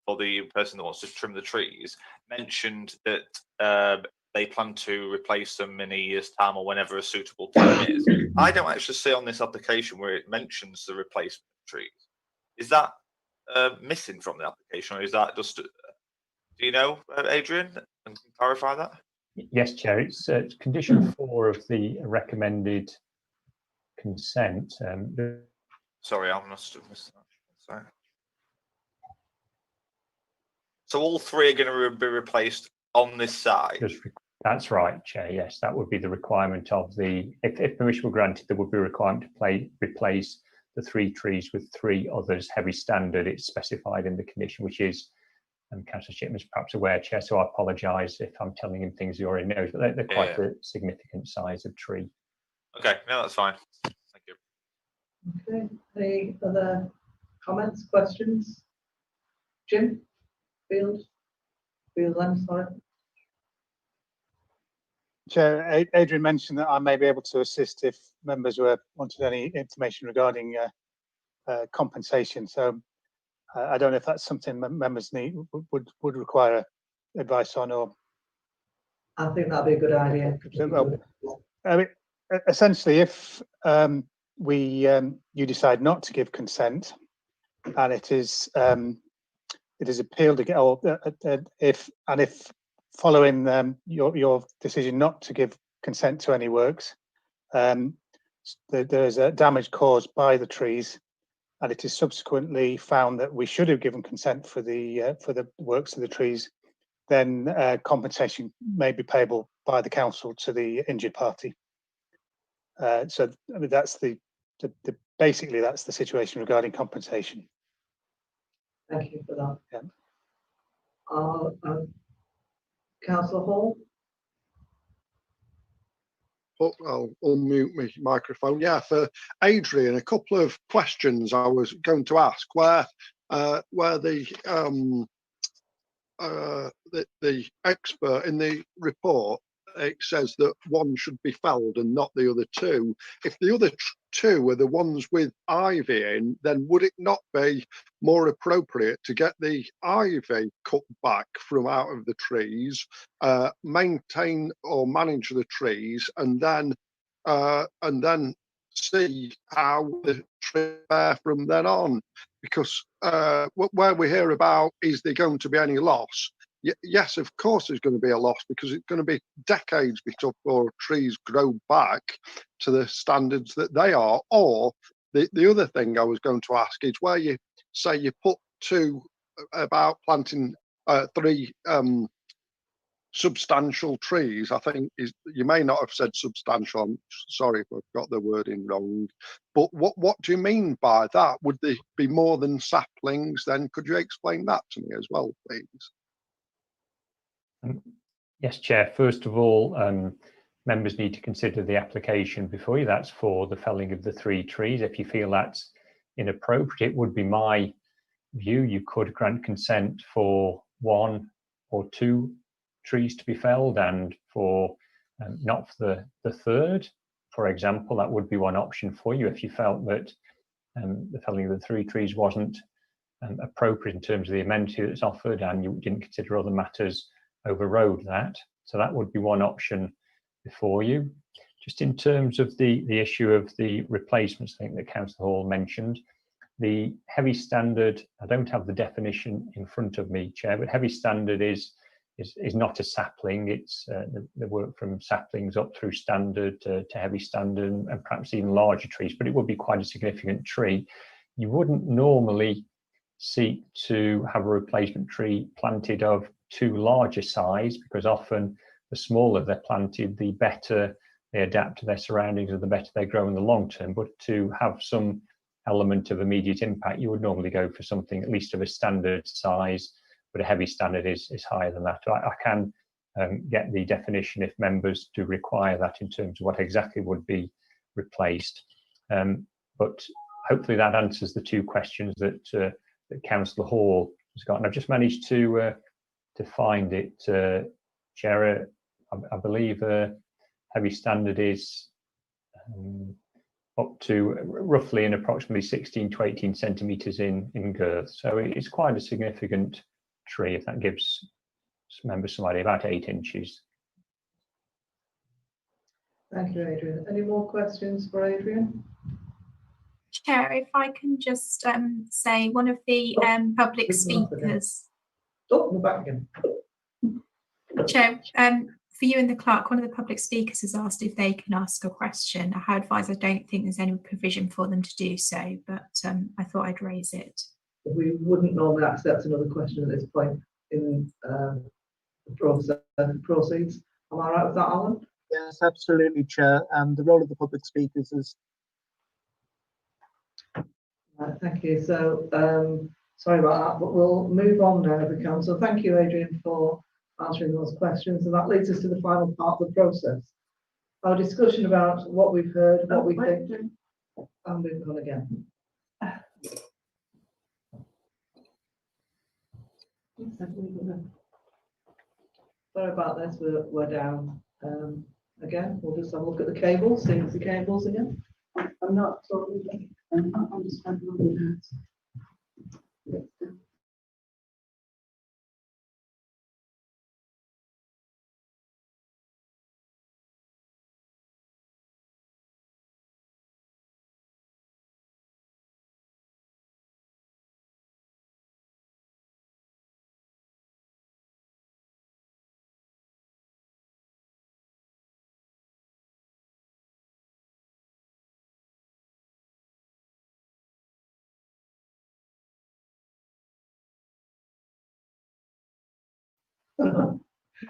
for the person that wants to trim the trees, mentioned that they plan to replace them in a year's time or whenever a suitable time is. I don't actually see on this application where it mentions the replacement trees. Is that missing from the application, or is that just? Do you know, Adrian, and can clarify that? Yes, Chair. It's condition 4 of the recommended consent. Sorry, I must have missed that. Sorry. So all 3 are going to be replaced on this side. That's right, Chair. Yes, that would be the requirement of the. If permission were granted, there would be a requirement to replace the 3 trees with 3 others. Heavy standard. It's specified in the condition, which is. Councillor Shipman's perhaps aware, Chair, so I apologise if I'm telling him things he already knows, but they're quite a significant size of tree. Okay, no, that's fine. Thank you. Okay, any other comments, questions? Jim? Field, I'm sorry. Chair, Adrian mentioned that I may be able to assist if members wanted any information regarding compensation. So I don't know if that's something members would require advice on, or. I think that'd be a good idea. Well, I mean, essentially, if you decide not to give consent, and it is appealed again, or if following your decision not to give consent to any works, there's a damage caused by the trees, and it is subsequently found that we should have given consent for the works of the trees, then compensation may be payable by the council to the injured party. So I mean, that's basically that's the situation regarding compensation. Thank you for that. Yeah. Councillor Hall. I'll unmute my microphone. Yeah, for Adrian, a couple of questions I was going to ask. Where the expert in the report, it says that one should be felled and not the other 2. If the other 2 are the ones with ivy in, then would it not be more appropriate to get the ivy cut back from out of the trees, maintain or manage the trees, and then see how the trees fare from then on? Because where we hear about, is there going to be any loss? Yes, of course there's going to be a loss, because it's going to be decades before trees grow back to the standards that they are. Or the other thing I was going to ask is, where you say you put 2 about planting 3 substantial trees, I think you may not have said substantial. I'm sorry if I've got the wording wrong. But what do you mean by that? Would they be more than saplings then? Could you explain that to me as well, please? Yes, Chair. First of all, members need to consider the application before you. That's for the felling of the 3 trees. If you feel that's inappropriate, it would be my view you could grant consent for 1 or 2 trees to be felled, and for not for the 3rd, for example. That would be one option for you if you felt that the felling of the 3 trees wasn't appropriate in terms of the amenity that's offered, and you didn't consider other matters overrode that. So that would be one option before you. Just in terms of the issue of the replacements, I think that Councillor Hall mentioned, the heavy standard, I don't have the definition in front of me, Chair, but heavy standard is not a sapling. It's the work from saplings up through standard to heavy standard, and perhaps even larger trees, but it would be quite a significant tree. You wouldn't normally seek to have a replacement tree planted of too large a size, because often the smaller they're planted, the better they adapt to their surroundings and the better they grow in the long term. But to have some element of immediate impact, you would normally go for something at least of a standard size, but a heavy standard is higher than that. I can get the definition if members do require that in terms of what exactly would be replaced. But hopefully that answers the 2 questions that Councillor Hall has got. And I've just managed to find it, Chair. I believe heavy standard is up to roughly and approximately 16 to 18 centimetres in girth. So it's quite a significant tree, if that gives members some idea, about 8 inches. Thank you, Adrian. Any more questions for Adrian? Chair, if I can just say one of the public speakers. Oh, we're back again. Chair, for you and the clerk, one of the public speakers has asked if they can ask a question. I advise I don't think there's any provision for them to do so, but I thought I'd raise it. We wouldn't normally accept another question at this point in the process proceeds. Am I right with that, Alan? Yes, absolutely, Chair. And the role of the public speakers is. Right, thank you. So, sorry about that, but we'll move on now if we can. So thank you, Adrian, for answering those questions. And that leads us to the final part of the process. Our discussion about what we've heard, what we think. I'm moving on again. Sorry about this, we're down again. We'll just have a look at the cables, see if it's the cables again. I'm not totally, I'm just trying to look at that.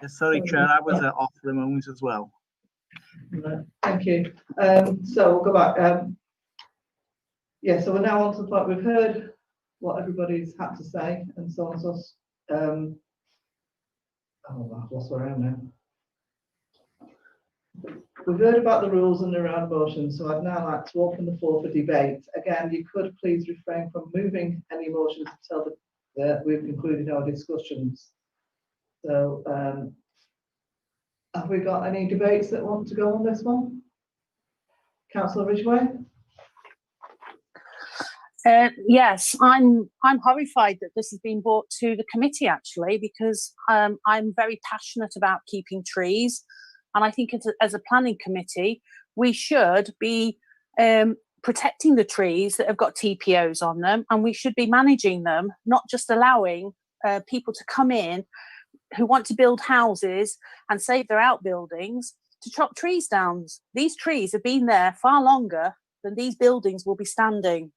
Sorry, Chair, I was off for a moment as well. No, thank you. So we'll go back. Yeah, so we're now on to the point. We've heard what everybody's had to say and so on. So, oh, I've lost where I am now. We've heard about the rules and the round motion, so I'd now like to open the floor for debate. Again, you could please refrain from moving any motions until we've concluded our discussions. So, have we got any debates that want to go on this one? Councillor Ridgway? Yes, I'm horrified that this has been brought to the committee actually, because I'm very passionate about keeping trees, and I think as a planning committee we should be protecting the trees that have got TPOs on them, and we should be managing them, not just allowing people to come in who want to build houses and save their outbuildings to chop trees down. These trees have been there far longer than these buildings will be standing.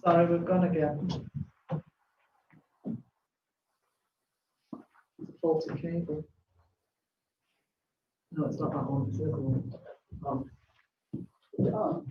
Sorry, we've gone again. Faulty cable. No, it's not that one. It's the other one. Oh.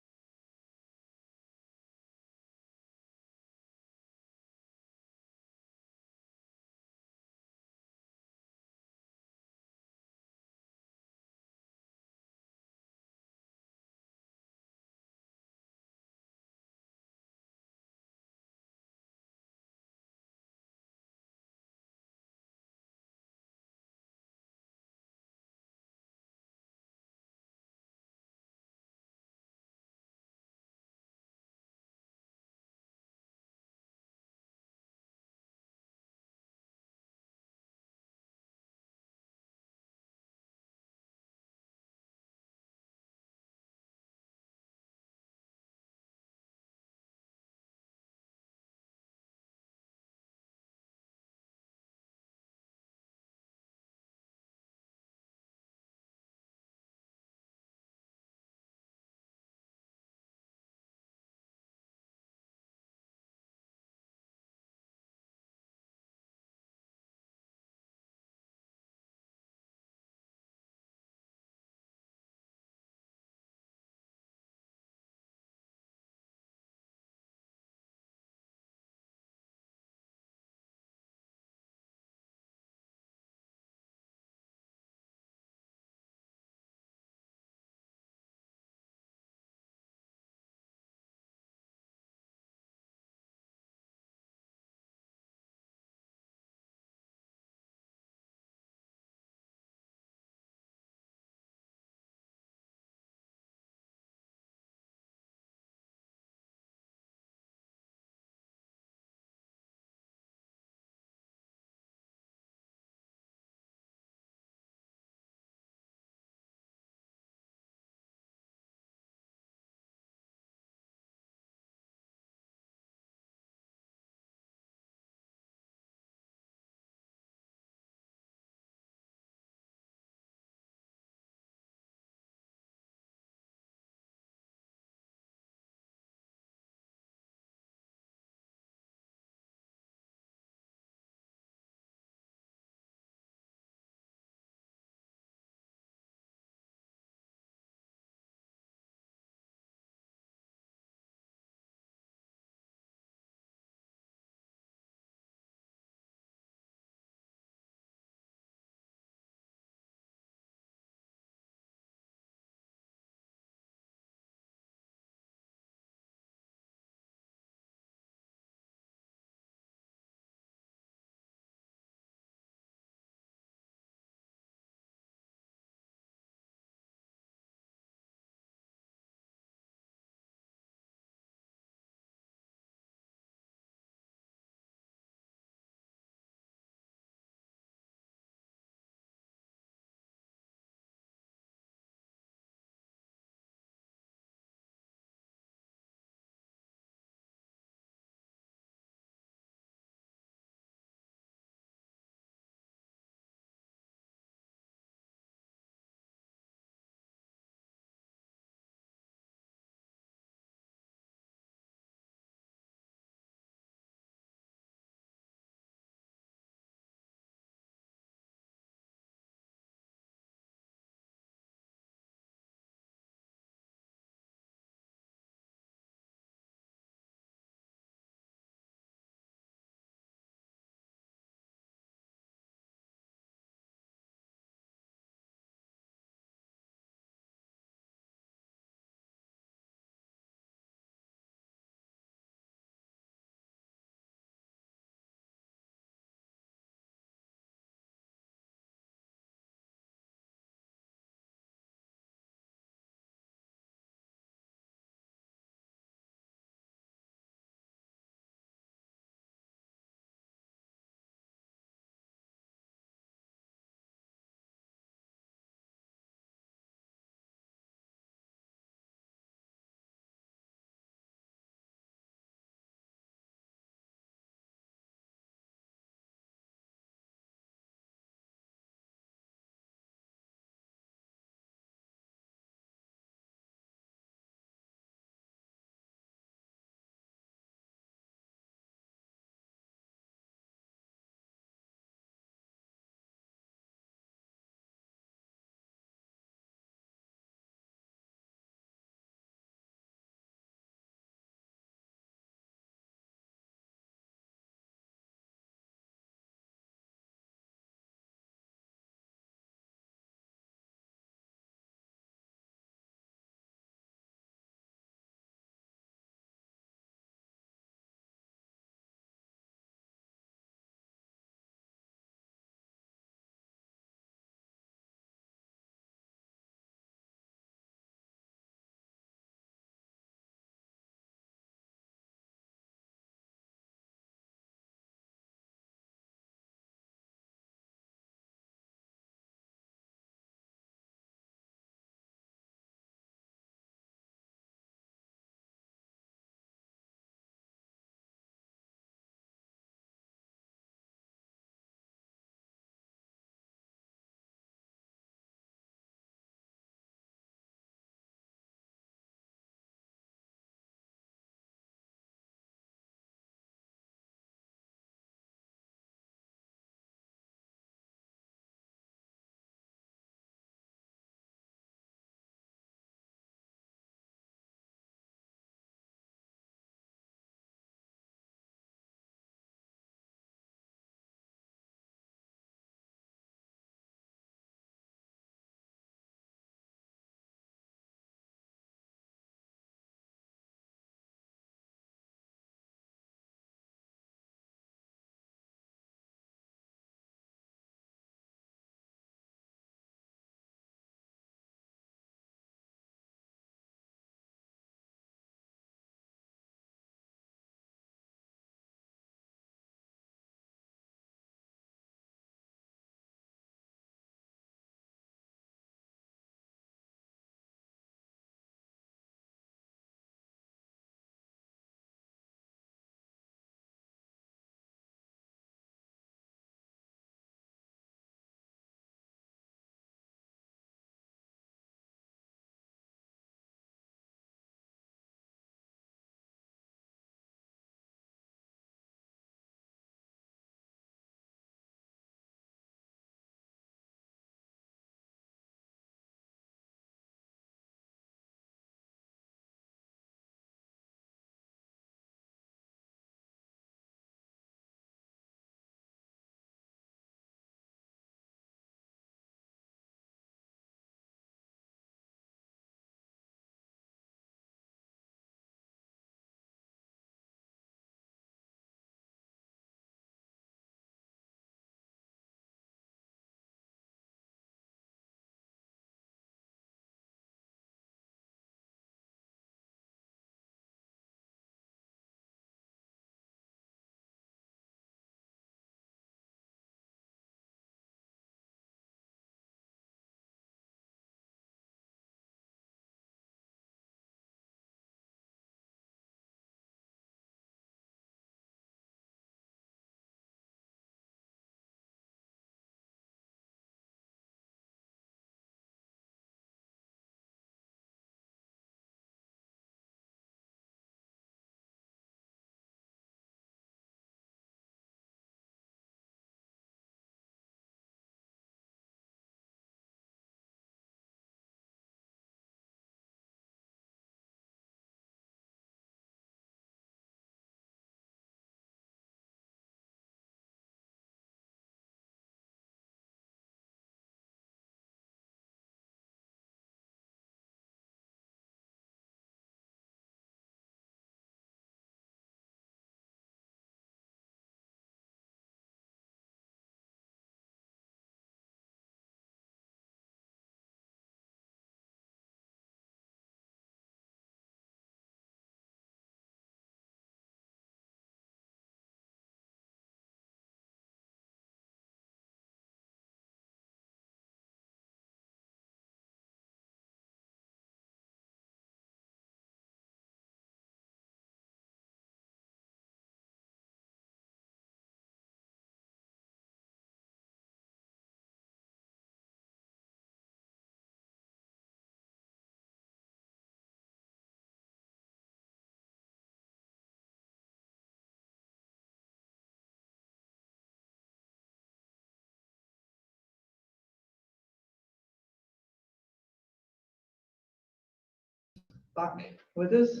back with us.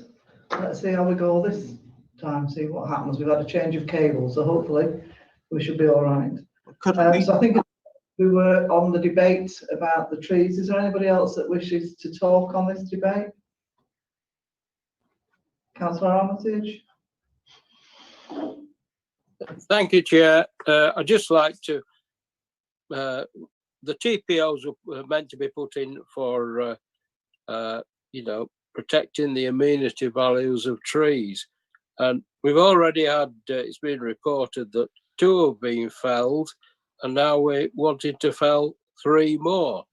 Let's see how we go this time, see what happens. We've had a change of cable, so hopefully we should be all right. So I think we were on the debate about the trees. Is there anybody else that wishes to talk on this debate? Councillor Armitage? Thank you, Chair. I'd just like to, the TPOs were meant to be put in for, you know, protecting the amenity values of trees. And we've already had, it's been reported that 2 have been felled, and now we're wanting to fell 3 more.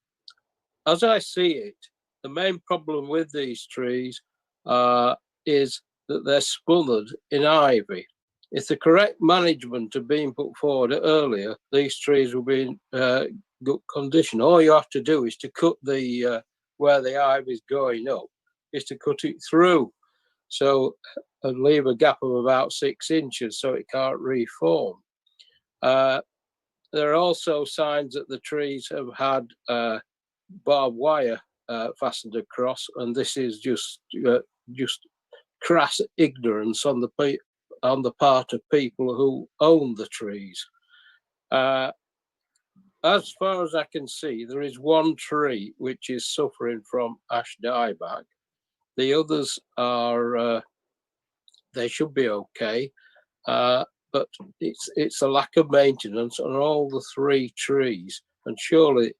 As I see it, the main problem with these trees is that they're smothered in ivy. If the correct management had been put forward earlier, these trees will be in good condition. All you have to do is to cut the where the ivy is going up, is to cut it through, so and leave a gap of about 6 inches so it can't reform. There are also signs that the trees have had barbed wire fastened across, and this is just crass ignorance on the part of people who own the trees. As far as I can see, there is 1 tree which is suffering from ash dieback. The others are, they should be okay, but it's a lack of maintenance on all the 3 trees. And surely,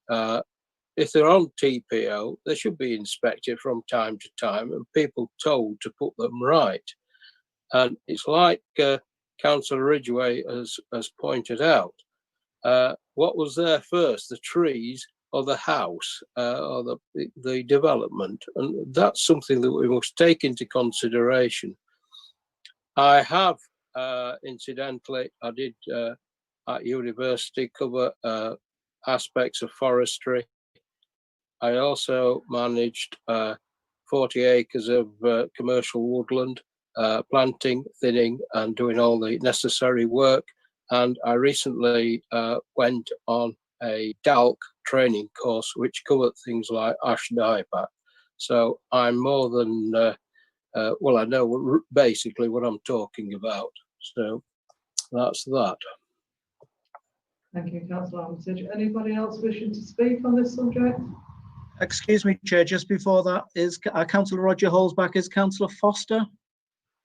if they're on TPO, they should be inspected from time to time and people told to put them right. And it's like Councillor Ridgway has pointed out. What was there first, the trees or the house or the development? And that's something that we must take into consideration. I have, incidentally, I did at university cover aspects of forestry. I also managed 40 acres of commercial woodland, planting, thinning, and doing all the necessary work. And I recently went on a DALC training course, which covered things like ash dieback. So I'm more than, well, I know basically what I'm talking about. So that's that. Thank you, Councillor Armitage. Anybody else wishing to speak on this subject? Excuse me, Chair, just before that, is Councillor Roger Holsback, is Councillor Foster?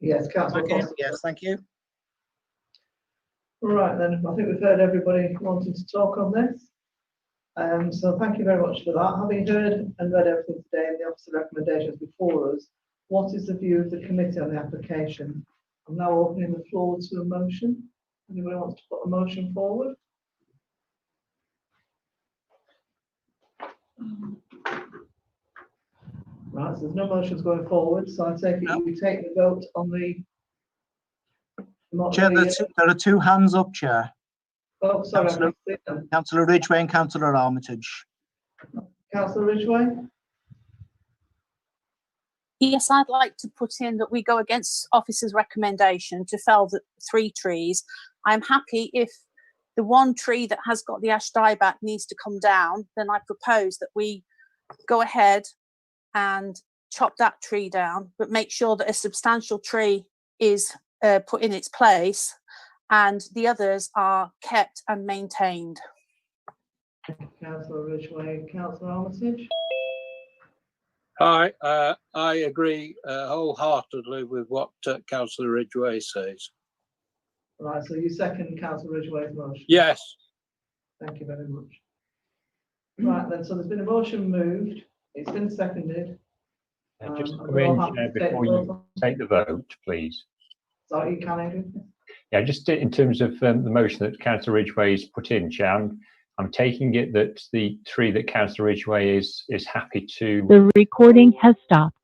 Yes, Councillor Foster. Yes, thank you. Right then, I think we've heard everybody wanting to talk on this. So thank you very much for that. Having heard and read everything today and the officer recommendations before us, what is the view of the committee on the application? I'm now opening the floor to a motion. Anybody wants to put a motion forward? Right, so there's no motions going forward, so I take it we take the vote on the... Chair, there are 2 hands up, Chair. Oh, sorry. Councillor Ridgway and Councillor Armitage. Councillor Ridgway? Yes, I'd like to put in that we go against officer's recommendation to fell the 3 trees. I'm happy if the 1 tree that has got the ash dieback needs to come down, then I propose that we go ahead and chop that tree down, but make sure that a substantial tree is put in its place and the others are kept and maintained. Councillor Ridgway, Councillor Armitage? Hi, I agree wholeheartedly with what Councillor Ridgway says. Right, so you second Councillor Ridgway's motion? Yes. Thank you very much. Right then, so there's been a motion moved, it's been seconded. Just come in, Chair, before you take the vote, please. Sorry, you can, Adrian? Yeah, just in terms of the motion that Councillor Ridgway's put in, Chair, I'm taking it that the 3 that Councillor Ridgway is happy to... The recording has stopped.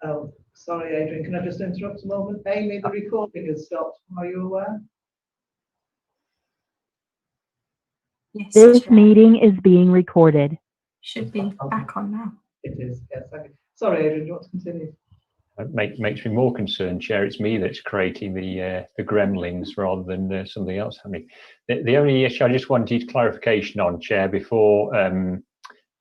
Oh, sorry, Adrian, can I just interrupt a moment? Amy, the recording has stopped. Are you aware? Yes, This Chair. meeting is being recorded. Should be back on now. It is, yes, thank you. Sorry, Adrian, do you want to continue? Makes me more concerned, Chair. It's me that's creating the gremlins rather than something else happening. The only issue I just wanted clarification on, Chair, before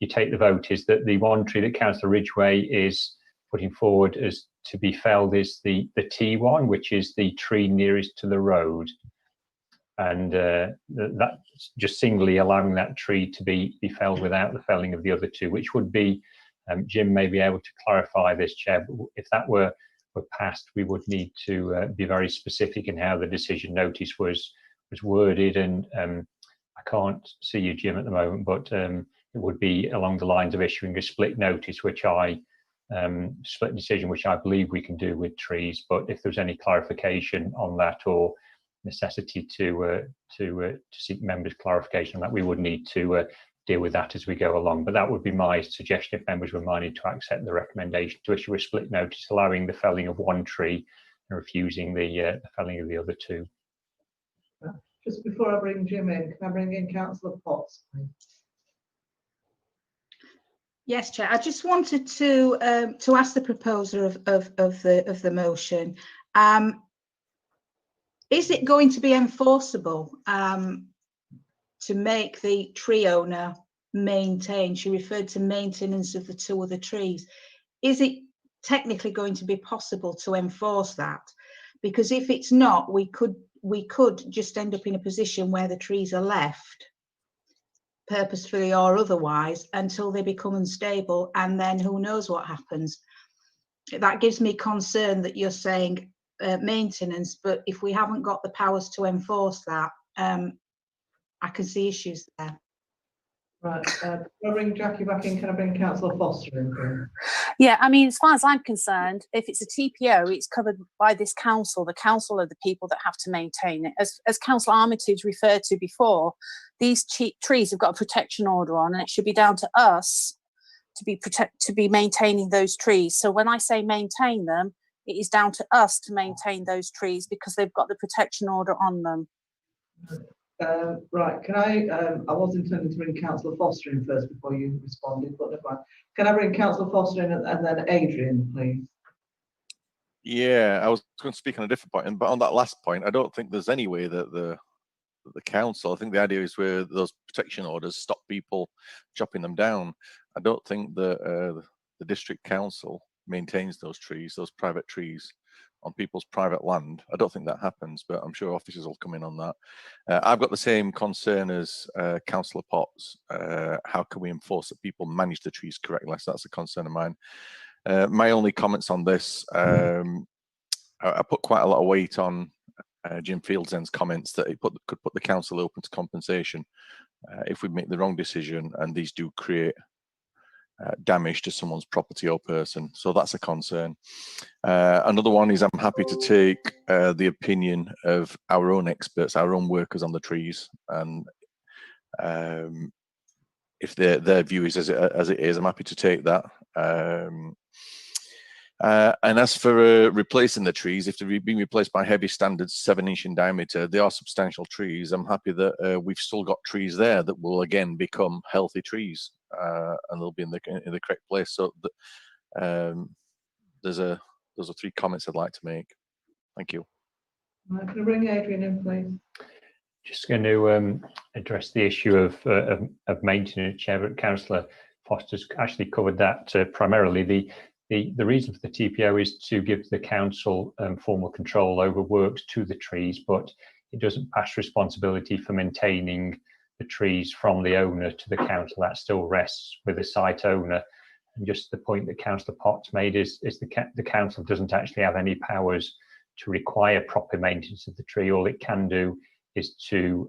you take the vote is that the one tree that Councillor Ridgway is putting forward as to be felled is the T1, which is the tree nearest to the road. And that's just singly allowing that tree to be felled without the felling of the other two, which would be, Jim may be able to clarify this, Chair, but if that were passed, we would need to be very specific in how the decision notice was worded. And I can't see you, Jim, at the moment, but it would be along the lines of issuing a split notice, which split decision, which I believe we can do with trees. But if there's any clarification on that or necessity to seek members' clarification on that, we would need to deal with that as we go along. But that would be my suggestion if members were minded to accept the recommendation to issue a split notice allowing the felling of one tree and refusing the felling of the other two. Just before I bring Jim in, can I bring in Councillor Potts, please? Yes, Chair. I just wanted to ask the proposer of the motion. Is it going to be enforceable to make the tree owner maintain? She referred to maintenance of the two other trees. Is it technically going to be possible to enforce that? Because if it's not, we could just end up in a position where the trees are left, purposefully or otherwise, until they become unstable, and then who knows what happens. That gives me concern that you're saying maintenance, but if we haven't got the powers to enforce that, I can see issues there. Right, can I bring Jackie back in? Can I bring Councillor Foster in, please? Yeah, I mean, as far as I'm concerned, if it's a TPO, it's covered by this council. The council are the people that have to maintain it. As Councillor Armitage referred to before, these trees have got a protection order on, and it should be down to us to be maintaining those trees. So when I say maintain them, it is down to us to maintain those trees because they've got the protection order on them. Right, can I was intending to bring Councillor Foster in first before you responded, but never mind. Can I bring Councillor Foster in and then Adrian, please? Yeah, I was going to speak on a different point, but on that last point, I don't think there's any way that the council, I think the idea is where those protection orders stop people chopping them down. I don't think the district council maintains those trees, those private trees on people's private land. I don't think that happens, but I'm sure officers will come in on that. I've got the same concern as Councillor Potts. How can we enforce that people manage the trees correctly? So that's a concern of mine. My only comments on this, I put quite a lot of weight on Jim Fieldsend's comments that it could put the council open to compensation if we make the wrong decision and these do create damage to someone's property or person. So that's a concern. Another one is I'm happy to take the opinion of our own experts, our own workers on the trees, and if their view is as it is, I'm happy to take that. And as for replacing the trees, if they're being replaced by heavy standards 7-inch in diameter, they are substantial trees. I'm happy that we've still got trees there that will again become healthy trees, and they'll be in the correct place. So those are 3 comments I'd like to make. Thank you. Can I bring Adrian in, please? Just going to address the issue of maintenance, Chair, but Councillor Foster's actually covered that primarily. The reason for the TPO is to give the council formal control over works to the trees, but it doesn't pass responsibility for maintaining the trees from the owner to the council. That still rests with the site owner. And just the point that Councillor Potts made is the council doesn't actually have any powers to require proper maintenance of the tree. All it can do is to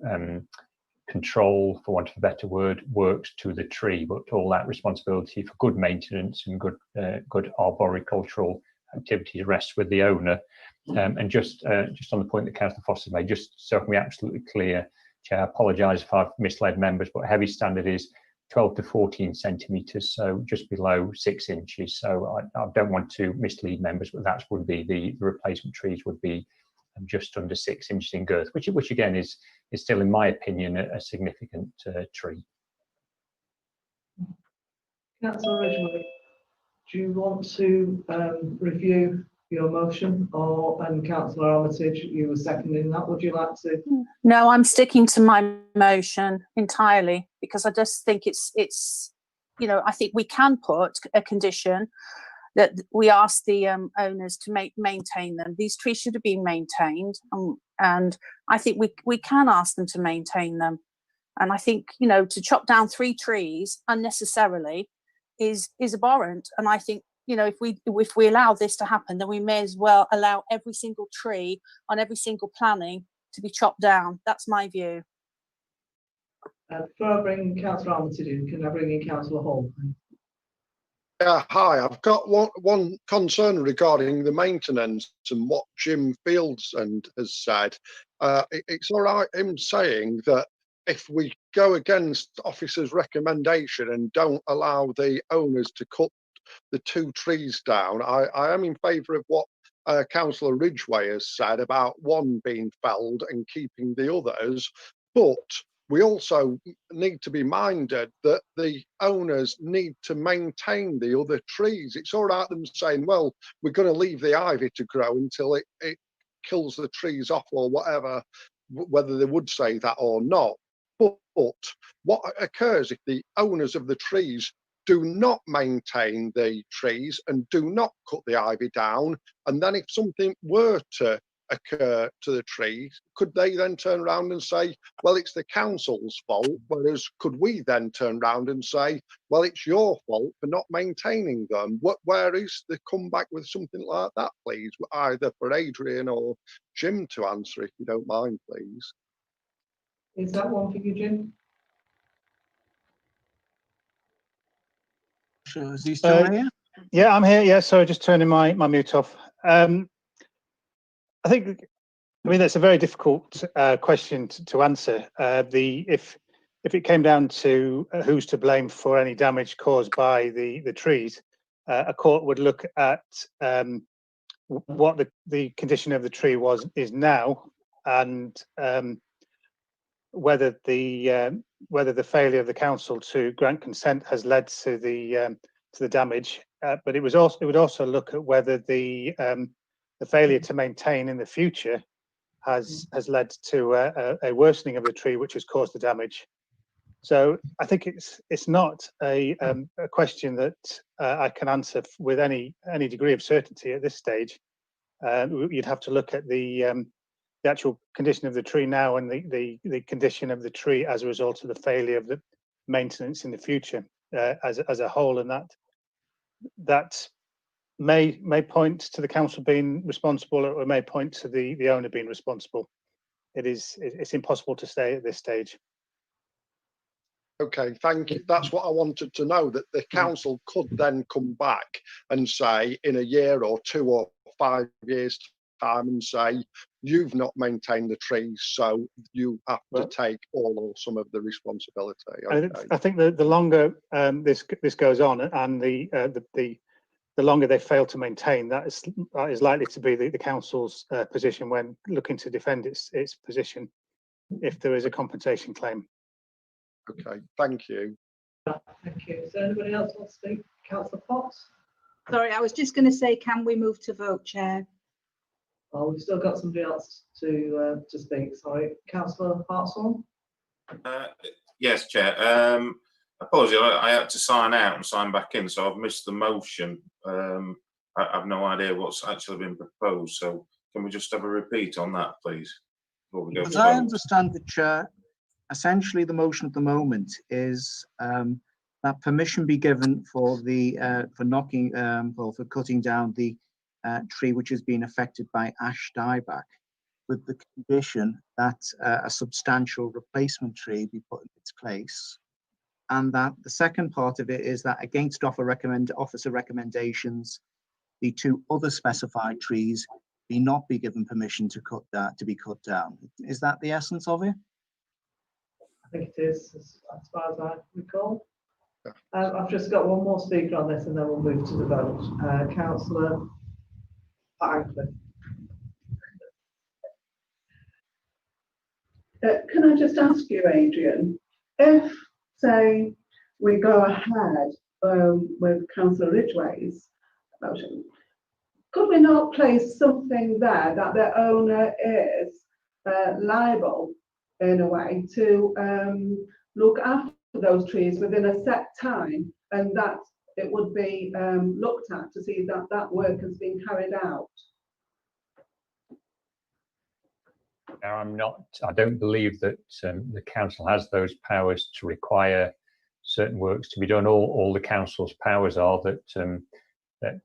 control, for want of a better word, works to the tree, but all that responsibility for good maintenance and good arboricultural activities rests with the owner. And just on the point that Councillor Foster made, just so I can be absolutely clear, Chair, I apologise if I've misled members, but heavy standard is 12 to 14 centimetres, so just below 6 inches. So I don't want to mislead members, but that would be the replacement trees would be just under 6 inches in girth, which again is still, in my opinion, a significant tree. Councillor Ridgway, do you want to review your motion, and Councillor Armitage, you were seconding that? Would you like to? No, I'm sticking to my motion entirely because I just think it's you know, I think we can put a condition that we ask the owners to maintain them. These trees should have been maintained, and I think we can ask them to maintain them. And I think, you know, to chop down 3 trees unnecessarily is abhorrent. And I think, you know, if we allow this to happen, then we may as well allow every single tree on every single planning to be chopped down. That's my view. Before I bring Councillor Armitage in, can I bring in Councillor Hall? Hi, I've got one concern regarding the maintenance and what Jim Fields has said. It's all right him saying that if we go against officer's recommendation and don't allow the owners to cut the 2 trees down, I am in favour of what Councillor Ridgway has said about one being felled and keeping the others, but we also need to be minded that the owners need to maintain the other trees. It's all right them saying, well, we're going to leave the ivy to grow until it kills the trees off or whatever, whether they would say that or not. But what occurs if the owners of the trees do not maintain the trees and do not cut the ivy down, and then if something were to occur to the trees, could they then turn around and say, well, it's the council's fault? Whereas could we then turn around and say, well, it's your fault for not maintaining them? Where is the comeback with something like that, please? Either for Adrian or Jim to answer, if you don't mind, please. Is that one for you, Jim? Sure. Is he still here? Yeah, I'm here. Yeah, sorry, just turning my mute off. I mean, that's a very difficult question to answer. If it came down to who's to blame for any damage caused by the trees, a court would look at what the condition of the tree is now, and whether the failure of the council to grant consent has led to the damage. But it would also look at whether the failure to maintain in the future has led to a worsening of the tree, which has caused the damage. So I think it's not a question that I can answer with any degree of certainty at this stage. You'd have to look at the actual condition of the tree now and the condition of the tree as a result of the failure of the maintenance in the future as a whole, and that may point to the council being responsible, or it may point to the owner being responsible. It's impossible to say at this stage. Okay, thank you. That's what I wanted to know, that the council could then come back and say in a year or 2 or 5 years time and say, you've not maintained the trees, so you have to take all or some of the responsibility. Okay. I think the longer this goes on, and the longer they fail to maintain, that is likely to be the council's position when looking to defend its position if there is a compensation claim. Okay, thank you. Thank you. Is there anybody else want to speak? Councillor Potts? Sorry, I was just going to say, can we move to vote, Chair? Well, we've still got somebody else to speak. Sorry, Councillor Hartshorn. Yes, Chair. Apologies, I had to sign out and sign back in, so I've missed the motion. I've no idea what's actually been proposed. So can we just have a repeat on that, please? Before we go As I understand the Chair, essentially the motion at the moment is that permission be given for for cutting down the tree which has been affected by ash dieback, with the condition that a substantial replacement tree be put in its place, and that the second part of it is that against officer recommendations, the 2 other specified trees not be given permission to be cut down. Is that the essence of it? I think it is, as far as I recall. I've just got one more speaker on this and then we'll move to the vote. Councillor Anglin. Can I just ask you, Adrian, if, say, we go ahead with Councillor Ridgway's motion, could we not place something there that the owner is liable in a way to look after those trees within a set time and that it would be looked at to see that that work has been carried out. Now, I don't believe that the council has those powers to require certain works to be done. All the council's powers are that,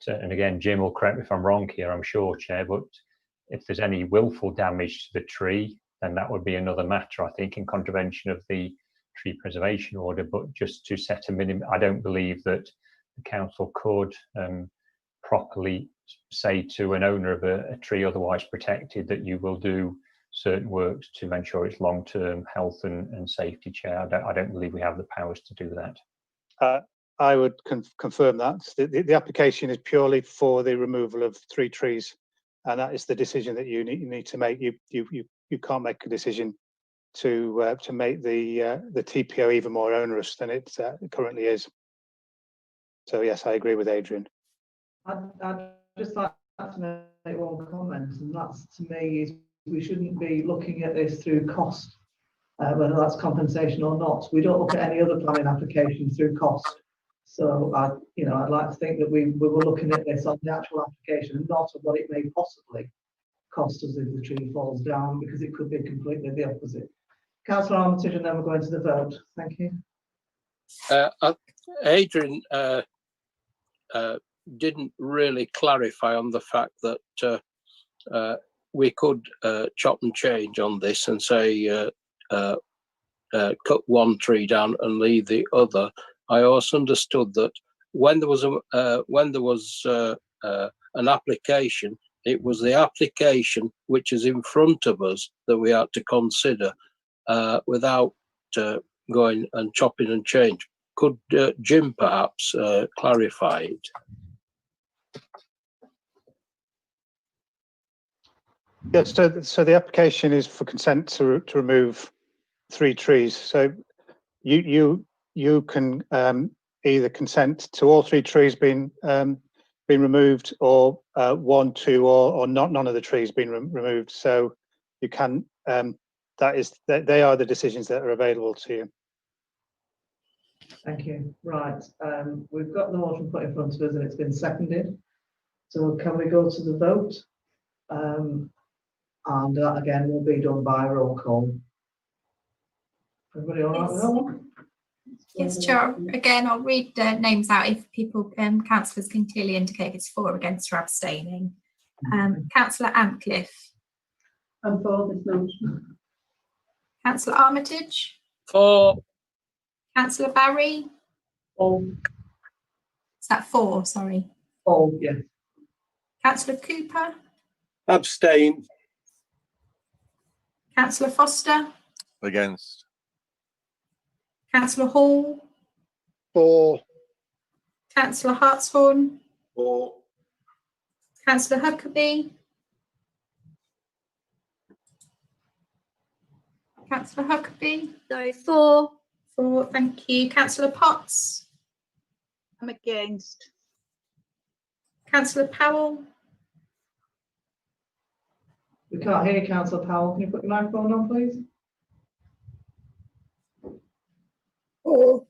and again, Jim will correct me if I'm wrong here, I'm sure, Chair, but if there's any willful damage to the tree, then that would be another matter, I think, in contravention of the tree preservation order. But just to set a minimum, I don't believe that the council could properly say to an owner of a tree otherwise protected that you will do certain works to ensure its long-term health and safety, Chair. I don't believe we have the powers to do that. I would confirm that. The application is purely for the removal of 3 trees, and that is the decision that you need to make. You can't make a decision to make the TPO even more onerous than it currently is. So yes, I agree with Adrian. I'd just like to make one comment, and that's, to me, is we shouldn't be looking at this through cost, whether that's compensation or not. We don't look at any other planning application through cost. So I'd like to think that we were looking at this on the actual application and not at what it may possibly cost us if the tree falls down, because it could be completely the opposite. Councillor Armitage, and then we're going to the vote. Thank you. Adrian didn't really clarify on the fact that we could chop and change on this and say cut one tree down and leave the other. I also understood that when there was an application, it was the application which is in front of us that we had to consider without going and chopping and change. Could Jim perhaps clarify it? Yes, so the application is for consent to remove 3 trees. So you can either consent to all 3 trees being removed, or 1, 2, or none of the trees being removed. So you can. They are the decisions that are available to you. Thank you. Right, we've got the motion put in front of us and it's been seconded. So can we go to the vote? And that again will be done by roll call. Everybody all right with that one? Yes, Chair. Again, I'll read the names out if people, councillors can clearly indicate if it's for, against, or abstaining. Councillor Antcliffe. I'm for this motion. Councillor Armitage. For. Councillor Barry. For. Is that 4? Sorry. For, yes. Councillor Cooper. Abstain. Councillor Foster. Against. Councillor Hall. For. Councillor Hartshorn. For. Councillor Huckabee. Councillor Huckabee. Sorry, 4. 4, thank you. Councillor Potts. I'm against. Councillor Powell. We can't hear you, Councillor Powell. Can you put your microphone on, please? 4.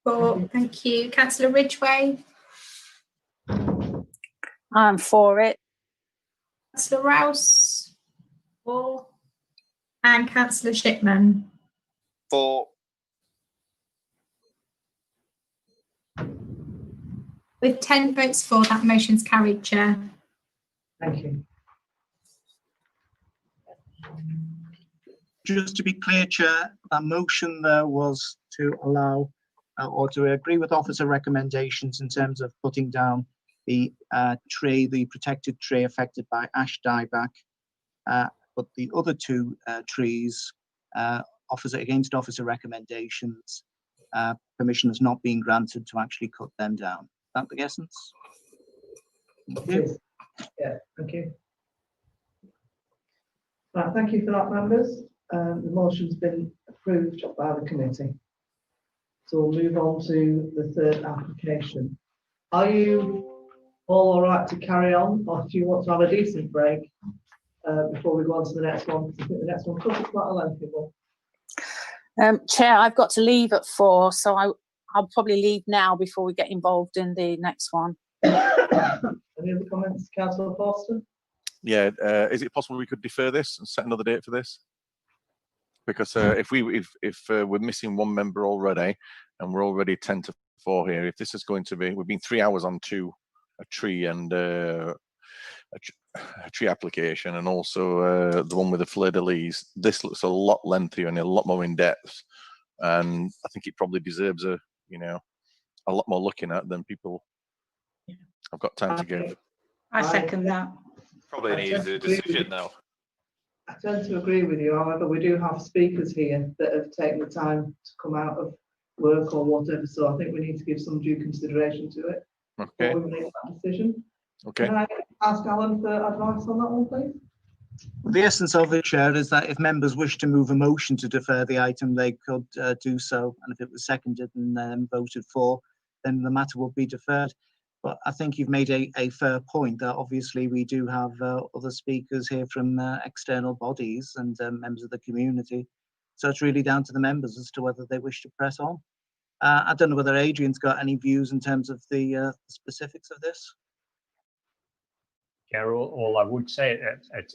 4, thank you. Councillor Ridgway. I'm for it. Councillor Rouse. 4. And Councillor Shipman. For. With 10 votes for, that motion's carried, Chair. Thank you. Just to be clear, Chair, that motion there was to allow or to agree with officer recommendations in terms of putting down the tree, the protected tree affected by ash dieback. But the other 2 trees, against officer recommendations, permission has not been granted to actually cut them down. Is that the essence? Thank you. Yeah, thank you. Right, thank you for that, members. The motion's been approved by the committee. So we'll move on to the 3rd application. Are you all right to carry on, or do you want to have a decent break before we go on to the next one? I think the next one could be quite a lengthy one. Chair, I've got to leave at 4, so I'll probably leave now before we get involved in the next one. Any other comments, Councillor Forster? Yeah, is it possible we could defer this and set another date for this? Because if we're missing one member already, and we're already 10 to 4 here, if this is going to be, we've been 3 hours on a tree and a tree application, and also the one with the fleur-de-lis. This looks a lot lengthier and a lot more in depth, and I think it probably deserves a lot more looking at than people have got time to give. I second that. Probably an easy decision though. I tend to agree with you. However, we do have speakers here that have taken the time to come out of work or whatever. So I think we need to give some due consideration to it Okay. before we make that decision. Okay. Can I ask Alan for advice on that one, please? The essence of it, Chair, is that if members wish to move a motion to defer the item, they could do so. And if it was seconded and voted for, then the matter will be deferred. But I think you've made a fair point that obviously we do have other speakers here from external bodies and members of the community. So it's really down to the members as to whether they wish to press on. I don't know whether Adrian's got any views in terms of the specifics of this. Yeah, all I would say,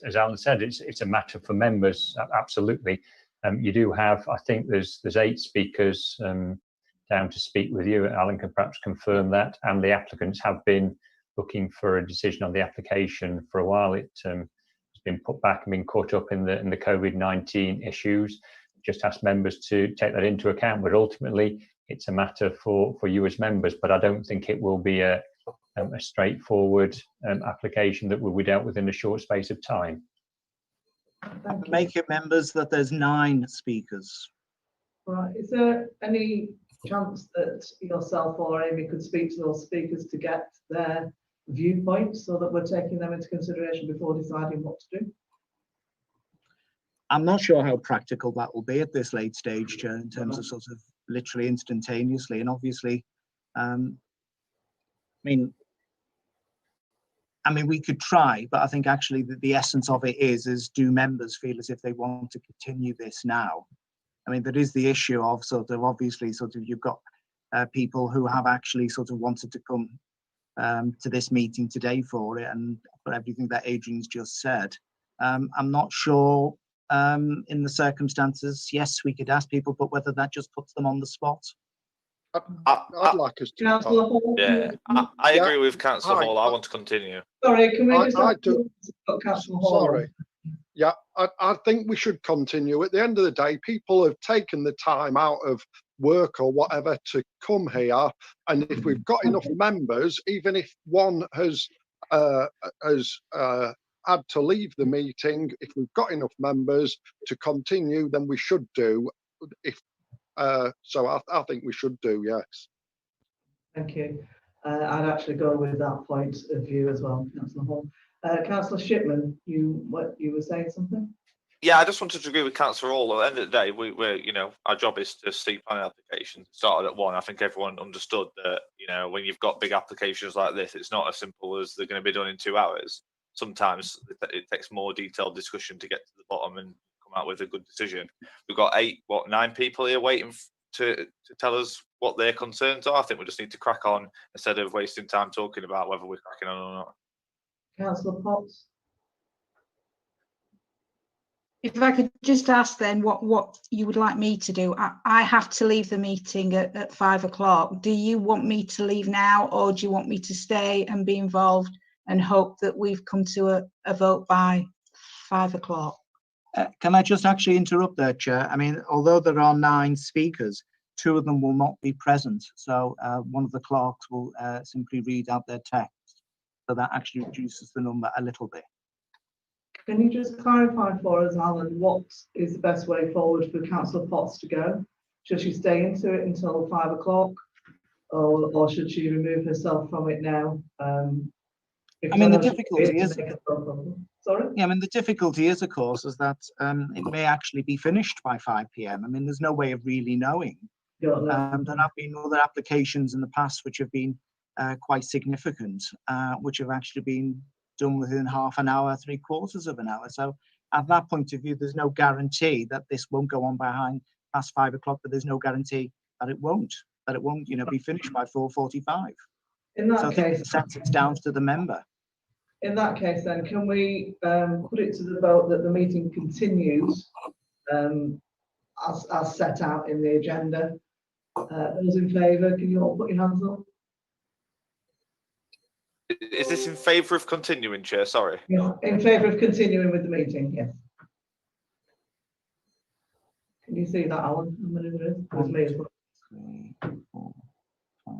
as Alan said, it's a matter for members, absolutely. You do have, I think there's 8 speakers down to speak with you. Alan can perhaps confirm that, and the applicants have been looking for a decision on the application for a while. It's been put back and been caught up in the COVID-19 issues. Just ask members to take that into account, but ultimately it's a matter for you as members. But I don't think it will be a straightforward application that will be dealt with in a short space of time. Make it, members, that there's 9 speakers. Right. Is there any chance that yourself or Amy could speak to those speakers to get their viewpoints so that we're taking them into consideration before deciding what to do? I'm not sure how practical that will be at this late stage, Chair, in terms of sort of literally instantaneously. And obviously, I mean, we could try, but I think actually the essence of it is do members feel as if they want to continue this now? I mean, there is the issue of obviously you've got people who have actually wanted to come to this meeting today for it, and for everything that Adrian's just said. I'm not sure in the circumstances, yes, we could ask people, but whether that just puts them on the spot. I'd like us to. Councillor Hall? Yeah, I agree with Councillor Hall. I want to continue. Sorry, can we just I do. Councillor Hall? Sorry. Yeah, I think we should continue. At the end of the day, people have taken the time out of work or whatever to come here, and if we've got enough members, even if one has had to leave the meeting, if we've got enough members to continue, then we should do. So I think we should do, yes. Thank you. I'd actually go with that point of view as well, Councillor Hall. Councillor Shipman, you were saying something? Yeah, I just wanted to agree with Councillor Hall. At the end of the day, we're our job is to see planning applications started at 1. I think everyone understood that, when you've got big applications like this, it's not as simple as they're going to be done in 2 hours. Sometimes it takes more detailed discussion to get to the bottom and come out with a good decision. We've got 9 people here waiting to tell us what their concerns are. I think we just need to crack on instead of wasting time talking about whether we're cracking on or not. Councillor Potts? If I could just ask then what you would like me to do. I have to leave the meeting at 5 o'clock. Do you want me to leave now, or do you want me to stay and be involved and hope that we've come to a vote by 5 o'clock? Can I just actually interrupt there, Chair? I mean, although there are 9 speakers, 2 of them will not be present. So one of the clerks will simply read out their text. So that actually reduces the number a little bit. Can you just clarify for us, Alan, what is the best way forward for Councillor Potts to go? Should she stay into it until 5 o'clock, or should she remove herself from it now? I mean, the difficulty is. Sorry? Yeah, I mean, the difficulty is, of course, is that it may actually be finished by 5 p.m. I mean, there's no way of really knowing. There have been other applications in the past which have been quite significant, which have actually been done within half an hour, 3/4 of an hour. So at that point of view, there's no guarantee that this won't go on past 5 o'clock, but there's no guarantee that it won't. that it won't, be finished by 4:45. In So that I think case, the sentence down to the member. in that case, then can we put it to the vote that the meeting continues as set out in the agenda? Those in favour, can you all put your hands up? Is this in favour of continuing, Chair? Sorry. Yes, in favour of continuing with the meeting, yes. Can you see that, Alan? How many there is? There's me as well. 3, 4, 5.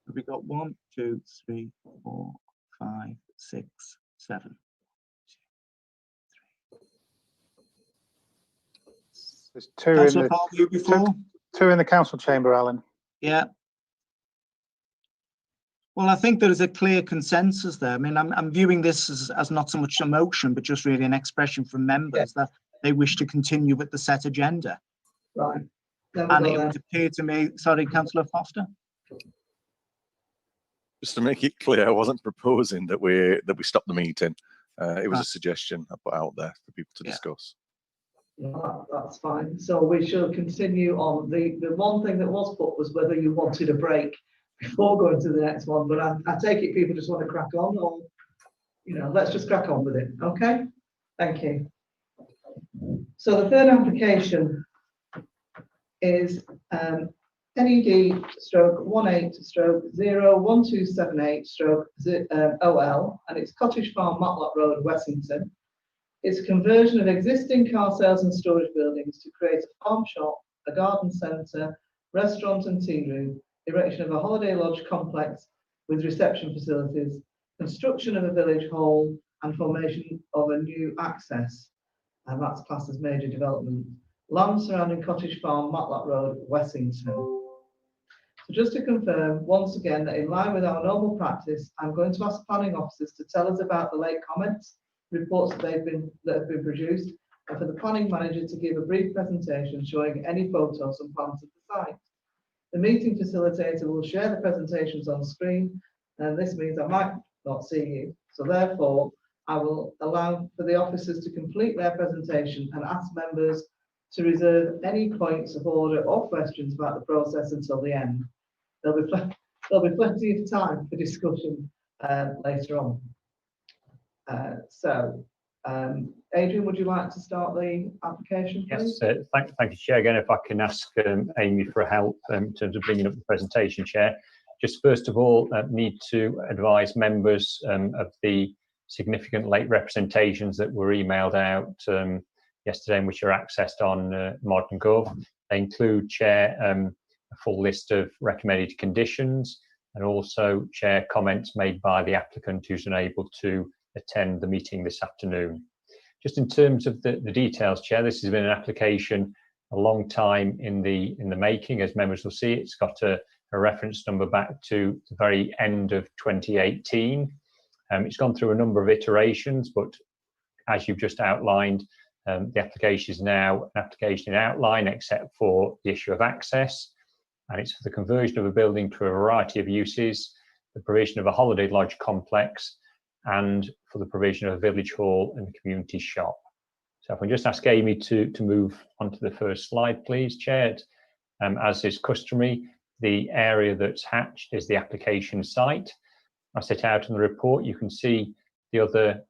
Have we got 1, 2, 3, 4, 5, 6, 7? There's two Councillor in the Paul, you before? two in the council chamber, Alan. Yeah. Well, I think there is a clear consensus there. I mean, I'm viewing this as not so much a motion, but just really an expression from members that they wish to continue with the set agenda. Right. And it would appear to me, sorry, Councillor Foster. Just to make it clear, I wasn't proposing that we stop the meeting. It was a suggestion I put out there for people to discuss. No, that's fine. So we shall continue on. The one thing that was put was whether you wanted a break before going to the next one, but I take it people just want to crack on, or let's just crack on with it. Okay, thank you. So the third application is NED/18/01278/OL, and it's Cottage Farm, Matlock Road, Wessington. It's a conversion of existing car sales and storage buildings to create a farm shop, a garden centre, restaurant and tea room, erection of a holiday lodge complex with reception facilities, construction of a village hall, and formation of a new access, and that's classed as major development. Land surrounding Cottage Farm, Matlock Road, Wessington. So just to confirm, once again, that in line with our normal practice, I'm going to ask planning officers to tell us about the late comments, reports that have been produced, and for the planning manager to give a brief presentation showing any photos and plans of the site. The meeting facilitator will share the presentations on screen, and this means I might not see you. So therefore, I will allow for the officers to complete their presentation and ask members to reserve any points of order or questions about the process until the end. There'll be plenty of time for discussion later on. Adrian, would you like to start the application, please? Yes, thank you, Chair. Again, if I can ask Amy for help in terms of bringing up the presentation, Chair. Just first of all, need to advise members of the significant late representations that were emailed out yesterday and which are accessed on Modern Gov. They include, Chair, a full list of recommended conditions and also, Chair, comments made by the applicant who's unable to attend the meeting this afternoon. Just in terms of the details, Chair, this has been an application a long time in the making. As members will see, it's got a reference number back to the very end of 2018. It's gone through a number of iterations, but as you've just outlined, the application is now an application in outline except for the issue of access, and it's for the conversion of a building to a variety of uses, the provision of a holiday lodge complex, and for the provision of a village hall and community shop. So if I just ask Amy to move on to the first slide, please, Chair. As is customary, the area that's hatched is the application site. I set out in the report, you can see the other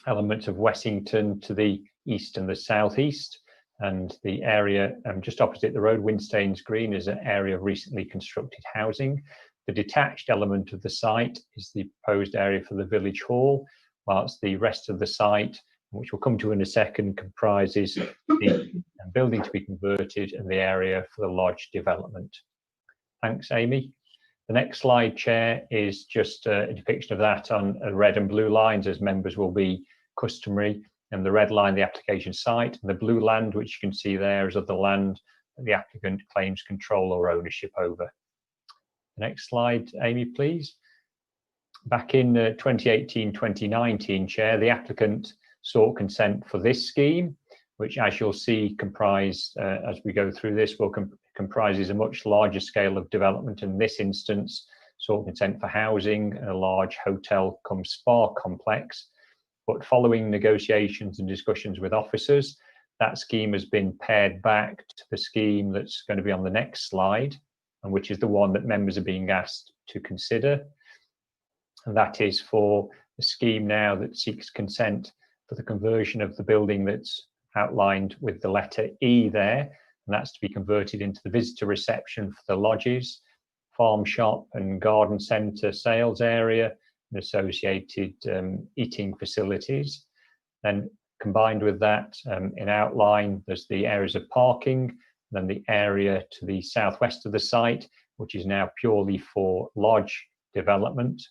elements of Wessington to the east and the southeast, and the area just opposite the road, Winstains Green, is an area of recently constructed housing. The detached element of the site is the proposed area for the village hall, whilst the rest of the site, which we'll come to in a second, comprises the building to be converted and the area for the lodge development. Thanks, Amy. The next slide, Chair, is just a depiction of that on red and blue lines, as members will be customary. And the red line, the application site, and the blue land, which you can see there, is of the land that the applicant claims control or ownership over. The next slide, Amy, please. Back in 2018-2019, Chair, the applicant sought consent for this scheme, which, as you'll see, as we go through this, comprises a much larger scale of development. In this instance, sought consent for housing and a large hotel cum spa complex. But following negotiations and discussions with officers, that scheme has been pared back to the scheme that's going to be on the next slide. and which is the one that members are being asked to consider. And that is for the scheme now that seeks consent for the conversion of the building that's outlined with the letter E there, and that's to be converted into the visitor reception for the lodges, farm shop and garden centre sales area, and associated eating facilities. Then combined with that, in outline, there's the areas of parking, then the area to the southwest of the site, which is now purely for lodge development.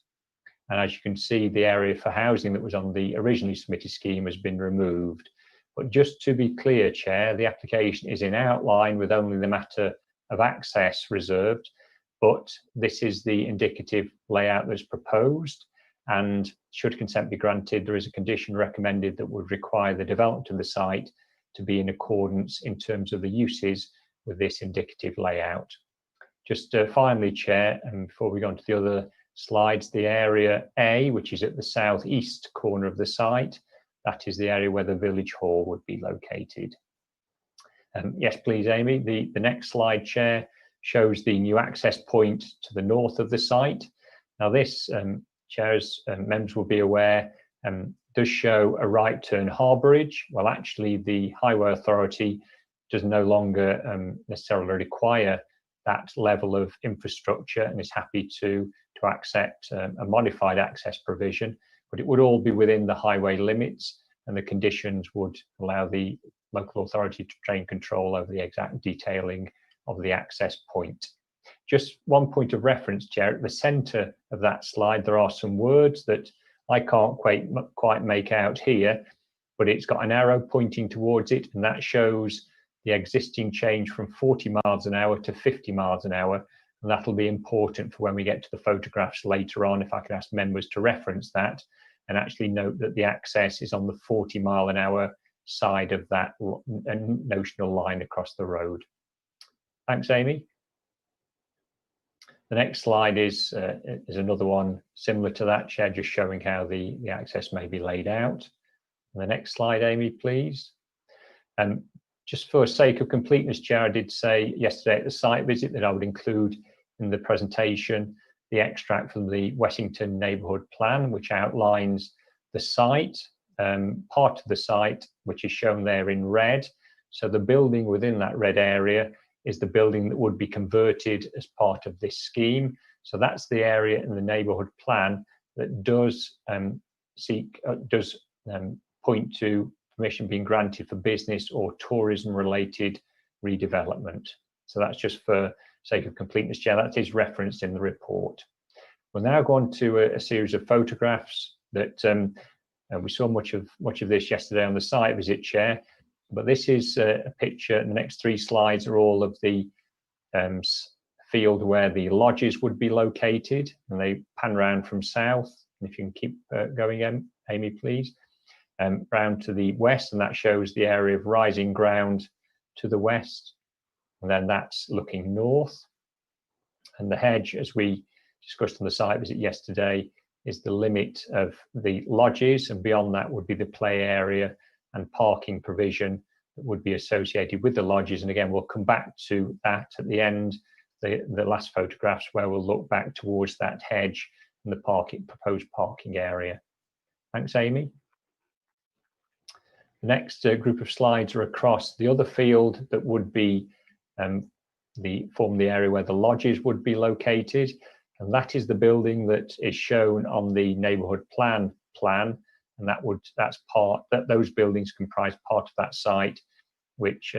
And as you can see, the area for housing that was on the originally submitted scheme has been removed. But just to be clear, Chair, the application is in outline with only the matter of access reserved, but this is the indicative layout that's proposed. And should consent be granted, there is a condition recommended that would require the development of the site to be in accordance in terms of the uses with this indicative layout. Just finally, Chair, and before we go on to the other slides, the area A, which is at the southeast corner of the site, that is the area where the village hall would be located. Yes, please, Amy. The next slide, Chair, shows the new access point to the north of the site. Now this, Chair, as members will be aware, does show a right turn harbourage. Well, actually, the Highway Authority does no longer necessarily require that level of infrastructure and is happy to accept a modified access provision, but it would all be within the highway limits, and the conditions would allow the local authority to retain control over the exact detailing of the access point. Just one point of reference, Chair, at the centre of that slide, there are some words that I can't quite make out here, but it's got an arrow pointing towards it, and that shows the existing change from 40 miles an hour to 50 miles an hour. And that'll be important for when we get to the photographs later on, if I could ask members to reference that and actually note that the access is on the 40-mile-an-hour side of that notional line across the road. Thanks, Amy. The next slide is another one similar to that, Chair, just showing how the access may be laid out. And the next slide, Amy, please. Just for sake of completeness, Chair, I did say yesterday at the site visit that I would include in the presentation the extract from the Wessington Neighbourhood Plan, which outlines the site, part of the site, which is shown there in red. So the building within that red area is the building that would be converted as part of this scheme. So that's the area in the neighbourhood plan that does point to permission being granted for business or tourism related redevelopment. So that's just for sake of completeness, Chair, that is referenced in the report. We'll now go on to a series of photographs that we saw much of this yesterday on the site visit, Chair, but this is a picture, and the next three slides are all of the field where the lodges would be located, and they pan round from south. And if you can keep going, Amy, please, round to the west, and that shows the area of rising ground to the west, and then that's looking north. And the hedge, as we discussed on the site visit yesterday, is the limit of the lodges, and beyond that would be the play area and parking provision that would be associated with the lodges. And again, we'll come back to that at the end, the last photographs, where we'll look back towards that hedge and the proposed parking area. Thanks, Amy. The next group of slides are across the other field that would be form the area where the lodges would be located, and that is the building that is shown on the neighbourhood plan, and those buildings comprise part of that site, which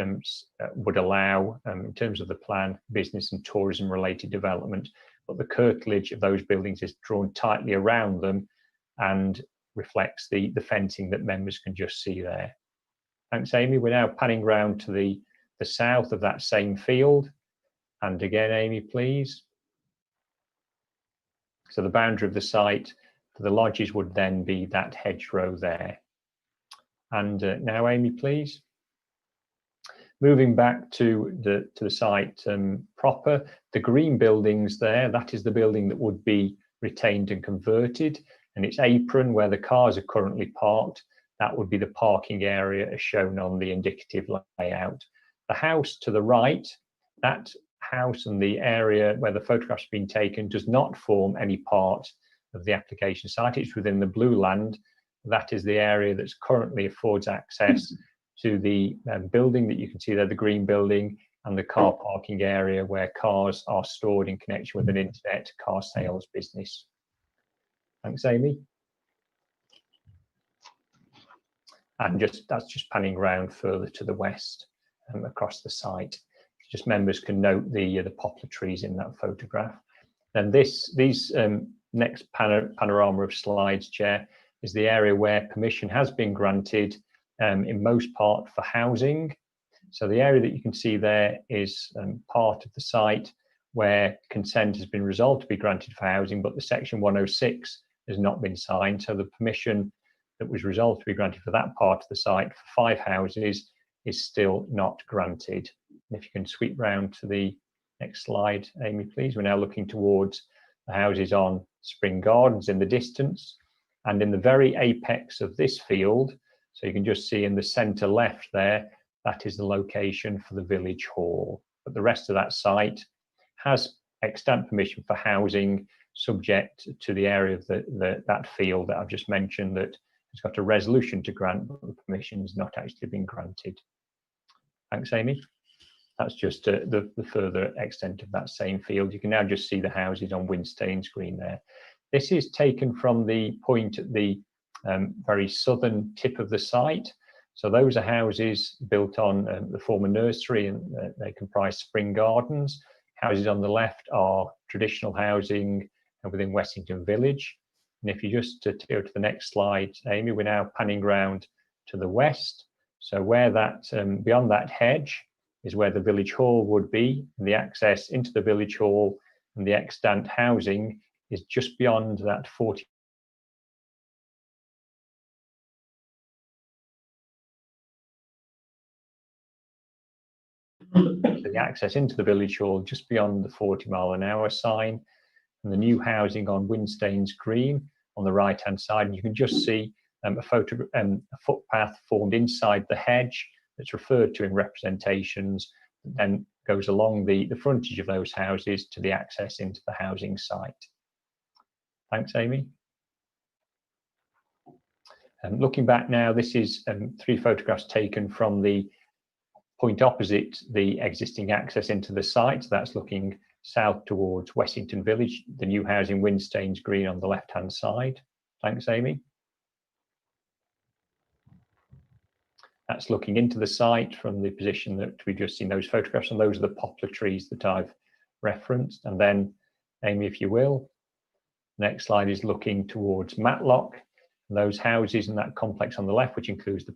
would allow, in terms of the plan, business and tourism related development, but the curtilage of those buildings is drawn tightly around them and reflects the fencing that members can just see there. Thanks, Amy. We're now panning round to the south of that same field. And again, Amy, please. So the boundary of the site for the lodges would then be that hedgerow there. And now, Amy, please. Moving back to the site proper, the green buildings there, that is the building that would be retained and converted, and its apron where the cars are currently parked, that would be the parking area as shown on the indicative layout. The house to the right, that house and the area where the photograph's been taken does not form any part of the application site. It's within the blue land. That is the area that's currently affords access to the building that you can see there, the green building, and the car parking area where cars are stored in connection with an internet car sales business. Thanks, Amy. And that's just panning around further to the west across the site. Just members can note the poplar trees in that photograph. And these next panorama of slides, Chair, is the area where permission has been granted in most part for housing. So the area that you can see there is part of the site where consent has been resolved to be granted for housing, but the section 106 has not been signed. So the permission that was resolved to be granted for that part of the site for 5 houses is still not granted. And if you can sweep round to the next slide, Amy, please. We're now looking towards the houses on Spring Gardens in the distance, and in the very apex of this field, so you can just see in the centre left there, that is the location for the village hall. But the rest of that site has extant permission for housing, subject to the area of that field that I've just mentioned that has got a resolution to grant, but the permission has not actually been granted. Thanks, Amy. That's just the further extent of that same field. You can now just see the houses on Winstaines Green there. This is taken from the point at the very southern tip of the site. So those are houses built on the former nursery, and they comprise Spring Gardens. Houses on the left are traditional housing within Wessington Village. And if you just go to the next slide, Amy, we're now panning round to the west. So where that, beyond that hedge, is where the village hall would be, and the access into the village hall and the extant housing is just beyond that 40. So the access into the village hall just beyond the 40-mile-an-hour sign, and the new housing on Winstaines Green on the right-hand side. And you can just see a footpath formed inside the hedge that's referred to in representations, and then goes along the frontage of those houses to the access into the housing site. Thanks, Amy. Looking back now, this is 3 photographs taken from the point opposite the existing access into the site. So that's looking south towards Wessington Village, the new housing Winstaines Green on the left-hand side. Thanks, Amy. That's looking into the site from the position that we've just seen those photographs, and those are the poplar trees that I've referenced. And then, Amy, if you will, next slide is looking towards Matlock. And those houses and that complex on the left, which includes the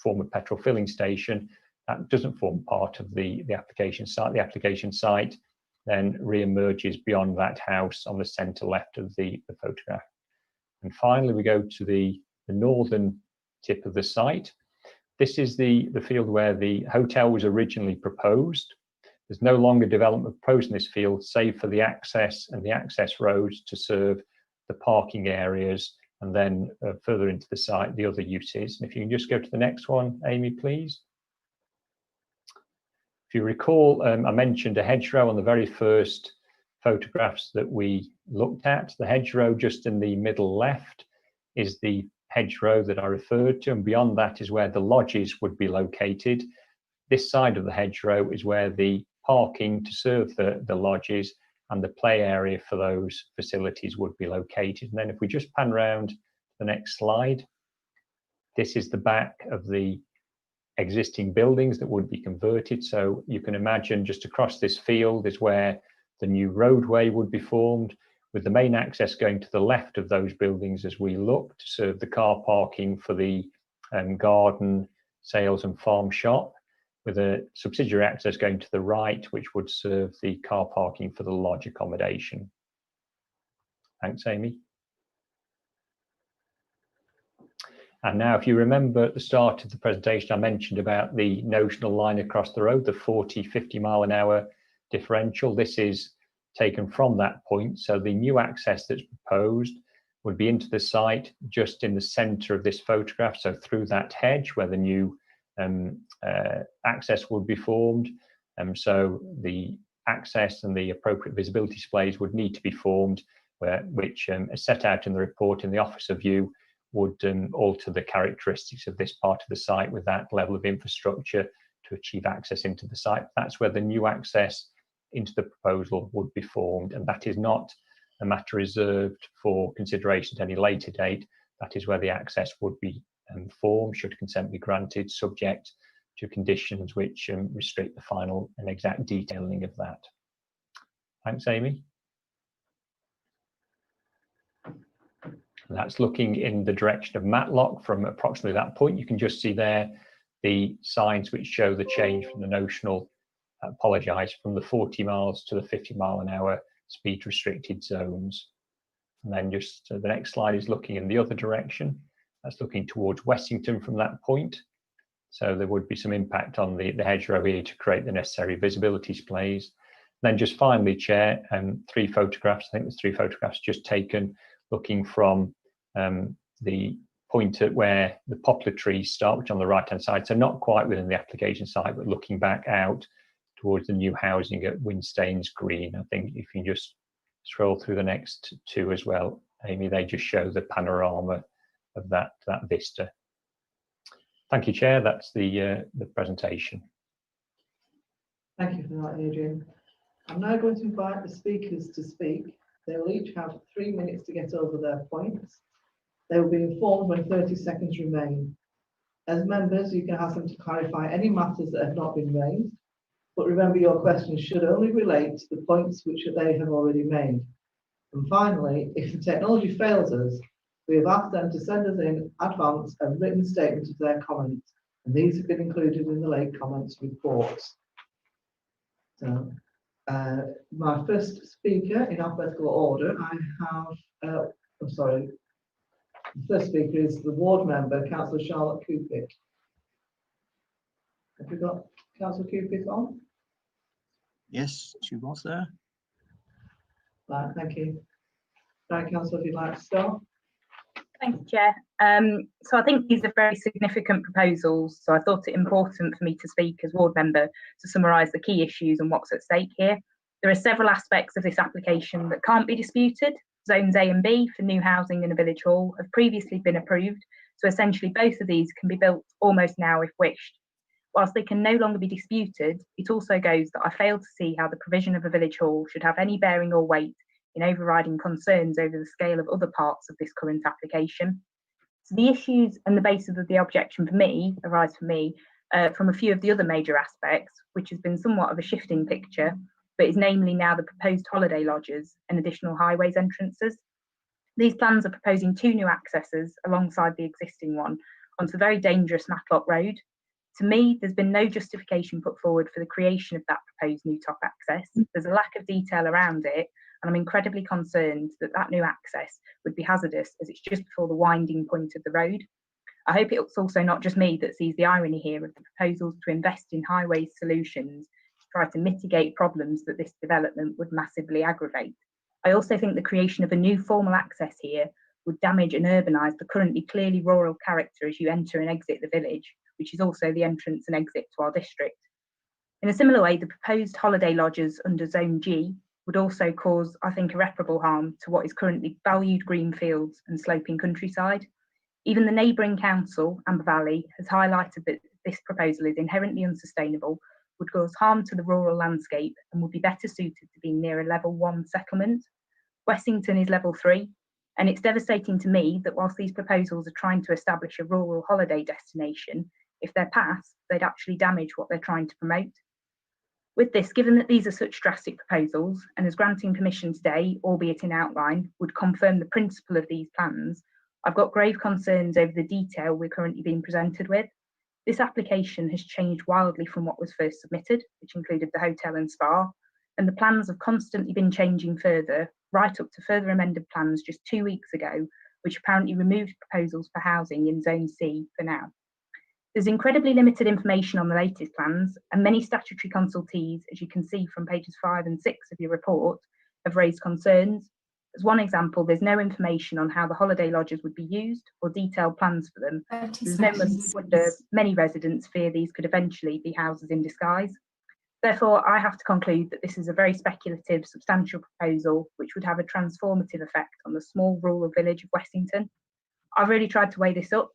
former petrol filling station, that doesn't form part of the application site. The application site then re-emerges beyond that house on the centre left of the photograph. And finally, we go to the northern tip of the site. This is the field where the hotel was originally proposed. There's no longer development proposed in this field, save for the access and the access roads to serve the parking areas, and then further into the site, the other uses. And if you can just go to the next one, Amy, please. If you recall, I mentioned a hedgerow on the very first photographs that we looked at. The hedgerow just in the middle left is the hedgerow that I referred to, and beyond that is where the lodges would be located. This side of the hedgerow is where the parking to serve the lodges and the play area for those facilities would be located. And then if we just pan round to the next slide, this is the back of the existing buildings that would be converted. So you can imagine just across this field is where the new roadway would be formed, with the main access going to the left of those buildings as we look to serve the car parking for the garden, sales and farm shop, with a subsidiary access going to the right, which would serve the car parking for the lodge accommodation. Thanks, Amy. And now, if you remember at the start of the presentation, I mentioned about the notional line across the road, the 40-50 mile an hour differential. This is taken from that point. So the new access that's proposed would be into the site just in the center of this photograph. So through that hedge where the new access would be formed. So the access and the appropriate visibility displays would need to be formed, which, as set out in the report in the Officer View, would alter the characteristics of this part of the site with that level of infrastructure to achieve access into the site. That's where the new access into the proposal would be formed, and that is not a matter reserved for consideration at any later date. That is where the access would be formed, should consent be granted, subject to conditions which restrict the final and exact detailing of that. Thanks, Amy. That's looking in the direction of Matlock from approximately that point. You can just see there the signs which show the change from the notional, apologise, from the 40 miles to the 50-mile-an-hour speed restricted zones. And then just the next slide is looking in the other direction. That's looking towards Wessington from that point. So there would be some impact on the hedgerow here to create the necessary visibility displays. Then just finally, Chair, 3 photographs. I think there's 3 photographs just taken looking from the point at where the poplar trees start, which on the right-hand side, so not quite within the application site, but looking back out towards the new housing at Winstaines Green. I think if you just scroll through the next 2 as well, Amy, they just show the panorama of that vista. Thank you, Chair. That's the presentation. Thank you for that, Adrian. I'm now going to invite the speakers to speak. They will each have 3 minutes to get over their points. They will be informed when 30 seconds remain. As members, you can ask them to clarify any matters that have not been raised, but remember your questions should only relate to the points which they have already made. And finally, if the technology fails us, we have asked them to send us in advance a written statement of their comments, and these have been included in the late comments reports. So, my first speaker in alphabetical order, I have, the first speaker is the ward member, Councillor Charlotte Cupid. Have we got Councillor Cupid on? Yes, she was there. Right, thank you. Right, Councillor, if you'd like to start. Thank you, Chair. So I think these are very significant proposals, so I thought it important for me to speak as ward member to summarise the key issues and what's at stake here. There are several aspects of this application that can't be disputed. Zones A and B for new housing in a village hall have previously been approved, so essentially both of these can be built almost now if wished. Whilst they can no longer be disputed, it also goes that I fail to see how the provision of a village hall should have any bearing or weight in overriding concerns over the scale of other parts of this current application. So the issues and the basis of the objection for me arise for me from a few of the other major aspects, which has been somewhat of a shifting picture, but is namely now the proposed holiday lodges and additional highways entrances. These plans are proposing 2 new accesses alongside the existing one onto the very dangerous Matlock Road. To me, there's been no justification put forward for the creation of that proposed new top access. There's a lack of detail around it, and I'm incredibly concerned that that new access would be hazardous as it's just before the winding point of the road. I hope it's also not just me that sees the irony here of the proposals to invest in highways solutions to try to mitigate problems that this development would massively aggravate. I also think the creation of a new formal access here would damage and urbanise the currently clearly rural character as you enter and exit the village, which is also the entrance and exit to our district. In a similar way, the proposed holiday lodges under Zone G would also cause, I think, irreparable harm to what is currently valued green fields and sloping countryside. Even the neighbouring council, Amber Valley, has highlighted that this proposal is inherently unsustainable, would cause harm to the rural landscape and would be better suited to being near a level 1 settlement. Wessington is level 3, and it's devastating to me that whilst these proposals are trying to establish a rural holiday destination, if they're passed, they'd actually damage what they're trying to promote. With this, given that these are such drastic proposals, and as granting permission today, albeit in outline, would confirm the principle of these plans, I've got grave concerns over the detail we're currently being presented with. This application has changed wildly from what was first submitted, which included the hotel and spa, and the plans have constantly been changing further, right up to further amended plans just 2 weeks ago, which apparently removed proposals for housing in Zone C for now. There's incredibly limited information on the latest plans, and many statutory consultees, as you can see from pages 5 and 6 of your report, have raised concerns. As one example, there's no information on how the holiday lodges would be used or detailed plans for them. There's no wonder many residents fear these could eventually be houses in disguise. Therefore, I have to conclude that this is a very speculative, substantial proposal which would have a transformative effect on the small rural village of Wessington. I've really tried to weigh this up,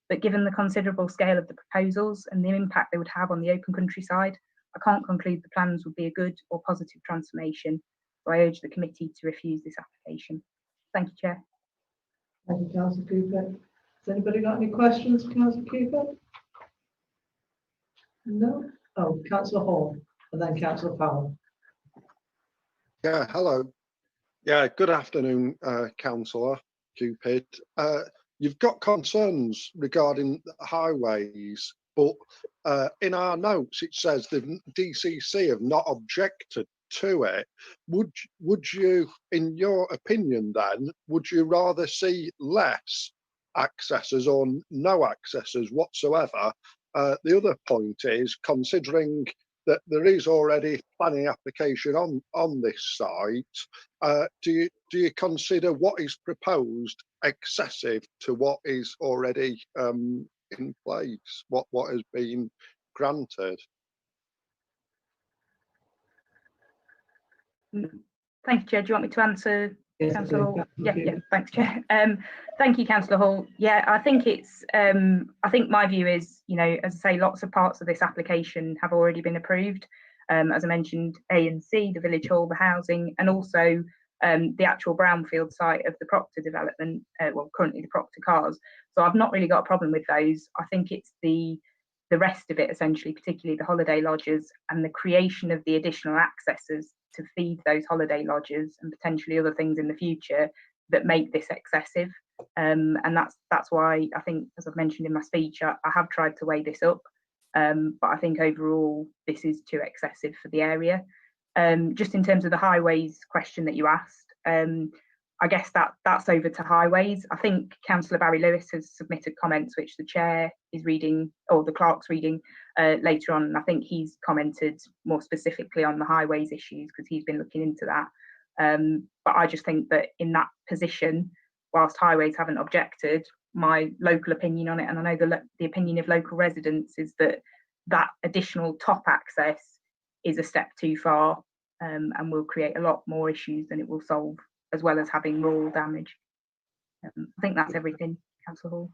but given the considerable scale of the proposals and the impact they would have on the open countryside, I can't conclude the plans would be a good or positive transformation. So I urge the committee to refuse this application. Thank you, Chair. Thank you, Councillor Cooper. Has anybody got any questions for Councillor Cooper? No? Oh, Councillor Hall and then Councillor Powell. Yeah, hello. Yeah, good afternoon, Councillor Cupid. You've got concerns regarding highways, but in our notes it says the DCC have not objected to it. Would you, in your opinion then, would you rather see less accesses or no accesses whatsoever? The other point is, considering that there is already planning application on this site, do you consider what is proposed excessive to what is already in place, what has been granted? Thank you, Chair. Do you want me to answer, Yes, Councillor Hall? please. Yeah, thanks, Chair. Thank you, Councillor Hall. Yeah, I think it's, I think my view is, you know, as I say, lots of parts of this application have already been approved. As I mentioned, A and C, the village hall, the housing, and also the actual brownfield site of the Proctor development, well, currently the Proctor cars. So I've not really got a problem with those. I think it's the rest of it, essentially, particularly the holiday lodges and the creation of the additional accesses to feed those holiday lodges and potentially other things in the future that make this excessive. And that's why I think, as I've mentioned in my speech, I have tried to weigh this up. But I think overall this is too excessive for the area. Just in terms of the highways question that you asked, I guess that's over to highways. I think Councillor Barry Lewis has submitted comments which the chair is reading, or the clerk's reading later on. And I think he's commented more specifically on the highways issues because he's been looking into that. But I just think that in that position, whilst highways haven't objected, my local opinion on it, and I know the opinion of local residents, is that that additional top access is a step too far and will create a lot more issues than it will solve, as well as having rural damage. I think that's everything, Councillor Hall.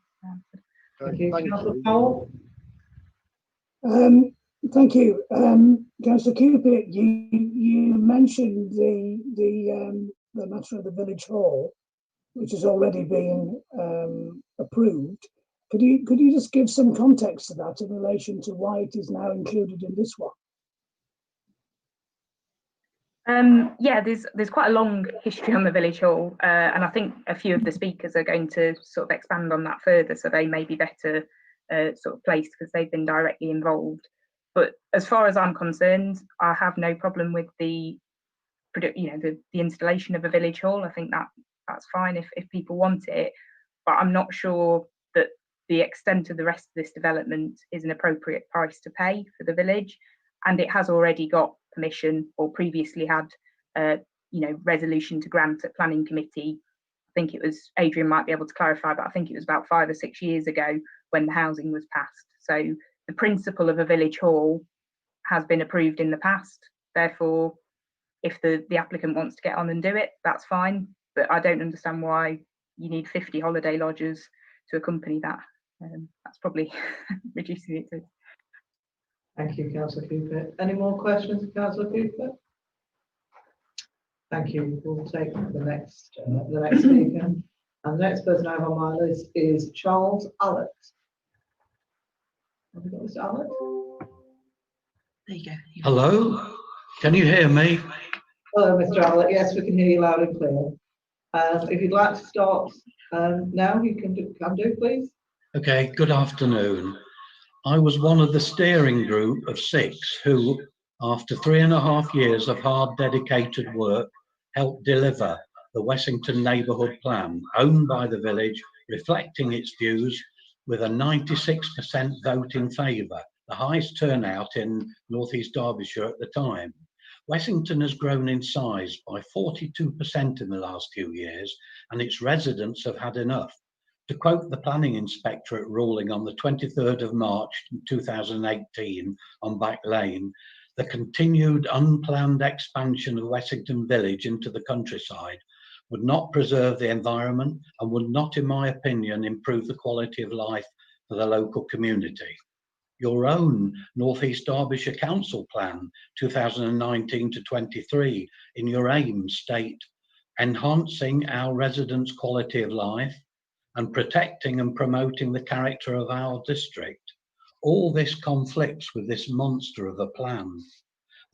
Thank you, Councillor Powell. Thank you, Councillor Cooper. You mentioned the matter of the village hall, which has already been approved. Could you just give some context to that in relation to why it is now included in this one? Yeah, there's quite a long history on the village hall, and I think a few of the speakers are going to sort of expand on that further, so they may be better sort of placed because they've been directly involved. But as far as I'm concerned, I have no problem with the installation of a village hall. I think that's fine if people want it, but I'm not sure that the extent of the rest of this development is an appropriate price to pay for the village, and it has already got permission or previously had resolution to grant at planning committee. I think it was, Adrian might be able to clarify, but I think it was about 5 or 6 years ago when the housing was passed. So the principle of a village hall has been approved in the past. Therefore, if the applicant wants to get on and do it, that's fine. But I don't understand why you need 50 holiday lodges to accompany that. That's probably reducing it to. Thank you, Councillor Cooper. Any more questions for Councillor Cooper? Thank you. We'll take the next speaker. And the next person I have on my list is Charles Allett. Have we got Mr. Allett? There you go. Hello, can you hear me? Hello, Mr. Allett. Yes, we can hear you loud and clear. If you'd like to start now, you can do, please. Okay, good afternoon. I was one of the steering group of 6 who, after 3.5 years of hard, dedicated work, helped deliver the Wessington Neighbourhood Plan, owned by the village, reflecting its views with a 96% vote in favour, the highest turnout in North East Derbyshire at the time. Wessington has grown in size by 42% in the last few years, and its residents have had enough. To quote the Planning Inspectorate ruling on the 23rd of March 2018 on Back Lane, the continued unplanned expansion of Wessington Village into the countryside would not preserve the environment and would not, in my opinion, improve the quality of life for the local community. Your own North East Derbyshire Council Plan 2019 to 23 in your aims state enhancing our residents' quality of life and protecting and promoting the character of our district. All this conflicts with this monster of a plan.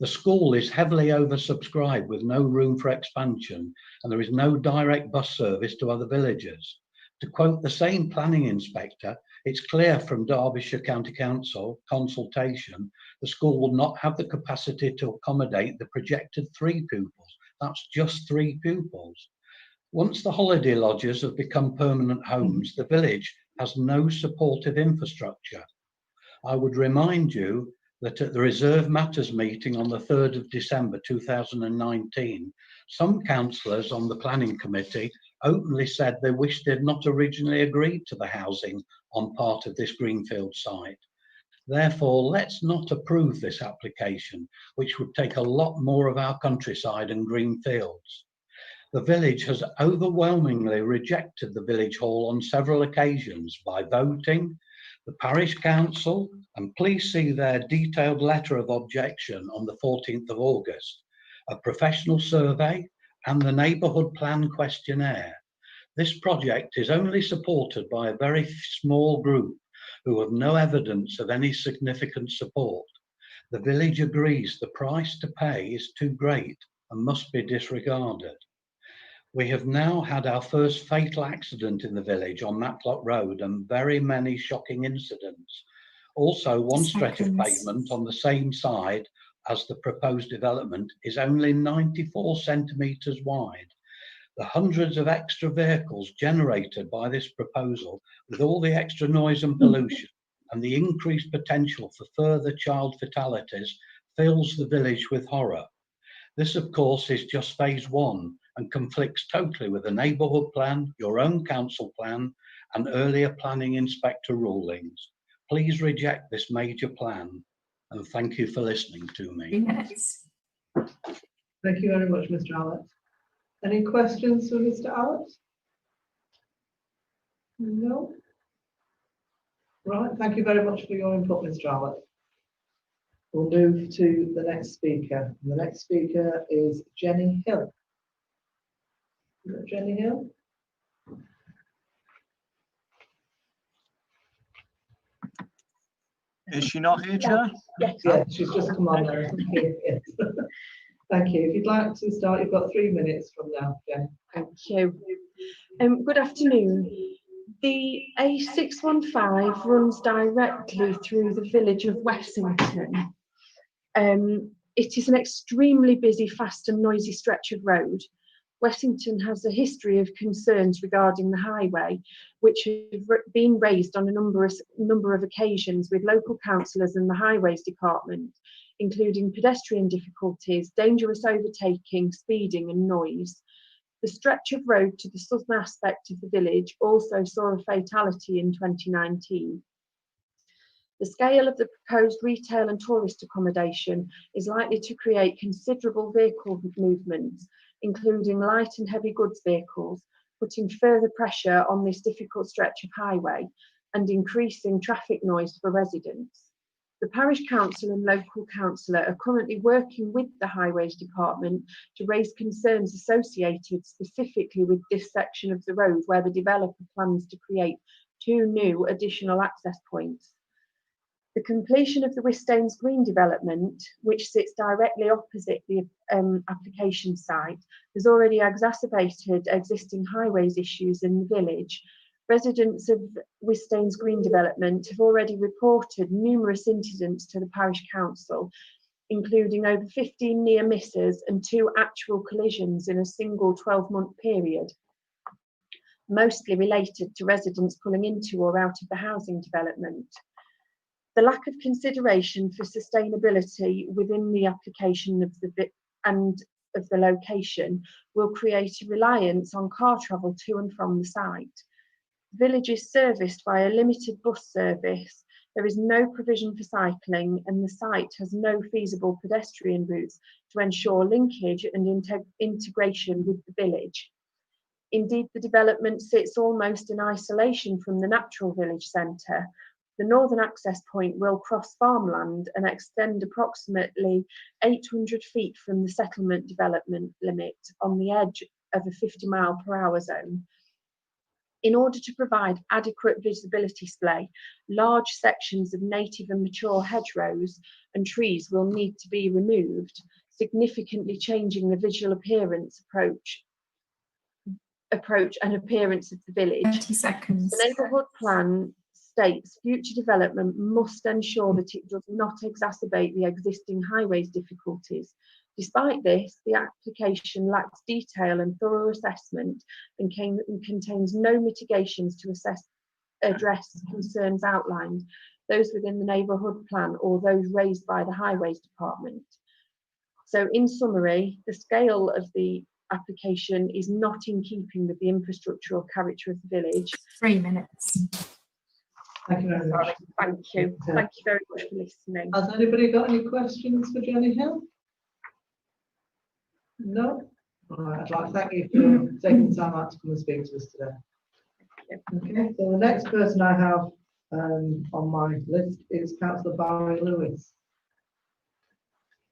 The school is heavily oversubscribed with no room for expansion, and there is no direct bus service to other villages. To quote the same planning inspector, it's clear from Derbyshire County Council consultation, the school will not have the capacity to accommodate the projected 3 pupils. That's just 3 pupils. Once the holiday lodges have become permanent homes, the village has no supportive infrastructure. I would remind you that at the Reserve Matters meeting on the 3rd of December 2019, some councillors on the planning committee openly said they wished they'd not originally agreed to the housing on part of this greenfield site. Therefore, let's not approve this application, which would take a lot more of our countryside and green fields. The village has overwhelmingly rejected the village hall on several occasions by voting. The parish council, and please see their detailed letter of objection on the 14th of August, a professional survey and the neighbourhood plan questionnaire. This project is only supported by a very small group who have no evidence of any significant support. The village agrees the price to pay is too great and must be disregarded. We have now had our first fatal accident in the village on Matlock Road and very many shocking incidents. Also, one stretch of pavement on the same side as the proposed development is only 94 centimetres wide. The hundreds of extra vehicles generated by this proposal, with all the extra noise and pollution and the increased potential for further child fatalities, fills the village with horror. This, of course, is just phase 1 and conflicts totally with the neighbourhood plan, your own council plan, and earlier planning inspector rulings. Please reject this major plan, and thank you for listening to me. Yes. Thank you very much, Mr. Allett. Any questions for Mr. Allett? No? Right, thank you very much for your input, Mr. Allett. We'll move to the next speaker. The next speaker is Jenny Hill. Is that Jenny Hill? Is she not here, Chair? Yeah, she's just come on there. Yes. Thank you. If you'd like to start, you've got 3 minutes from now, Jen. Thank you. Good afternoon. The A615 runs directly through the village of Wessington. It is an extremely busy, fast and noisy stretch of road. Wessington has a history of concerns regarding the highway, which have been raised on a number of occasions with local councillors and the Highways Department, including pedestrian difficulties, dangerous overtaking, speeding and noise. The stretch of road to the southern aspect of the village also saw a fatality in 2019. The scale of the proposed retail and tourist accommodation is likely to create considerable vehicle movements, including light and heavy goods vehicles, putting further pressure on this difficult stretch of highway and increasing traffic noise for residents. The parish council and local councillor are currently working with the Highways Department to raise concerns associated specifically with this section of the road where the developer plans to create 2 new additional access points. The completion of the Wistanes Green development, which sits directly opposite the application site, has already exacerbated existing highways issues in the village. Residents of Wistanes Green development have already reported numerous incidents to the parish council, including over 15 near misses and 2 actual collisions in a single 12-month period, mostly related to residents pulling into or out of the housing development. The lack of consideration for sustainability within the application of the location will create a reliance on car travel to and from the site. The village is serviced by a limited bus service, There is no provision for cycling, and the site has no feasible pedestrian routes to ensure linkage and integration with the village. Indeed, the development sits almost in isolation from the natural village centre. The northern access point will cross farmland and extend approximately 800 feet from the settlement development limit on the edge of a 50-mile-per-hour zone. In order to provide adequate visibility display, large sections of native and mature hedgerows and trees will need to be removed, significantly changing the visual appearance and appearance of the village. 30 seconds. The neighbourhood plan states future development must ensure that it does not exacerbate the existing highways difficulties. Despite this, the application lacks detail and thorough assessment and contains no mitigations to address concerns outlined, those within the neighbourhood plan or those raised by the Highways Department. So in summary, the scale of the application is not in keeping with the infrastructural character of the village. 3 minutes. Thank you very much. Sorry, thank you. Thank you very much for listening. Has anybody got any questions for Jenny Hill? No? All right, I'd like to thank you for taking the time out to come and speak to us today. Okay, so the next person I have on my list is Councillor Barry Lewis.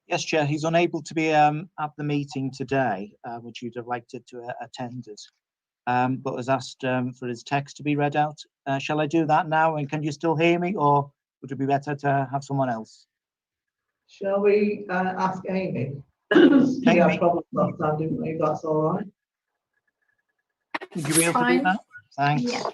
Yes, Chair, he's unable to be at the meeting today, which you'd have liked it to attend it, but has asked for his text to be read out. Shall I do that now? And can you still hear me, or would it be better to have someone else? Shall we ask Amy? We had problems last time, didn't we? If that's all right. Would you be able to do that? Thanks. Yeah.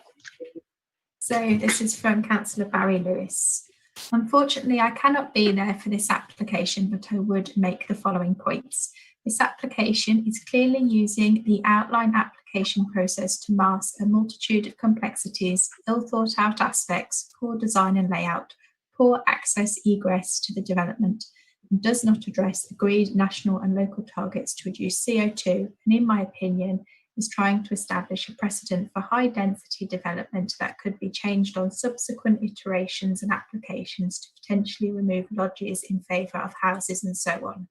So this is from Councillor Barry Lewis. Unfortunately, I cannot be there for this application, but I would make the following points. This application is clearly using the outline application process to mask a multitude of complexities, ill thought out aspects, poor design and layout, poor access egress to the development, and does not address agreed national and local targets to reduce CO2, and in my opinion, is trying to establish a precedent for high density development that could be changed on subsequent iterations and applications to potentially remove lodges in favour of houses and so on.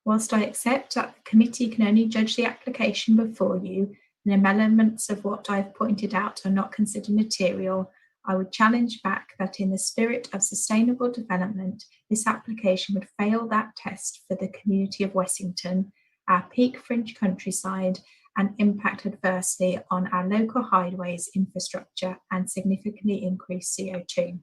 Whilst I accept that the committee can only judge the application before you, and elements of what I've pointed out are not considered material, I would challenge back that in the spirit of sustainable development, this application would fail that test for the community of Wessington, our peak fringe countryside, and impact adversely on our local highways infrastructure and significantly increase CO2.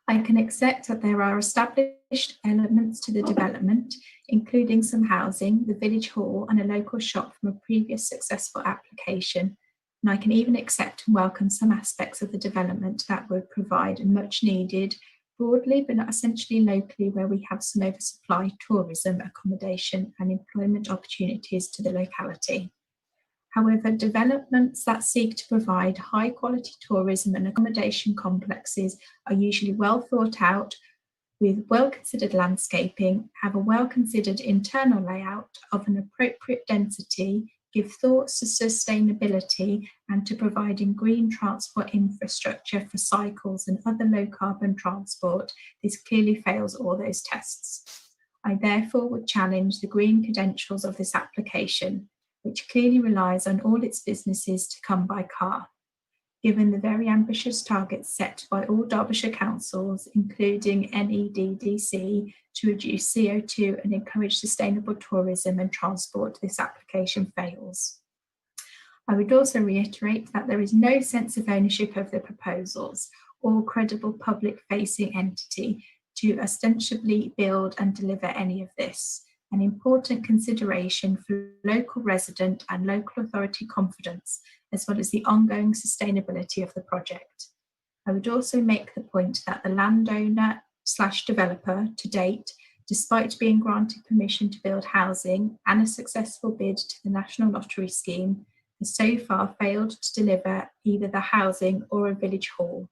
I can accept that there are established elements to the development, including some housing, the village hall, and a local shop from a previous successful application. And I can even accept and welcome some aspects of the development that would provide much needed, broadly but not essentially locally, where we have some oversupply, tourism, accommodation, and employment opportunities to the locality. However, developments that seek to provide high quality tourism and accommodation complexes are usually well thought out, with well considered landscaping, have a well considered internal layout of an appropriate density, give thoughts to sustainability and to providing green transport infrastructure for cycles and other low carbon transport. This clearly fails all those tests. I therefore would challenge the green credentials of this application, which clearly relies on all its businesses to come by car. Given the very ambitious targets set by all Derbyshire councils, including NEDDC, to reduce CO2 and encourage sustainable tourism and transport, this application fails. I would also reiterate that there is no sense of ownership of the proposals or credible public-facing entity to ostensibly build and deliver any of this, an important consideration for local resident and local authority confidence, as well as the ongoing sustainability of the project. I would also make the point that the landowner/developer to date, despite being granted permission to build housing and a successful bid to the National Lottery Scheme, has so far failed to deliver either the housing or a village hall.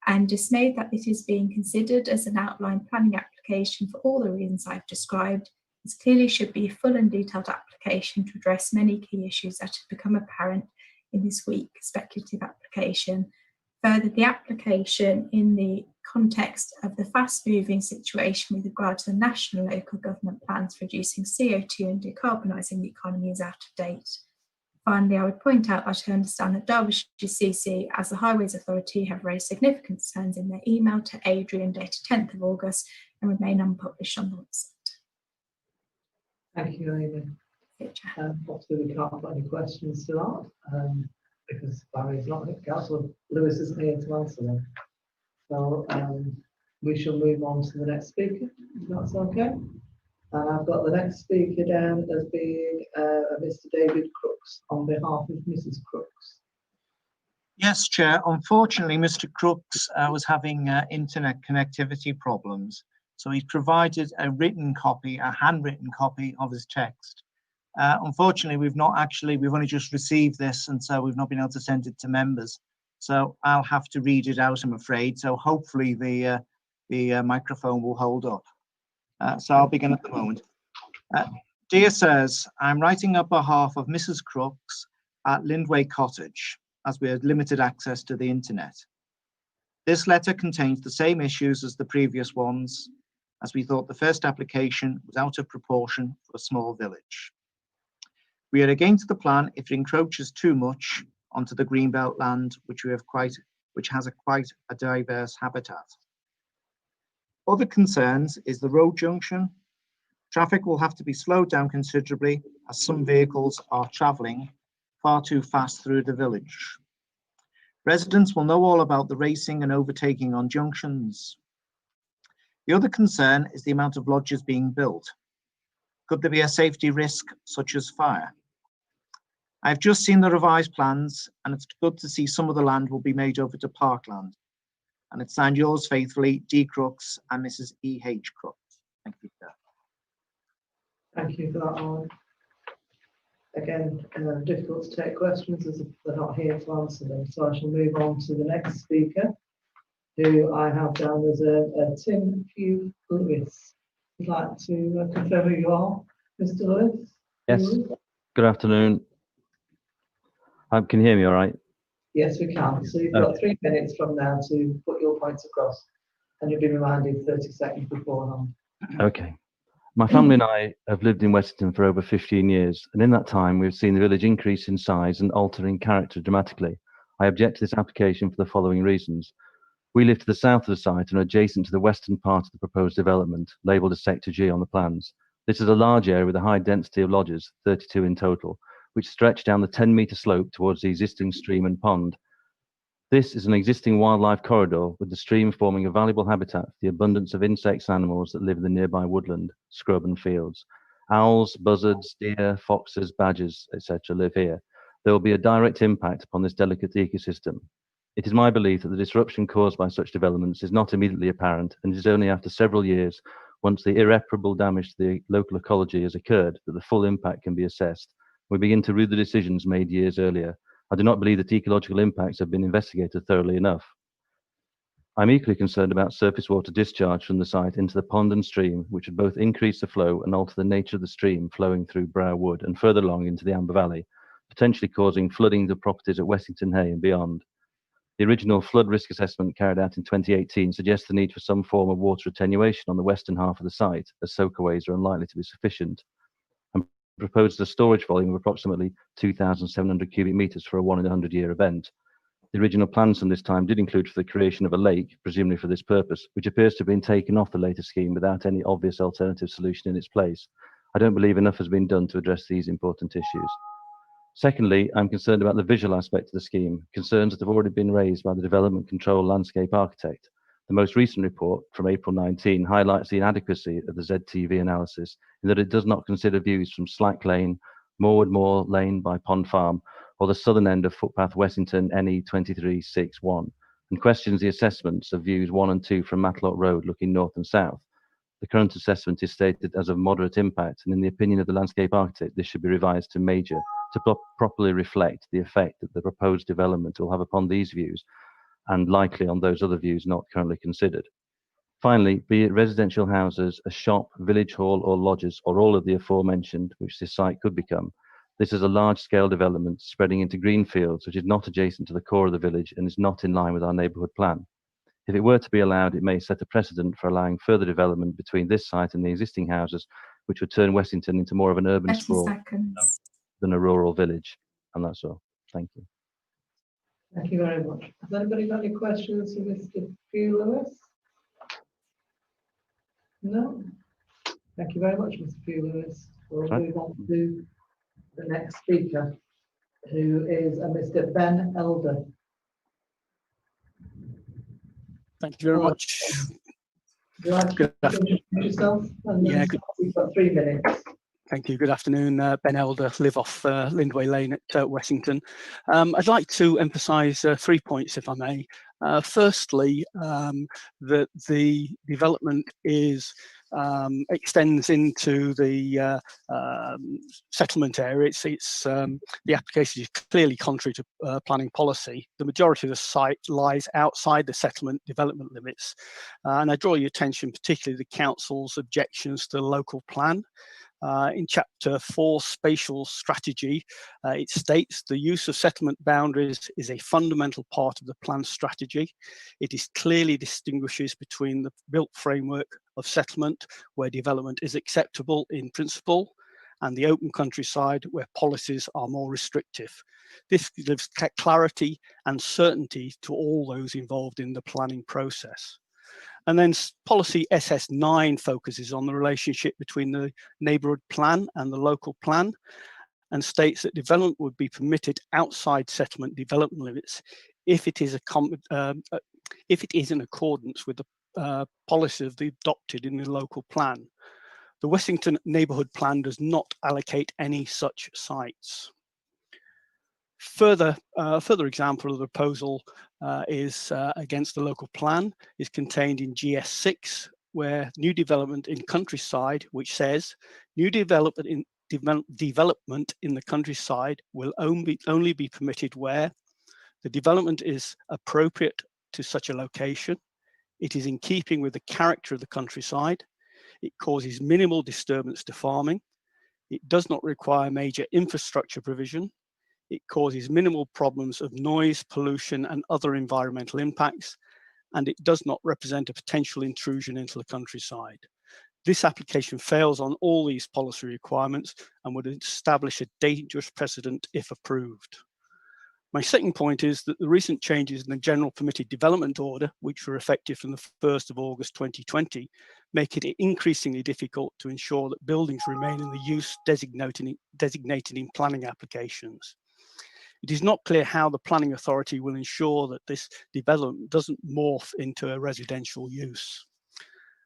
I am dismayed that this is being considered as an outline planning application for all the reasons I've described. This clearly should be a full and detailed application to address many key issues that have become apparent in this weak speculative application. Further, the application in the context of the fast-moving situation with regard to the national and local government plans for reducing CO2 and decarbonising the economy is out of date. Finally, I would point out that I understand that Derbyshire CC, as the Highways Authority, have raised significant concerns in their email to Adrian dated 10th of August and remain unpublished on the website. Thank you, Amy. Obviously, we can't put any questions to that because Barry's not here. Councillor Lewis isn't here to answer them. So we shall move on to the next speaker, if that's okay. I've got the next speaker down as being Mr. David Crooks on behalf of Mrs. Crooks. Yes, Chair. Unfortunately, Mr. Crooks was having internet connectivity problems. So he's provided a written copy, a handwritten copy of his text. Unfortunately, we've only just received this, and so we've not been able to send it to members. So I'll have to read it out, I'm afraid. So hopefully the microphone will hold up. So I'll begin at the moment. Dear Sirs, I'm writing on behalf of Mrs. Crooks at Lindway Cottage, as we had limited access to the internet. This letter contains the same issues as the previous ones, as we thought the first application was out of proportion for a small village. We are against the plan if it encroaches too much onto the greenbelt land, which has quite a diverse habitat. Other concerns is the road junction. Traffic will have to be slowed down considerably as some vehicles are travelling far too fast through the village. Residents will know all about the racing and overtaking on junctions. The other concern is the amount of lodges being built. Could there be a safety risk such as fire? I've just seen the revised plans and it's good to see some of the land will be made over to parkland. And it's signed yours faithfully, D. Crooks and Mrs. E.H. Crooks. Thank you, sir. Thank you for that, Alan. Again, difficult to take questions as they're not here to answer them. So I shall move on to the next speaker, who I have down as Tim Pugh Lewis. Would you like to confirm who you are, Mr. Lewis? Yes. Good afternoon. Can you hear me all right? Yes, we can. So you've got 3 minutes from now to put your points across, and you'll be reminded 30 seconds beforehand. Okay. My family and I have lived in Wessington for over 15 years, and in that time we've seen the village increase in size and alter in character dramatically. I object to this application for the following reasons. We live to the south of the site and are adjacent to the western part of the proposed development, labelled as Sector G on the plans. This is a large area with a high density of lodges, 32 in total, which stretch down the 10-metre slope towards the existing stream and pond. This is an existing wildlife corridor, with the stream forming a valuable habitat for the abundance of insects and animals that live in the nearby woodland, scrub and fields. Owls, buzzards, deer, foxes, badgers, etc. live here. There will be a direct impact upon this delicate ecosystem. It is my belief that the disruption caused by such developments is not immediately apparent, and it is only after several years, once the irreparable damage to the local ecology has occurred, that the full impact can be assessed. We begin to rue the decisions made years earlier. I do not believe that ecological impacts have been investigated thoroughly enough. I'm equally concerned about surface water discharge from the site into the pond and stream, which would both increase the flow and alter the nature of the stream flowing through Brow Wood and further along into the Amber Valley, potentially causing flooding of properties at Wessington Hay and beyond. The original flood risk assessment carried out in 2018 suggests the need for some form of water attenuation on the western half of the site, as soakaways are unlikely to be sufficient, and proposed a storage volume of approximately 2,700 cubic metres for a 1 in 100-year event. The original plans from this time did include for the creation of a lake, presumably for this purpose, which appears to have been taken off the later scheme without any obvious alternative solution in its place. I don't believe enough has been done to address these important issues. Secondly, I'm concerned about the visual aspect of the scheme, concerns that have already been raised by the Development Control Landscape Architect. The most recent report from April 19 highlights the inadequacy of the ZTV analysis in that it does not consider views from Slack Lane, Moorwood Moor Lane by Pond Farm, or the southern end of Footpath Wessington NE 2361, and questions the assessments of views 1 and 2 from Matlock Road looking north and south. The current assessment is stated as of moderate impact, and in the opinion of the landscape architect, this should be revised to major to properly reflect the effect that the proposed development will have upon these views and likely on those other views not currently considered. Finally, be it residential houses, a shop, village hall or lodges, or all of the aforementioned, which this site could become, This is a large-scale development spreading into green fields, which is not adjacent to the core of the village and is not in line with our neighbourhood plan. If it were to be allowed, it may set a precedent for allowing further development between this site and the existing houses, which would turn Wessington into more of an urban 30 sprawl seconds. than a rural village. And that's all. Thank you. Thank you very much. Has anybody got any questions for Mr. Pugh Lewis? No? Thank you very much, Mr. Pugh Lewis. We'll move on to the next speaker, who is Mr. Ben Elder. Thank you very much. Would you like to introduce yourself? And Yeah, you've got 3 minutes. Thank you. Good afternoon. Ben Elder, live off Lindway Lane at Wessington. I'd like to emphasise 3 points, if I may. Firstly, that the development extends into the settlement area. The application is clearly contrary to planning policy. The majority of the site lies outside the settlement development limits, and I draw your attention particularly to the council's objections to the local plan. In Chapter 4, Spatial Strategy, it states the use of settlement boundaries is a fundamental part of the plan strategy. It is clearly distinguishes between the built framework of settlement, where development is acceptable in principle, and the open countryside, where policies are more restrictive. This gives clarity and certainty to all those involved in the planning process. And then policy SS9 focuses on the relationship between the neighbourhood plan and the local plan, and states that development would be permitted outside settlement development limits if it is in accordance with the policies adopted in the local plan. The Wessington Neighbourhood Plan does not allocate any such sites. Further example of the proposal is against the local plan is contained in GS6, where new development in countryside, which says new development in the countryside will only be permitted where the development is appropriate to such a location, it is in keeping with the character of the countryside, it causes minimal disturbance to farming, it does not require major infrastructure provision, it causes minimal problems of noise, pollution, and other environmental impacts, and it does not represent a potential intrusion into the countryside. This application fails on all these policy requirements and would establish a dangerous precedent if approved. My second point is that the recent changes in the General Permitted Development Order, which were effective from the 1st of August 2020, make it increasingly difficult to ensure that buildings remain in the use designated in planning applications. It is not clear how the planning authority will ensure that this development doesn't morph into a residential use.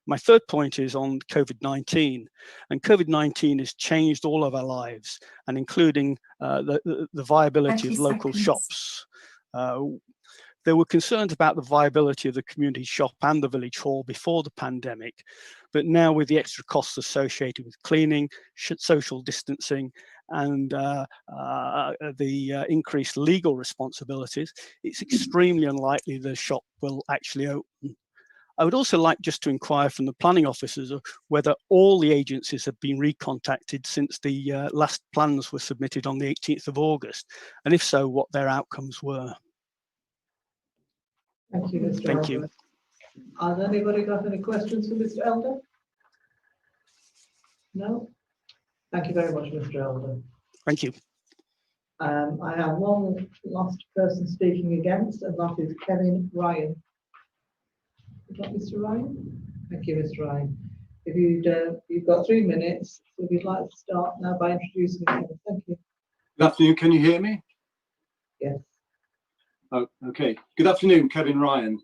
My third point is on COVID-19, and COVID-19 has changed all of our lives, and including the viability of local shops. There were concerns about the viability of the community shop and the village hall before the pandemic, but now with the extra costs associated with cleaning, social distancing, and the increased legal responsibilities, it's extremely unlikely the shop will actually open. I would also like just to inquire from the planning officers of whether all the agencies have been recontacted since the last plans were submitted on the 18th of August, and if so, what their outcomes were. Thank you, Mr. Thank Elder. you. Has anybody got any questions for Mr. Elder? No? Thank you very much, Mr. Elder. Thank you. I have one last person speaking against, and that is Kevin Ryan. Is that Mr. Ryan? Thank you, Mr. Ryan. If you've got 3 minutes, so if you'd like to start now by introducing yourself. Thank you. Good afternoon. Can you hear me? Yes. Oh, okay. Good afternoon, Kevin Ryan.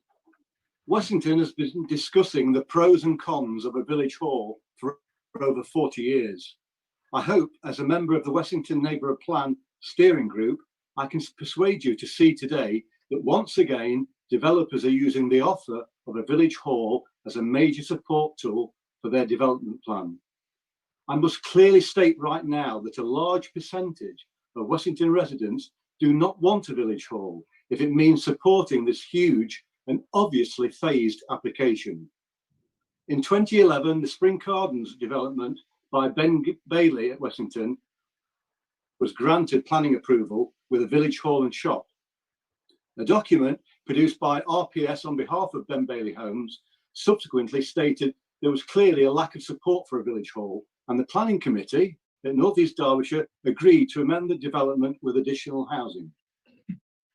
Wessington has been discussing the pros and cons of a village hall for over 40 years. I hope, as a member of the Wessington Neighbourhood Plan Steering Group, I can persuade you to see today that once again, developers are using the offer of a village hall as a major support tool for their development plan. I must clearly state right now that a large percentage of Wessington residents do not want a village hall if it means supporting this huge and obviously phased application. In 2011, the Spring Gardens development by Ben Bailey at Wessington was granted planning approval with a village hall and shop. A document produced by RPS on behalf of Ben Bailey Homes subsequently stated there was clearly a lack of support for a village hall, and the planning committee at North East Derbyshire agreed to amend the development with additional housing.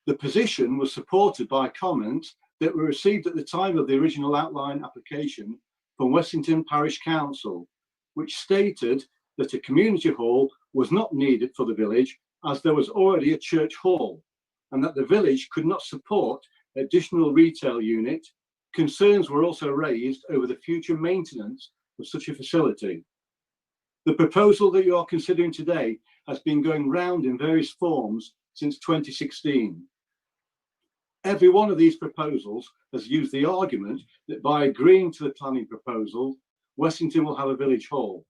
The position was supported by comments that were received at the time of the original outline application from Wessington Parish Council, which stated that a community hall was not needed for the village as there was already a church hall, and that the village could not support additional retail unit. Concerns were also raised over the future maintenance of such a facility. The proposal that you are considering today has been going round in various forms since 2016. Every one of these proposals has used the argument that by agreeing to the planning proposal, Wessington will have a village hall.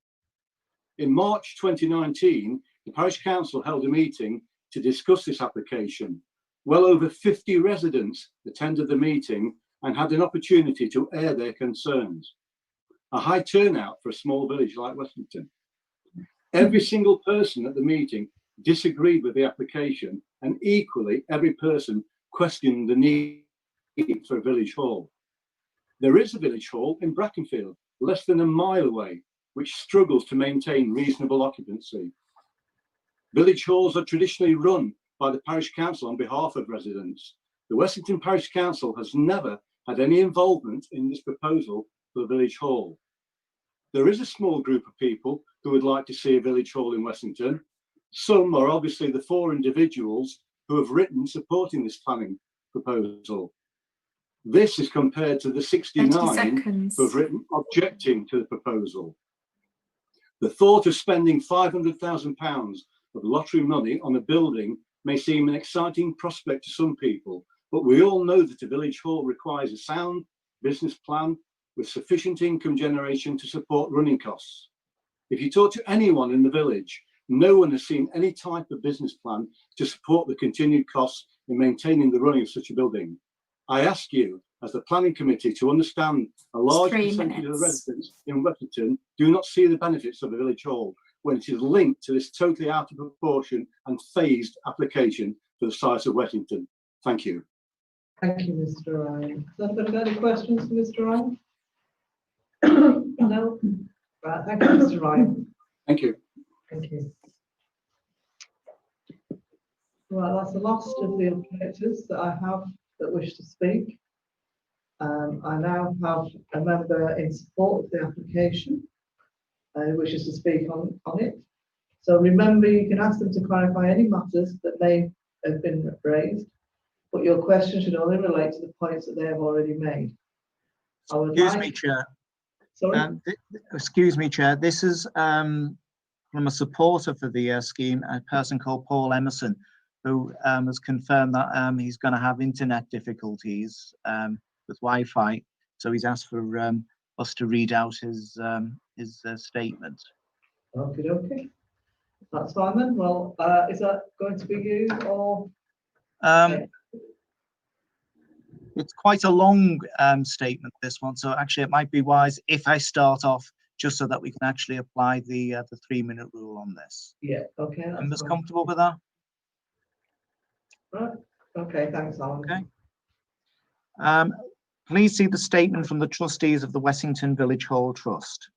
In March 2019, the Parish Council held a meeting to discuss this application. Well over 50 residents attended the meeting and had an opportunity to air their concerns. A high turnout for a small village like Wessington. Every single person at the meeting disagreed with the application, and equally every person questioned the need for a village hall. There is a village hall in Brackenfield, less than a mile away, which struggles to maintain reasonable occupancy. Village halls are traditionally run by the Parish Council on behalf of residents. The Wessington Parish Council has never had any involvement in this proposal for the village hall. There is a small group of people who would like to see a village hall in Wessington. Some are obviously the 4 individuals who have written supporting this planning proposal. This is compared to the 69 who have written objecting to the proposal. The thought of spending £500,000 of lottery money on a building may seem an exciting prospect to some people, but we all know that a village hall requires a sound business plan with sufficient income generation to support running costs. If you talk to anyone in the village, no one has seen any type of business plan to support the continued costs in maintaining the running of such a building. I ask you, as the planning committee, to understand a large percentage of the residents in Wessington do not see the benefits of a village hall when it is linked to this totally out of proportion and phased application for the size of Wessington. Thank you. Thank you, Mr. Ryan. Has anybody got any questions for Mr. Ryan? No? Right, thank you, Mr. Ryan. Thank you. Thank you. Well, that's the last of the objectors that I have that wish to speak. I now have a member in support of the application who wishes to speak on it. So remember, you can ask them to clarify any matters that may have been raised, but your question should only relate to the points that they have already made. Excuse me, Chair. Sorry? Excuse me, Chair. This is from a supporter for the scheme, a person called Paul Emerson, who has confirmed that he's going to have internet difficulties with Wi-Fi. So he's asked for us to read out his statement. Okay. That's fine then. Well, is that going to be you or? It's quite a long statement, this one. So actually it might be wise if I start off just so that we can actually apply the 3-minute rule on this. Yeah, okay. I'm just comfortable with that. Right. Okay, thanks, Alan. Okay. Please see the statement from the trustees of the Wessington Village Hall Trust.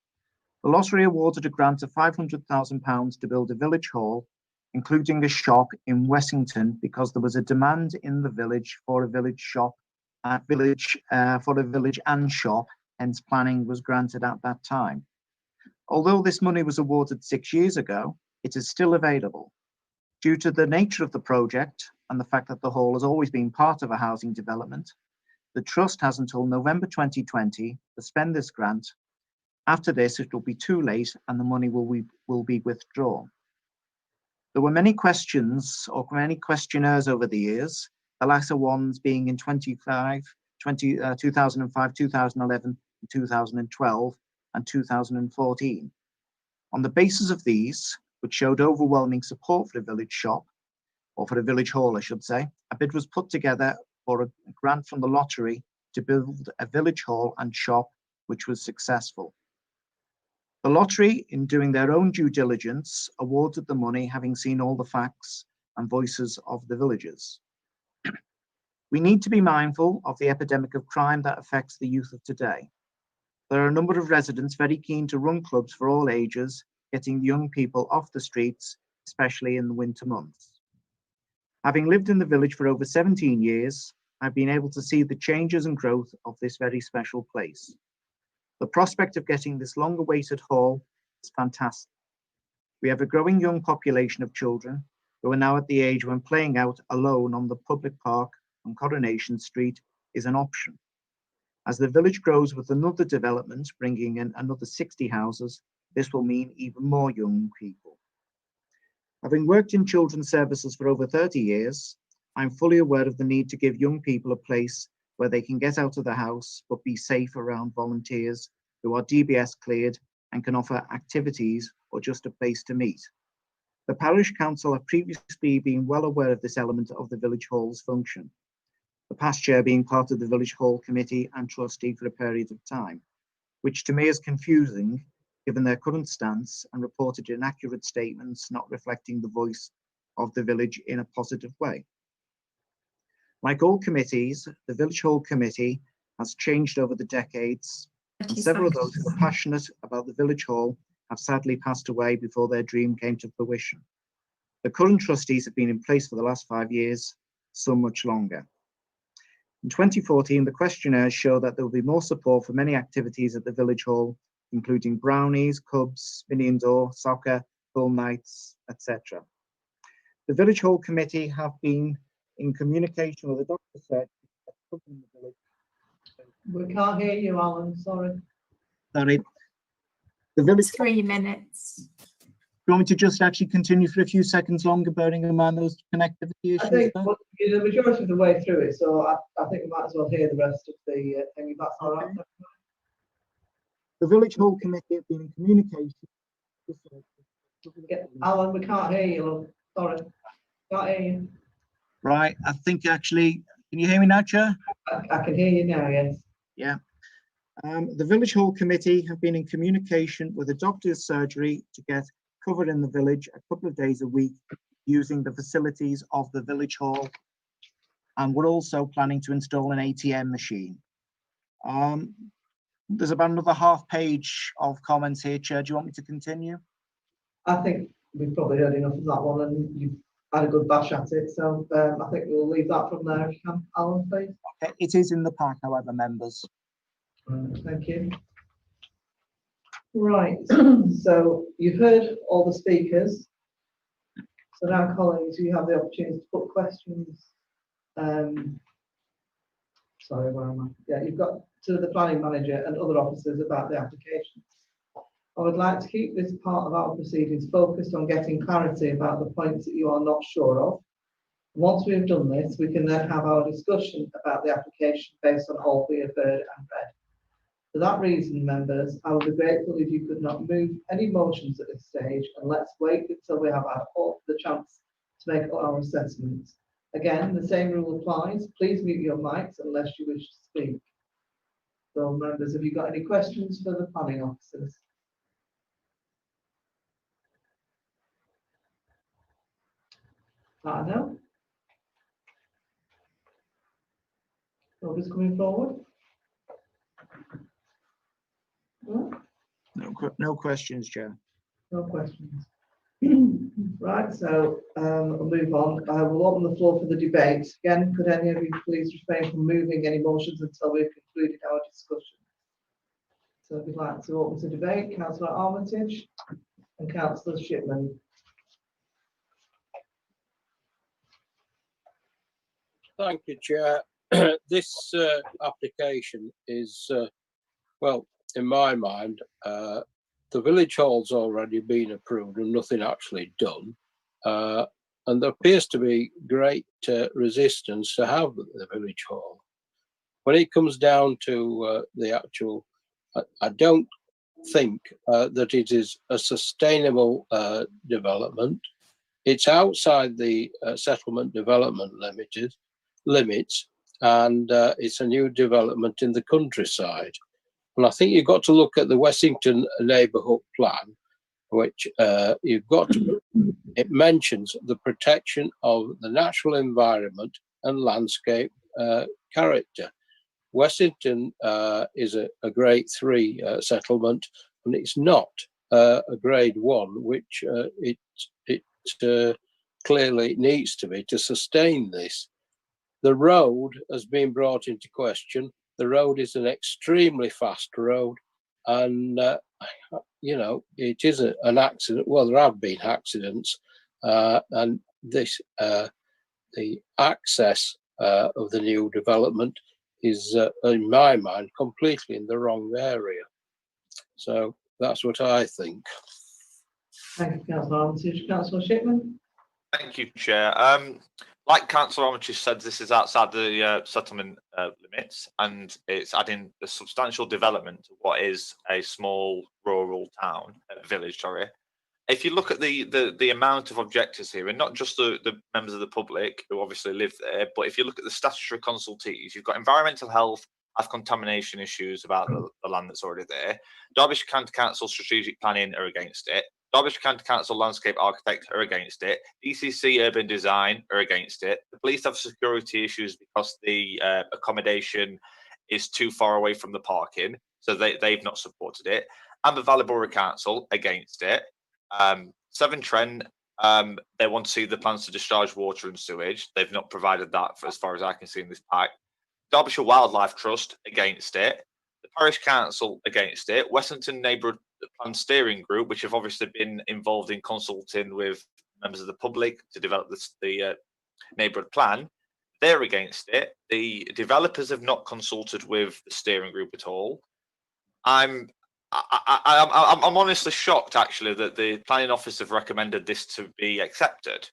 The lottery awarded a grant of £500,000 to build a village hall, including a shop in Wessington, because there was a demand in the village for a village shop, for a village and shop, hence planning was granted at that time. Although this money was awarded 6 years ago, it is still available. Due to the nature of the project and the fact that the hall has always been part of a housing development, the Trust has until November 2020 to spend this grant. After this, it will be too late and the money will be withdrawn. There were many questions or many questionnaires over the years, the latter ones being in 2005, 2011, 2012, and 2014. On the basis of these, which showed overwhelming support for the village shop, or for the village hall, I should say, a bid was put together for a grant from the lottery to build a village hall and shop, which was successful. The lottery, in doing their own due diligence, awarded the money having seen all the facts and voices of the villagers. We need to be mindful of the epidemic of crime that affects the youth of today. There are a number of residents very keen to run clubs for all ages, getting young people off the streets, especially in the winter months. Having lived in the village for over 17 years, I've been able to see the changes and growth of this very special place. The prospect of getting this long-awaited hall is fantastic. We have a growing young population of children who are now at the age when playing out alone on the public park on Coronation Street is an option. As the village grows with another development, bringing in another 60 houses, this will mean even more young people. Having worked in children's services for over 30 years, I'm fully aware of the need to give young people a place where they can get out of the house but be safe around volunteers who are DBS cleared and can offer activities or just a place to meet. The parish council have previously been well aware of this element of the village hall's function, the past chair being part of the village hall committee and trustee for a period of time, which to me is confusing given their current stance and reported inaccurate statements not reflecting the voice of the village in a positive way. Like all committees, the Village Hall Committee has changed over the decades, and several of those who were passionate about the Village Hall have sadly passed away before their dream came to fruition. The current trustees have been in place for the last 5 years, some much longer. In 2014, the questionnaires show that there will be more support for many activities at the Village Hall, including brownies, cubs, mini indoor, soccer, film nights, etc. The Village Hall Committee have been in communication with the doctor said in the village. We can't hear you, Alan, sorry. Sorry. The village 3 minutes. Do you want me to just actually continue for a few seconds longer, bearing in mind those connectivity issues? I think you're the majority of the way through it, so I think we might as well hear the rest of the thing, if that's all right. The Village Hall Committee have been in communication. Alan, we can't hear you, love. Sorry. Can't hear you. Right, I think actually, can you hear me now, Chair? I can hear you now, yes. Yeah. The Village Hall Committee have been in communication with a doctor's surgery to get covered in the village a couple of days a week using the facilities of the Village Hall. And we're also planning to install an ATM machine. There's about another half page of comments here, Chair. Do you want me to continue? I think we've probably heard enough of that one and you've had a good bash at it. So I think we'll leave that from there if you can, Alan, please. Okay, it is in the pack, however, members. Thank you. Right, so you've heard all the speakers. So now, colleagues, you have the opportunity to put questions. Sorry, where am I? Yeah, you've got to the planning manager and other officers about the application. I would like to keep this part of our proceedings focused on getting clarity about the points that you are not sure of. Once we've done this, we can then have our discussion about the application based on all we have heard and read. For that reason, members, I would be grateful if you could not move any motions at this stage, and let's wait until we have had the chance to make our assessments. Again, the same rule applies. Please mute your mics unless you wish to speak. So, members, have you got any questions for the planning officers? I know. Nobody's coming forward. No questions, Chair. No questions. Right, so we'll move on. I will open the floor for the debate. Again, could any of you please refrain from moving any motions until we've concluded our discussion? So if you'd like to open the debate, Councillor Armitage and Councillor Shipman. Thank you, Chair. This application is, well, in my mind, the village hall's already been approved and nothing actually done. And there appears to be great resistance to have the village hall. When it comes down to the actual, I don't think that it is a sustainable development. It's outside the settlement development limits, and it's a new development in the countryside. And I think you've got to look at the Wessington neighbourhood plan, which you've got to, it mentions the protection of the natural environment and landscape character. Wessington is a grade 3 settlement, and it's not a grade 1, which it clearly needs to be to sustain this. The road has been brought into question. The road is an extremely fast road, and you know, it is an accident. Well, there have been accidents, and this the access of the new development is, in my mind, completely in the wrong area. So that's what I think. Thank you, Councillor Armitage. Councillor Shipman? Thank you, Chair. Like Councillor Armitage said, this is outside the settlement limits, and it's adding a substantial development to what is a small rural town, village, sorry. If you look at the amount of objectors here, and not just the members of the public who obviously live there, but if you look at the statutory consultees, you've got environmental health, have contamination issues about the land that's already there. Derbyshire County Council Strategic Planning are against it. Derbyshire County Council Landscape Architect are against it. DCC Urban Design are against it. The police have security issues because the accommodation is too far away from the parking, so they've not supported it. Amber Valley Borough Council against it. Severn Trent, they want to see the plans to discharge water and sewage. They've not provided that for as far as I can see in this pack. Derbyshire Wildlife Trust against it. The Parish Council against it. Wessington Neighbourhood Plan Steering Group, which have obviously been involved in consulting with members of the public to develop the neighbourhood plan, they're against it. The developers have not consulted with the steering group at all. I'm honestly shocked, actually, that the planning office have recommended this to be accepted,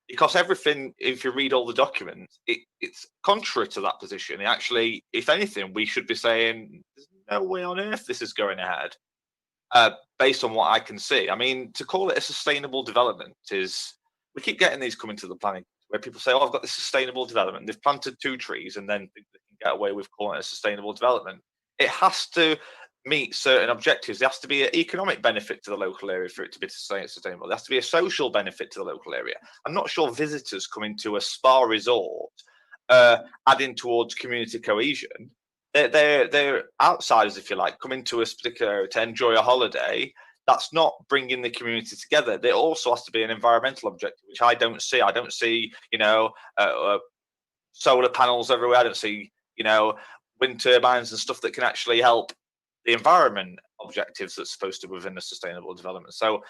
because everything, if you read all the documents, it's contrary to that position. It actually, if anything, we should be saying there's no way on earth this is going ahead, based on what I can see. I mean, to call it a sustainable development is, we keep getting these coming to the planning where people say, oh, I've got this sustainable development. They've planted 2 trees and then they can get away with calling it a sustainable development. It has to meet certain objectives. There has to be an economic benefit to the local area for it to be sustainable. There has to be a social benefit to the local area. I'm not sure visitors coming to a spa resort adding towards community cohesion. They're outsiders, if you like, coming to a particular area to enjoy a holiday. That's not bringing the community together. There also has to be an environmental objective, which I don't see. I don't see, you know, solar panels everywhere. I don't see, you know, wind turbines and stuff that can actually help the environment objectives that's supposed to be within a sustainable development. So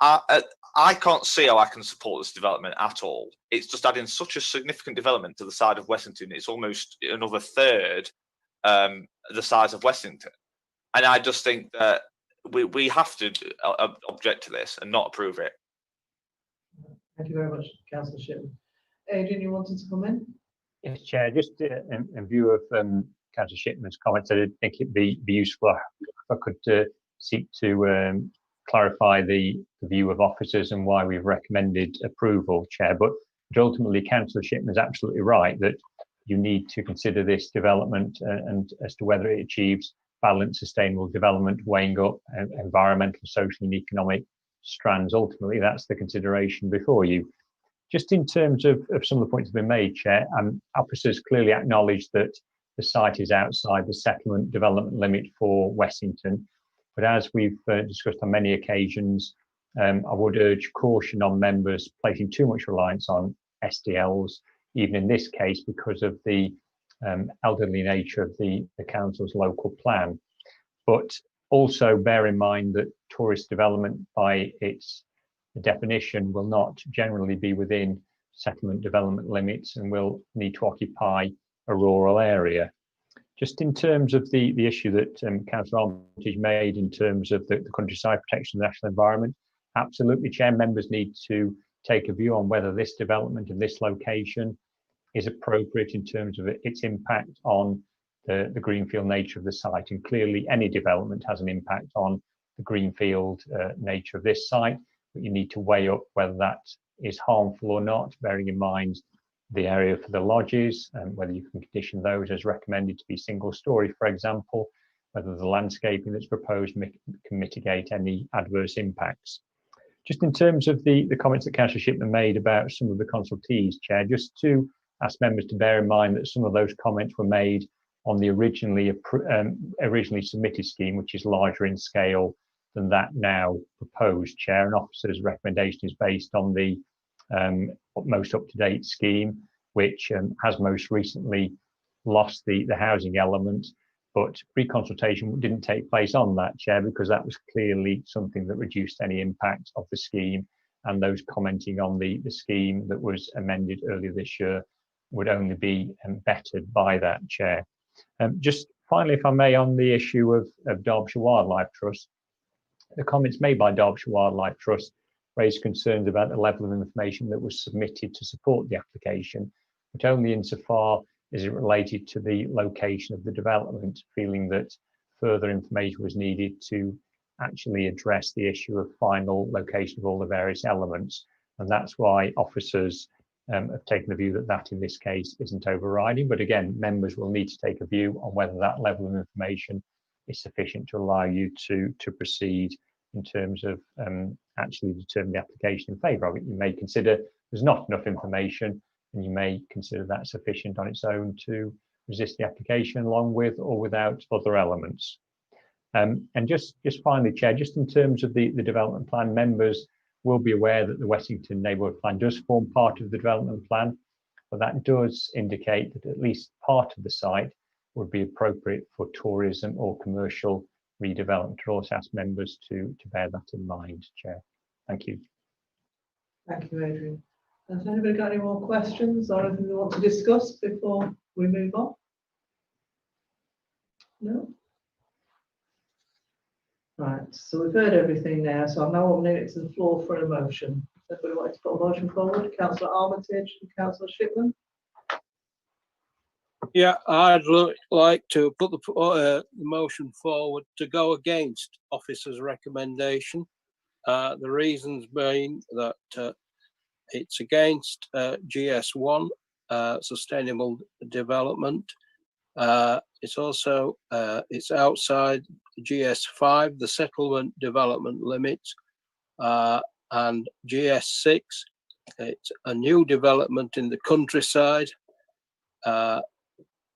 I can't see how I can support this development at all. It's just adding such a significant development to the side of Wessington. It's almost another third the size of Wessington. And I just think that we have to object to this and not approve it. Thank you very much, Councillor Shipman. Adrian, you wanted to come in? Yes, Chair, just in view of Councillor Shipman's comments, I did think it'd be useful if I could seek to clarify the view of officers and why we've recommended approval, Chair. But ultimately, Councillor Shipman is absolutely right that you need to consider this development and as to whether it achieves balanced, sustainable development, weighing up environmental, social and economic strands. Ultimately, that's the consideration before you. Just in terms of some of the points that have been made, Chair, officers clearly acknowledge that the site is outside the settlement development limit for Wessington. But as we've discussed on many occasions, I would urge caution on members placing too much reliance on SDLs, even in this case, because of the elderly nature of the council's local plan. But also bear in mind that tourist development by its definition will not generally be within settlement development limits and will need to occupy a rural area. Just in terms of the issue that Councillor Armitage made in terms of the countryside protection of the national environment, absolutely, Chair, members need to take a view on whether this development in this location is appropriate in terms of its impact on the greenfield nature of the site. And clearly any development has an impact on the greenfield nature of this site, but you need to weigh up whether that is harmful or not, bearing in mind the area for the lodges and whether you can condition those as recommended to be single story, for example, whether the landscaping that's proposed can mitigate any adverse impacts. Just in terms of the comments that Councillor Shipman made about some of the consultees, Chair, just to ask members to bear in mind that some of those comments were made on the originally submitted scheme, which is larger in scale than that now proposed, Chair. And officer's recommendation is based on the most up-to-date scheme, which has most recently lost the housing element, but pre-consultation didn't take place on that, Chair, because that was clearly something that reduced any impact of the scheme, and those commenting on the scheme that was amended earlier this year would only be bettered by that, Chair. Just finally, if I may, on the issue of Derbyshire Wildlife Trust, the comments made by Derbyshire Wildlife Trust raised concerns about the level of information that was submitted to support the application, but only insofar as it related to the location of the development, feeling that further information was needed to actually address the issue of final location of all the various elements. And that's why officers have taken the view that that in this case isn't overriding. But again, members will need to take a view on whether that level of information is sufficient to allow you to proceed in terms of actually determine the application in favour of it. You may consider there's not enough information, and you may consider that sufficient on its own to resist the application along with or without other elements. And just finally, Chair, just in terms of the development plan, members will be aware that the Wessington Neighbourhood Plan does form part of the development plan, but that does indicate that at least part of the site would be appropriate for tourism or commercial redevelopment. I'd also ask members to bear that in mind, Chair. Thank you. Thank you, Adrian. Has anybody got any more questions or anything they want to discuss before we move on? No? Right, so we've heard everything now, so I'm now opening it to the floor for a motion. Everybody wants to put a motion forward? Councillor Armitage and Councillor Shipman? Yeah, I'd like to put the motion forward to go against officer's recommendation. The reasons being that it's against GS1, sustainable development. It's also it's outside GS5, the settlement development limits, and GS6. It's a new development in the countryside.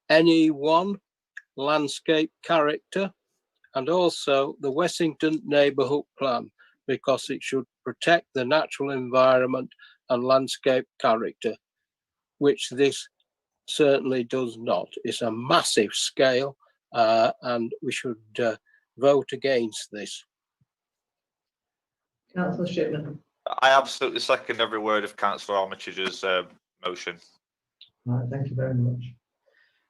NE1, landscape character, and also the Wessington Neighbourhood Plan, because it should protect the natural environment and landscape character, which this certainly does not. It's a massive scale, and we should vote against this. Councillor Shipman. I absolutely second every word of Councillor Armitage's motion. Right, thank you very much.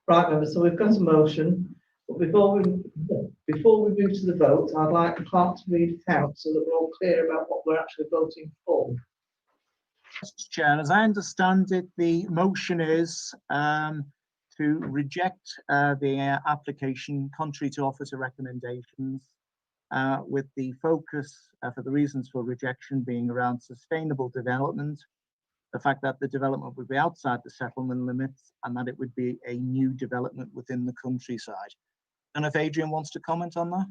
Right, members, so we've got a motion, but before we move to the vote, I'd like the clerk to read it out so that we're all clear about what we're actually voting for. Mr. Chair, as I understand it, the motion is to reject the application contrary to officer recommendations, with the focus for the reasons for rejection being around sustainable development, the fact that the development would be outside the settlement limits, and that it would be a new development within the countryside. And if Adrian wants to comment on that.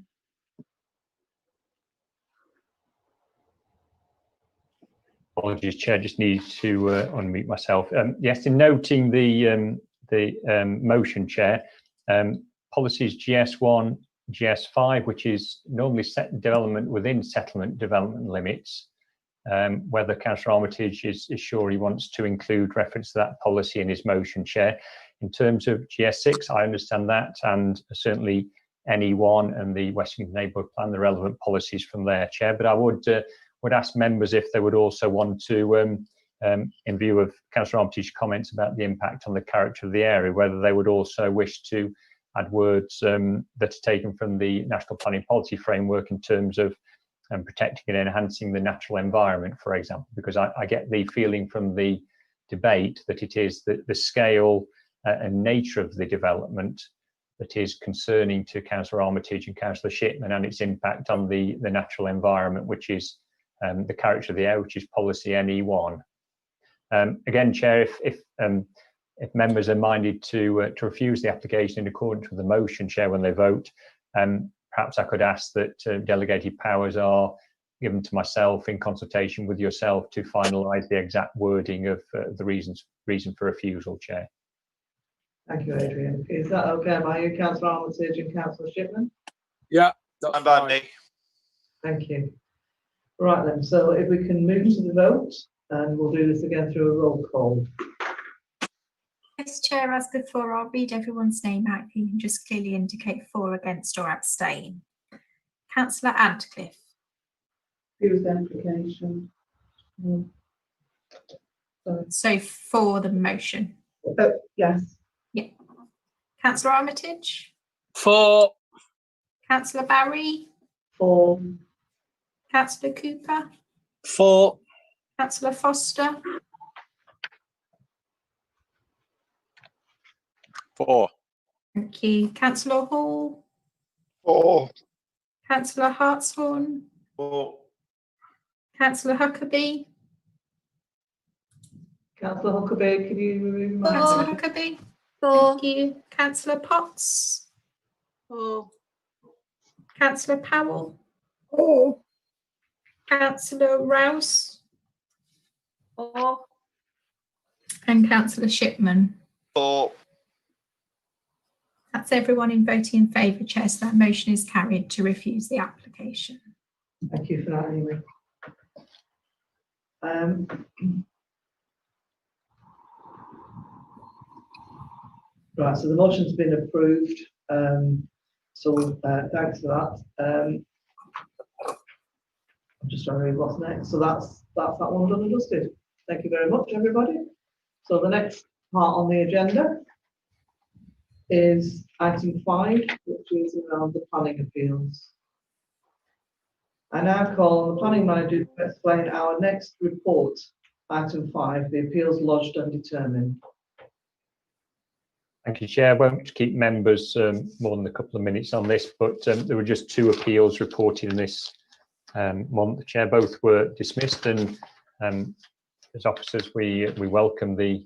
Apologies, Chair, just need to unmute myself. Yes, in noting the motion, Chair, policies GS1, GS5, which is normally set development within settlement development limits, whether Councillor Armitage is sure he wants to include reference to that policy in his motion, Chair. In terms of GS6, I understand that, and certainly NE1 and the Western Neighbourhood Plan, the relevant policies from there, Chair. But I would ask members if they would also want to, in view of Councillor Armitage's comments about the impact on the character of the area, whether they would also wish to add words that are taken from the National Planning Policy Framework in terms of protecting and enhancing the natural environment, for example, because I get the feeling from the debate that it is the scale and nature of the development that is concerning to Councillor Armitage and Councillor Shipman, and its impact on the natural environment, which is the character of the area, which is policy NE1. Again, Chair, if members are minded to refuse the application in accordance with the motion, Chair, when they vote, perhaps I could ask that delegated powers are given to myself in consultation with yourself to finalise the exact wording of the reason for refusal, Chair. Thank you, Adrian. Is that okay by you, Councillor Armitage and Councillor Shipman? Yeah, that's fine. me. Thank you. Right then, so if we can move to the vote, and we'll do this again through a roll call. Yes, Chair, as before, I'll read everyone's name out. You can just clearly indicate for, against or abstain. Councillor Antcliffe. Refuse the application. So for the motion. Yes. Yeah. Councillor Armitage. For. Councillor Barry. For. Councillor Cooper. For. Councillor Foster. For. Thank you. Councillor Hall. For. Councillor Hartshorn. For. Councillor Huckabee. Councillor Huckabee, can you remove my Councillor hand? Huckabee. Thank you. Councillor Potts. For. Councillor Powell. For. Councillor Rouse. For. And Councillor Shipman. For. That's everyone in voting in favour, Chair, so that motion is carried to refuse the application. Thank you for that, Amy. Right, so the motion's been approved. So thanks for that. I'm just trying to read what's next. So that's that one done and dusted. Thank you very much, everybody. So the next part on the agenda is item 5, which is around the planning appeals. I now call on the planning manager to explain our next report, item 5, the appeals lodged and determined. Thank you, Chair. I won't keep members more than a couple of minutes on this, but there were just 2 appeals reported in this month, Chair. Both were dismissed, and as officers, we welcome the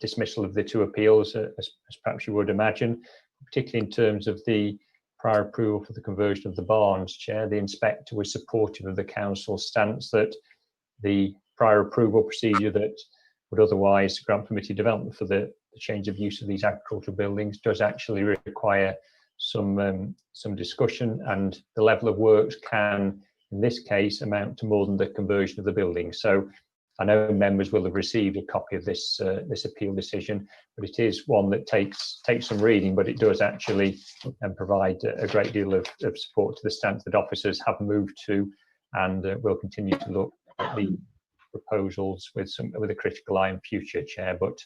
dismissal of the 2 appeals, as perhaps you would imagine, particularly in terms of the prior approval for the conversion of the barns, Chair. The inspector was supportive of the council's stance that the prior approval procedure that would otherwise grant permitted development for the change of use of these agricultural buildings does actually require some discussion, and the level of works can, in this case, amount to more than the conversion of the building. So I know members will have received a copy of this appeal decision, but it is one that takes some reading, but it does actually provide a great deal of support to the stance that officers have moved to, and will continue to look at the proposals with a critical eye in future, Chair. But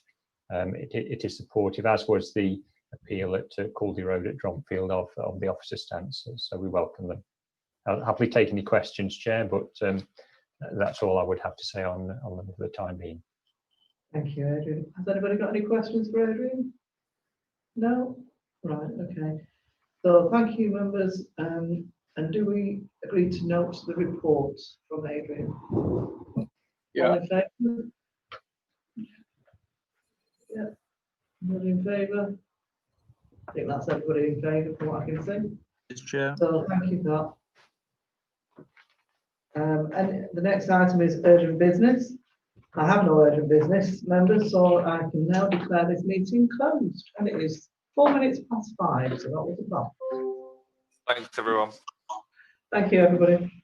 it is supportive, as was the appeal at Caldy Road at Dronfield of the officer stance. So we welcome them. I'll happily take any questions, Chair, but that's all I would have to say on them for the time being. Thank you, Adrian. Has anybody got any questions for Adrian? No? Right, okay. So thank you, members. And do we agree to note the reports from Adrian? Yeah. All in favour? Yeah. Everybody in favour? I think that's everybody in favour from what I can see. Yes, Chair. So thank you for that. And the next item is urgent business. I have no urgent business, members, so I can now declare this meeting closed. And it is 4 minutes past 5, so that was a clock. Thanks, everyone. Thank you, everybody.